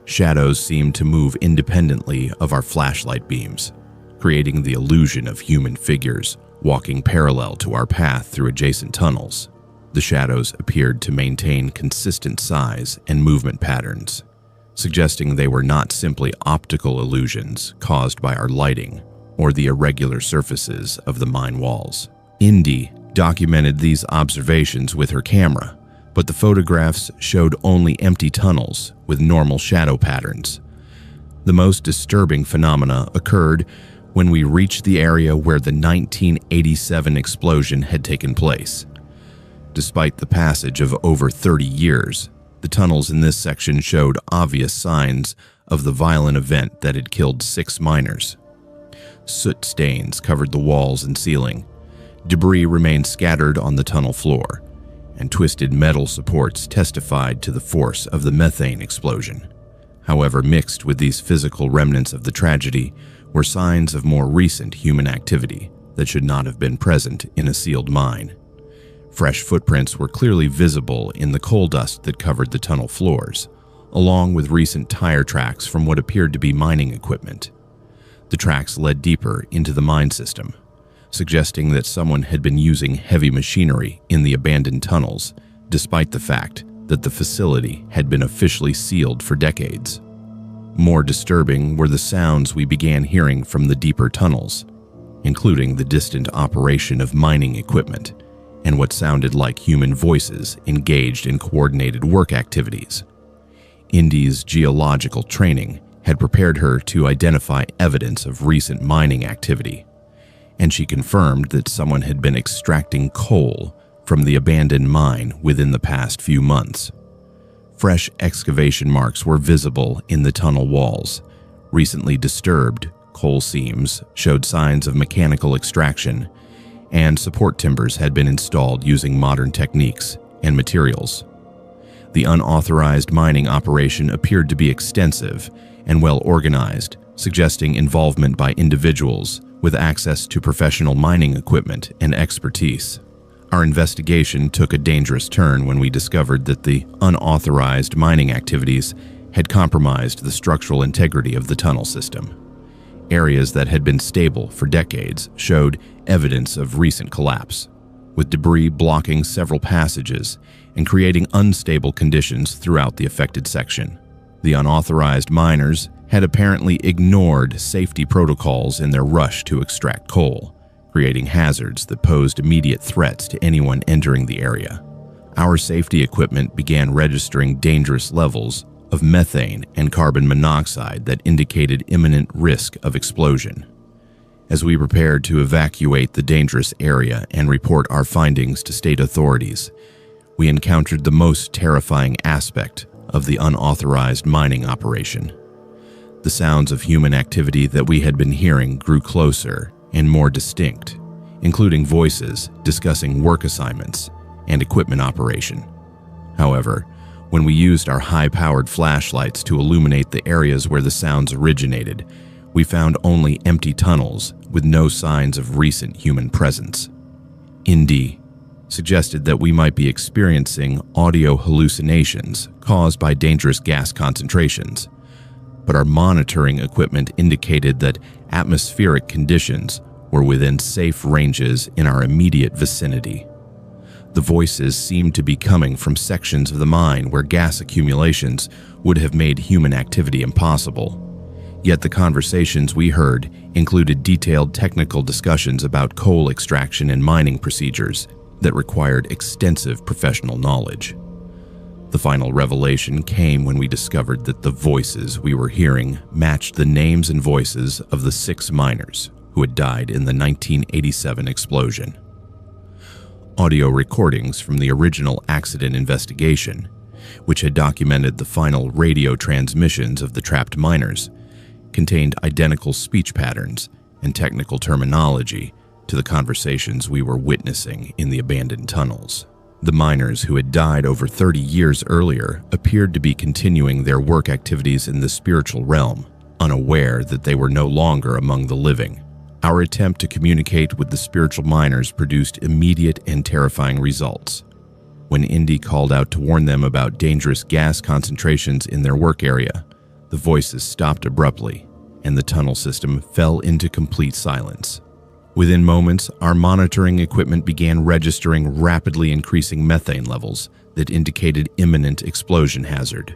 Shadows seemed to move independently of our flashlight beams, creating the illusion of human figures walking parallel to our path through adjacent tunnels. The shadows appeared to maintain consistent size and movement patterns, suggesting they were not simply optical illusions caused by our lighting or the irregular surfaces of the mine walls. Indy documented these observations with her camera, but the photographs showed only empty tunnels with normal shadow patterns. The most disturbing phenomena occurred when we reached the area where the 1987 explosion had taken place. Despite the passage of over 30 years, the tunnels in this section showed obvious signs of the violent event that had killed 6 miners. Soot stains covered the walls and ceiling. Debris remained scattered on the tunnel floor, and twisted metal supports testified to the force of the methane explosion. However, mixed with these physical remnants of the tragedy were signs of more recent human activity that should not have been present in a sealed mine. Fresh footprints were clearly visible in the coal dust that covered the tunnel floors, along with recent tire tracks from what appeared to be mining equipment. The tracks led deeper into the mine system, suggesting that someone had been using heavy machinery in the abandoned tunnels, despite the fact that the facility had been officially sealed for decades. More disturbing were the sounds we began hearing from the deeper tunnels, including the distant operation of mining equipment and what sounded like human voices engaged in coordinated work activities. Indy's geological training had prepared her to identify evidence of recent mining activity, and she confirmed that someone had been extracting coal from the abandoned mine within the past few months. Fresh excavation marks were visible in the tunnel walls. Recently disturbed coal seams showed signs of mechanical extraction, and support timbers had been installed using modern techniques and materials. The unauthorized mining operation appeared to be extensive and well organized, suggesting involvement by individuals with access to professional mining equipment and expertise. Our investigation took a dangerous turn when we discovered that the unauthorized mining activities had compromised the structural integrity of the tunnel system. Areas that had been stable for decades showed evidence of recent collapse, with debris blocking several passages and creating unstable conditions throughout the affected section. The unauthorized miners had apparently ignored safety protocols in their rush to extract coal, creating hazards that posed immediate threats to anyone entering the area. Our safety equipment began registering dangerous levels of methane and carbon monoxide that indicated imminent risk of explosion. As we prepared to evacuate the dangerous area and report our findings to state authorities, we encountered the most terrifying aspect of the unauthorized mining operation. The sounds of human activity that we had been hearing grew closer and more distinct, including voices discussing work assignments and equipment operation. However, when we used our high-powered flashlights to illuminate the areas where the sounds originated, we found only empty tunnels with no signs of recent human presence. Indy suggested that we might be experiencing audio hallucinations caused by dangerous gas concentrations, but our monitoring equipment indicated that atmospheric conditions were within safe ranges in our immediate vicinity. The voices seemed to be coming from sections of the mine where gas accumulations would have made human activity impossible. Yet the conversations we heard included detailed technical discussions about coal extraction and mining procedures that required extensive professional knowledge. The final revelation came when we discovered that the voices we were hearing matched the names and voices of the 6 miners who had died in the 1987 explosion. Audio recordings from the original accident investigation, which had documented the final radio transmissions of the trapped miners, contained identical speech patterns and technical terminology to the conversations we were witnessing in the abandoned tunnels. The miners who had died over 30 years earlier appeared to be continuing their work activities in the spiritual realm, unaware that they were no longer among the living. Our attempt to communicate with the spiritual miners produced immediate and terrifying results. When Indy called out to warn them about dangerous gas concentrations in their work area, the voices stopped abruptly, and the tunnel system fell into complete silence. Within moments, our monitoring equipment began registering rapidly increasing methane levels that indicated imminent explosion hazard.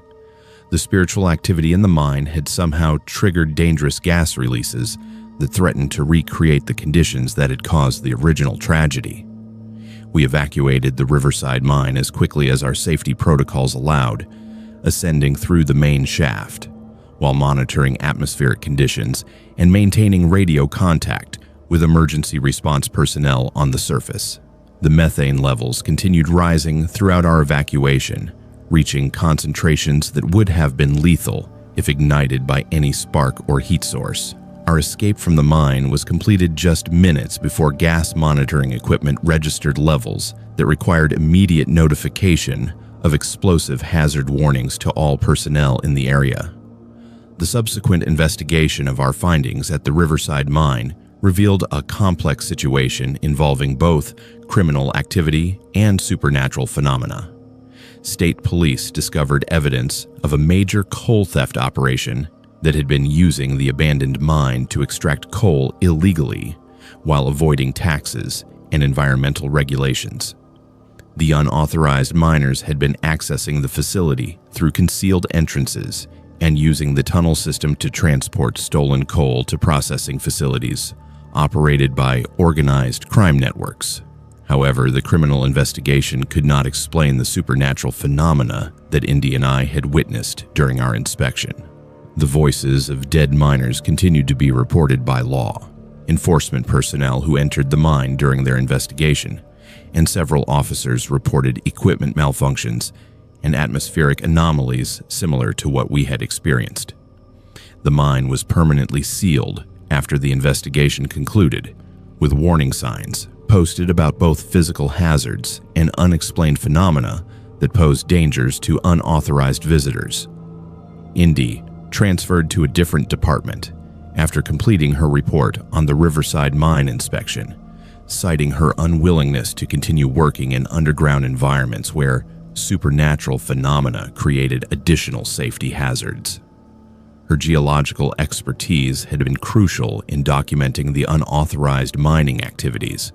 The spiritual activity in the mine had somehow triggered dangerous gas releases that threatened to recreate the conditions that had caused the original tragedy. We evacuated the Riverside mine as quickly as our safety protocols allowed, ascending through the main shaft, while monitoring atmospheric conditions and maintaining radio contact with emergency response personnel on the surface. The methane levels continued rising throughout our evacuation, reaching concentrations that would have been lethal if ignited by any spark or heat source. Our escape from the mine was completed just minutes before gas monitoring equipment registered levels that required immediate notification of explosive hazard warnings to all personnel in the area. The subsequent investigation of our findings at the Riverside mine revealed a complex situation involving both criminal activity and supernatural phenomena. State police discovered evidence of a major coal theft operation that had been using the abandoned mine to extract coal illegally while avoiding taxes and environmental regulations. The unauthorized miners had been accessing the facility through concealed entrances and using the tunnel system to transport stolen coal to processing facilities operated by organized crime networks. However, the criminal investigation could not explain the supernatural phenomena that Indy and I had witnessed during our inspection. The voices of dead miners continued to be reported by law enforcement personnel who entered the mine during their investigation, and several officers reported equipment malfunctions and atmospheric anomalies similar to what we had experienced. The mine was permanently sealed after the investigation concluded, with warning signs posted about both physical hazards and unexplained phenomena that posed dangers to unauthorized visitors. Indy transferred to a different department after completing her report on the Riverside mine inspection, citing her unwillingness to continue working in underground environments where supernatural phenomena created additional safety hazards. Her geological expertise had been crucial in documenting the unauthorized mining activities,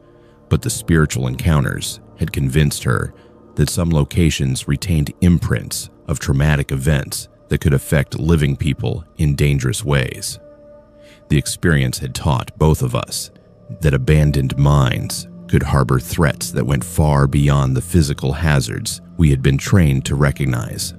but the spiritual encounters had convinced her that some locations retained imprints of traumatic events that could affect living people in dangerous ways. The experience had taught both of us that abandoned mines could harbor threats that went far beyond the physical hazards we had been trained to recognize.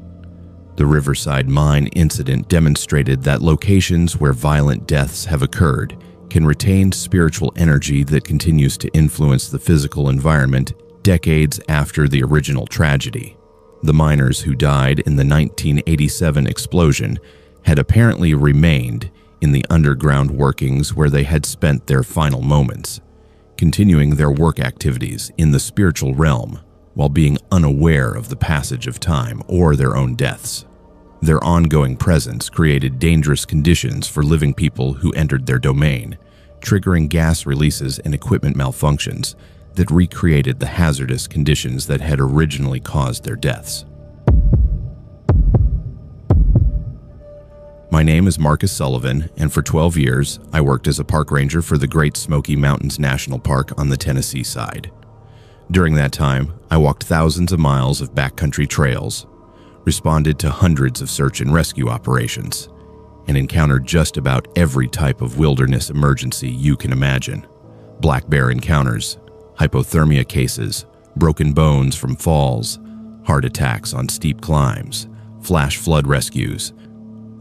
The Riverside mine incident demonstrated that locations where violent deaths have occurred can retain spiritual energy that continues to influence the physical environment decades after the original tragedy. The miners who died in the 1987 explosion had apparently remained in the underground workings where they had spent their final moments, continuing their work activities in the spiritual realm while being unaware of the passage of time or their own deaths. Their ongoing presence created dangerous conditions for living people who entered their domain, triggering gas releases and equipment malfunctions that recreated the hazardous conditions that had originally caused their deaths. My name is Marcus Sullivan, and for 12 years, I worked as a park ranger for the Great Smoky Mountains National Park on the Tennessee side. During that time, I walked thousands of miles of backcountry trails, responded to hundreds of search and rescue operations, and encountered just about every type of wilderness emergency you can imagine. Black bear encounters, hypothermia cases, broken bones from falls, heart attacks on steep climbs, flash flood rescues.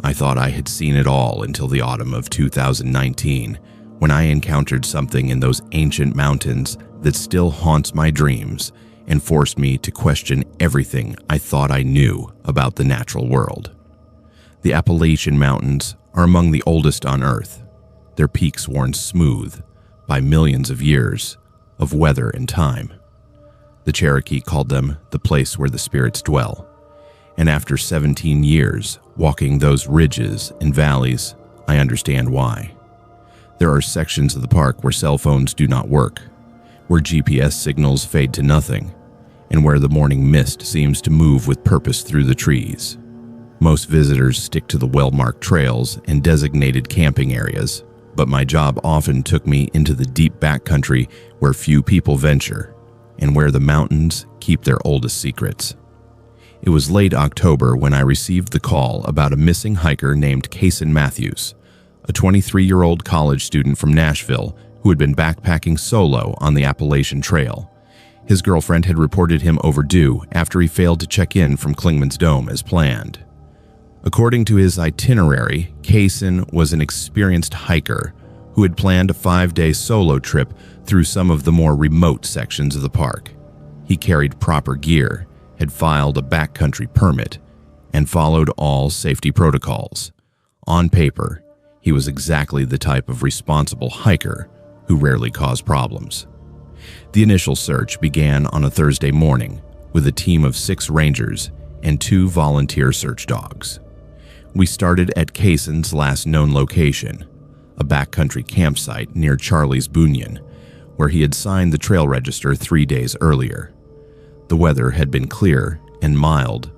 I thought I had seen it all until the autumn of 2019, when I encountered something in those ancient mountains that still haunts my dreams and forced me to question everything I thought I knew about the natural world. The Appalachian Mountains are among the oldest on Earth, their peaks worn smooth by millions of years of weather and time. The Cherokee called them the place where the spirits dwell. And after 17 years walking those ridges and valleys, I understand why. There are sections of the park where cell phones do not work, where GPS signals fade to nothing, and where the morning mist seems to move with purpose through the trees. Most visitors stick to the well-marked trails and designated camping areas, but my job often took me into the deep backcountry where few people venture and where the mountains keep their oldest secrets. It was late October when I received the call about a missing hiker named Cason Matthews, a 23-year-old college student from Nashville who had been backpacking solo on the Appalachian Trail. His girlfriend had reported him overdue after he failed to check in from Clingman's Dome as planned. According to his itinerary, Cason was an experienced hiker who had planned a 5-day solo trip through some of the more remote sections of the park. He carried proper gear, had filed a backcountry permit, and followed all safety protocols. On paper, he was exactly the type of responsible hiker who rarely caused problems. The initial search began on a Thursday morning with a team of 6 rangers and 2 volunteer search dogs. We started at Cason's last known location, a backcountry campsite near Charlie's Bunyan, where he had signed the trail register 3 days earlier. The weather had been clear and mild,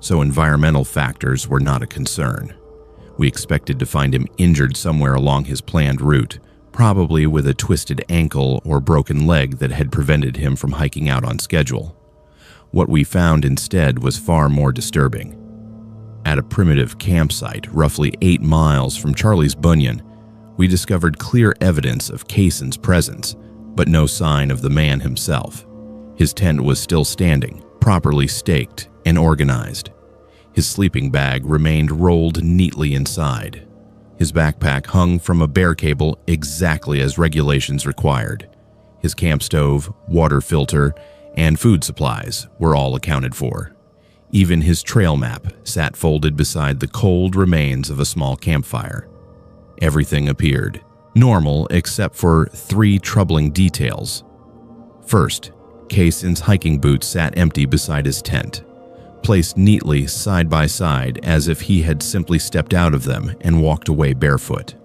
so environmental factors were not a concern. We expected to find him injured somewhere along his planned route, probably with a twisted ankle or broken leg that had prevented him from hiking out on schedule. What we found instead was far more disturbing. At a primitive campsite roughly 8 miles from Charlie's Bunyan, we discovered clear evidence of Cason's presence, but no sign of the man himself. His tent was still standing, properly staked and organized. His sleeping bag remained rolled neatly inside. His backpack hung from a bear cable exactly as regulations required. His camp stove, water filter, and food supplies were all accounted for. Even his trail map sat folded beside the cold remains of a small campfire. Everything appeared normal except for 3 troubling details. First, Cason's hiking boots sat empty beside his tent, placed neatly side by side as if he had simply stepped out of them and walked away barefoot.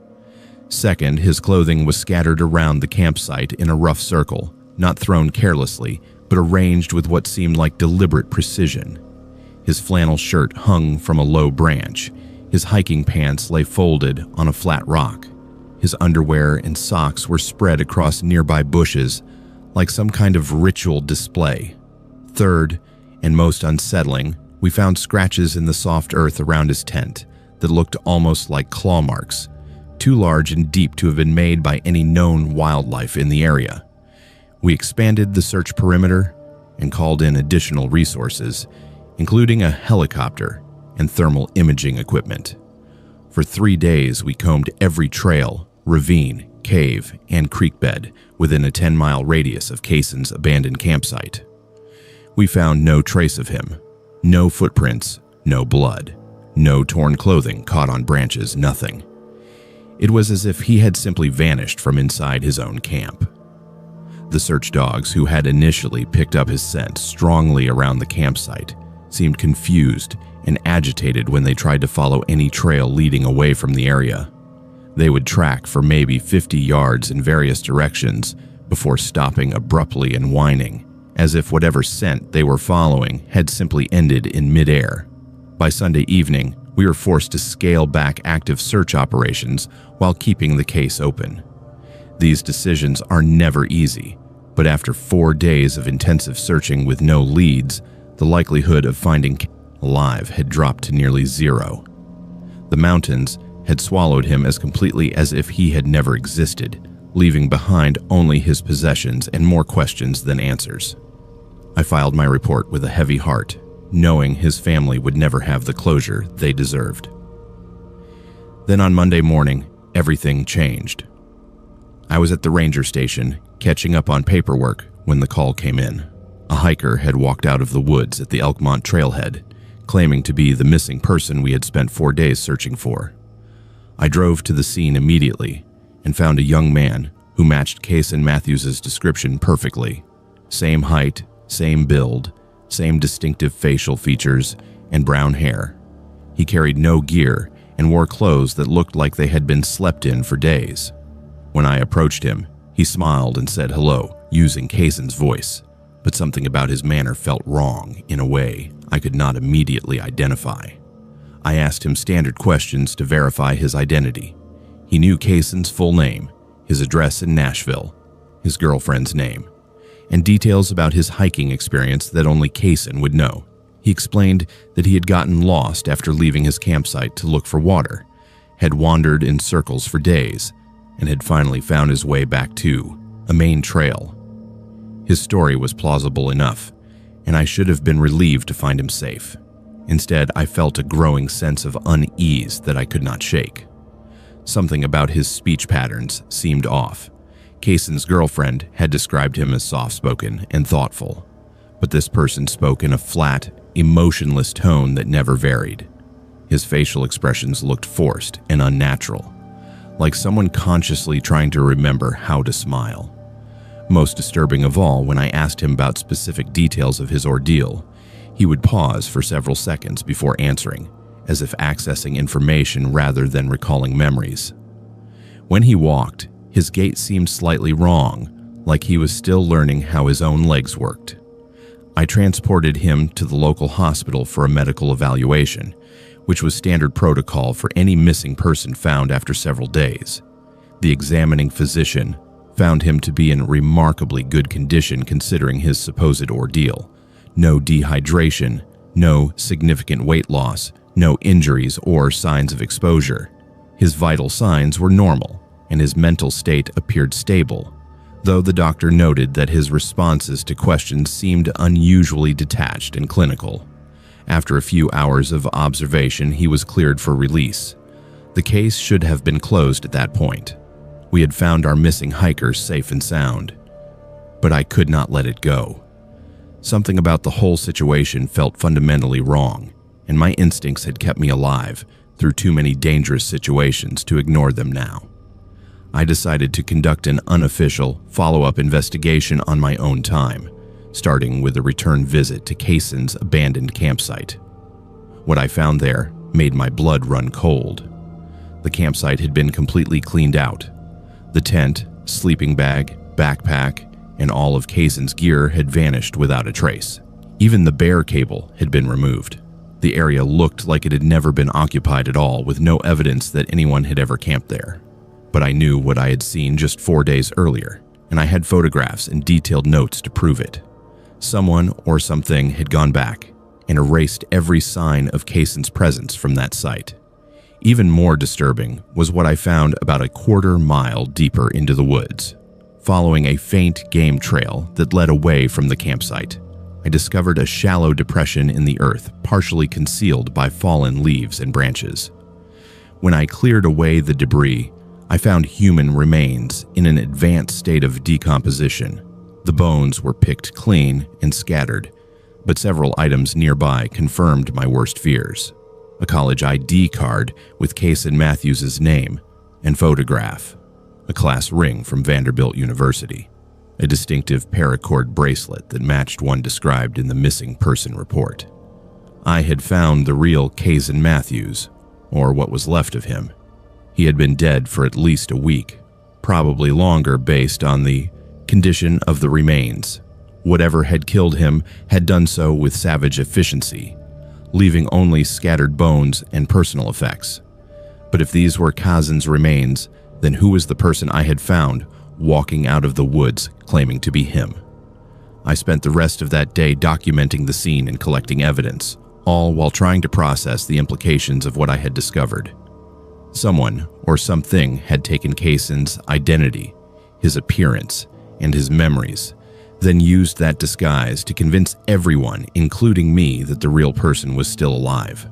Second, his clothing was scattered around the campsite in a rough circle, not thrown carelessly, but arranged with what seemed like deliberate precision. His flannel shirt hung from a low branch. His hiking pants lay folded on a flat rock. His underwear and socks were spread across nearby bushes, like some kind of ritual display. Third, and most unsettling, we found scratches in the soft earth around his tent that looked almost like claw marks, too large and deep to have been made by any known wildlife in the area. We expanded the search perimeter and called in additional resources, including a helicopter and thermal imaging equipment. For 3 days, we combed every trail, ravine, cave, and creek bed within a 10-mile radius of Cason's abandoned campsite. We found no trace of him, no footprints, no blood, no torn clothing caught on branches, nothing. It was as if he had simply vanished from inside his own camp. The search dogs, who had initially picked up his scent strongly around the campsite, seemed confused and agitated when they tried to follow any trail leading away from the area. They would track for maybe 50 yards in various directions before stopping abruptly and whining, as if whatever scent they were following had simply ended in midair. By Sunday evening, we were forced to scale back active search operations while keeping the case open. These decisions are never easy, but after 4 days of intensive searching with no leads, the likelihood of finding alive had dropped to nearly 0. The mountains had swallowed him as completely as if he had never existed, leaving behind only his possessions and more questions than answers. I filed my report with a heavy heart, knowing his family would never have the closure they deserved. Then on Monday morning, everything changed. I was at the ranger station, catching up on paperwork, when the call came in. A hiker had walked out of the woods at the Elkmont trailhead, claiming to be the missing person we had spent 4 days searching for. I drove to the scene immediately and found a young man who matched Cason Matthews' description perfectly. Same height, same build, same distinctive facial features, and brown hair. He carried no gear and wore clothes that looked like they had been slept in for days. When I approached him, he smiled and said hello, using Cason's voice, but something about his manner felt wrong in a way I could not immediately identify. I asked him standard questions to verify his identity. He knew Kaysen's full name, his address in Nashville, his girlfriend's name, and details about his hiking experience that only Kaysen would know. He explained that he had gotten lost after leaving his campsite to look for water, had wandered in circles for days, and had finally found his way back to a main trail. His story was plausible enough, and I should have been relieved to find him safe. Instead, I felt a growing sense of unease that I could not shake. Something about his speech patterns seemed off. Kaysen's girlfriend had described him as soft-spoken and thoughtful, but this person spoke in a flat, emotionless tone that never varied. His facial expressions looked forced and unnatural, like someone consciously trying to remember how to smile. Most disturbing of all, when I asked him about specific details of his ordeal, he would pause for several seconds before answering, as if accessing information rather than recalling memories. When he walked, his gait seemed slightly wrong, like he was still learning how his own legs worked. I transported him to the local hospital for a medical evaluation, which was standard protocol for any missing person found after several days. The examining physician found him to be in remarkably good condition considering his supposed ordeal. No dehydration, no significant weight loss, no injuries or signs of exposure. His vital signs were normal, and his mental state appeared stable, though the doctor noted that his responses to questions seemed unusually detached and clinical. After a few hours of observation, he was cleared for release. The case should have been closed at that point. We had found our missing hikers safe and sound, but I could not let it go. Something about the whole situation felt fundamentally wrong, and my instincts had kept me alive through too many dangerous situations to ignore them now. I decided to conduct an unofficial follow-up investigation on my own time, starting with a return visit to Kaysen's abandoned campsite. What I found there made my blood run cold. The campsite had been completely cleaned out. The tent, sleeping bag, backpack, and all of Kaysen's gear had vanished without a trace. Even the bear cable had been removed. The area looked like it had never been occupied at all, with no evidence that anyone had ever camped there. But I knew what I had seen just 4 days earlier, and I had photographs and detailed notes to prove it. Someone or something had gone back and erased every sign of Kaysen's presence from that site. Even more disturbing was what I found about a quarter-mile deeper into the woods. Following a faint game trail that led away from the campsite, I discovered a shallow depression in the earth, partially concealed by fallen leaves and branches. When I cleared away the debris, I found human remains in an advanced state of decomposition. The bones were picked clean and scattered, but several items nearby confirmed my worst fears. A college ID card with Kaysen Matthews' name and photograph, a class ring from Vanderbilt University, a distinctive paracord bracelet that matched one described in the missing person report. I had found the real Kaysen Matthews, or what was left of him. He had been dead for at least a week, probably longer based on the condition of the remains. Whatever had killed him had done so with savage efficiency, leaving only scattered bones and personal effects. But if these were Kaysen's remains, then who was the person I had found walking out of the woods claiming to be him? I spent the rest of that day documenting the scene and collecting evidence, all while trying to process the implications of what I had discovered. Someone or something had taken Kaysen's identity, his appearance, and his memories, then used that disguise to convince everyone, including me, that the real person was still alive.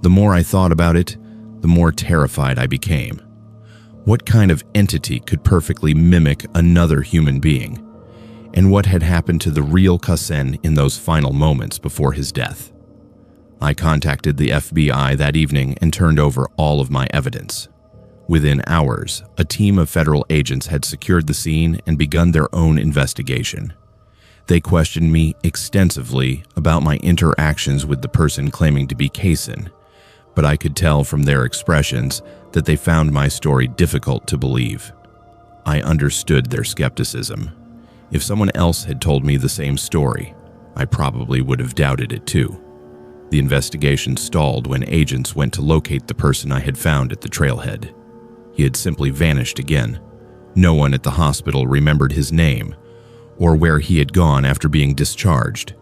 The more I thought about it, the more terrified I became. What kind of entity could perfectly mimic another human being? And what had happened to the real Kaysen in those final moments before his death? I contacted the FBI that evening and turned over all of my evidence. Within hours, a team of federal agents had secured the scene and begun their own investigation. They questioned me extensively about my interactions with the person claiming to be Kaysen, but I could tell from their expressions that they found my story difficult to believe. I understood their skepticism. If someone else had told me the same story, I probably would have doubted it too. The investigation stalled when agents went to locate the person I had found at the trailhead. He had simply vanished again. No one at the hospital remembered his name or where he had gone after being discharged.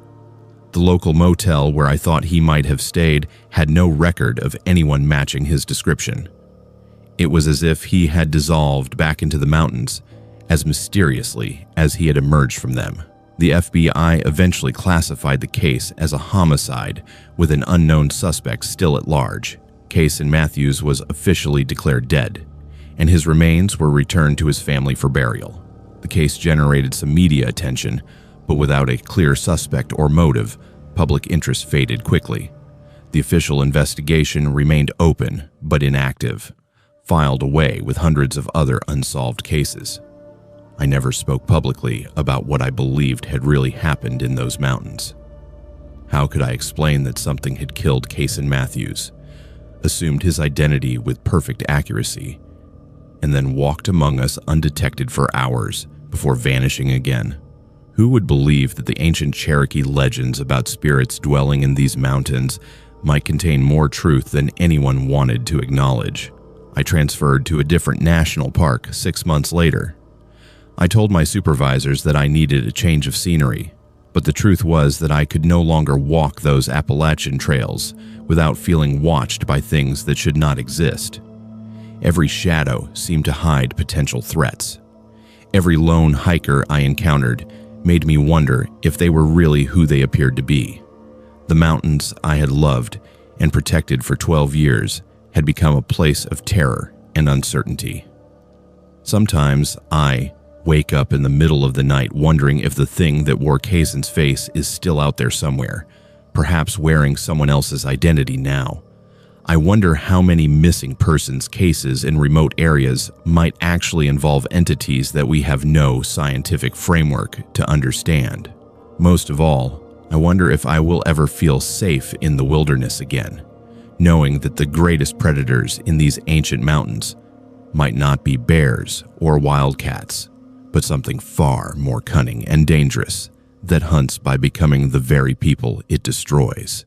The local motel where I thought he might have stayed had no record of anyone matching his description. It was as if he had dissolved back into the mountains as mysteriously as he had emerged from them. The FBI eventually classified the case as a homicide with an unknown suspect still at large. Cason Matthews was officially declared dead, and his remains were returned to his family for burial. The case generated some media attention, but without a clear suspect or motive, public interest faded quickly. The official investigation remained open but inactive, filed away with hundreds of other unsolved cases. I never spoke publicly about what I believed had really happened in those mountains. How could I explain that something had killed Cason Matthews, assumed his identity with perfect accuracy, and then walked among us undetected for hours before vanishing again? Who would believe that the ancient Cherokee legends about spirits dwelling in these mountains might contain more truth than anyone wanted to acknowledge? I transferred to a different national park 6 months later. I told my supervisors that I needed a change of scenery, but the truth was that I could no longer walk those Appalachian trails without feeling watched by things that should not exist. Every shadow seemed to hide potential threats. Every lone hiker I encountered made me wonder if they were really who they appeared to be. The mountains I had loved and protected for 12 years had become a place of terror and uncertainty. Sometimes I wake up in the middle of the night wondering if the thing that wore Cason's face is still out there somewhere, perhaps wearing someone else's identity now. I wonder how many missing persons cases in remote areas might actually involve entities that we have no scientific framework to understand. Most of all, I wonder if I will ever feel safe in the wilderness again, knowing that the greatest predators in these ancient mountains might not be bears or wildcats, but something far more cunning and dangerous that hunts by becoming the very people it destroys.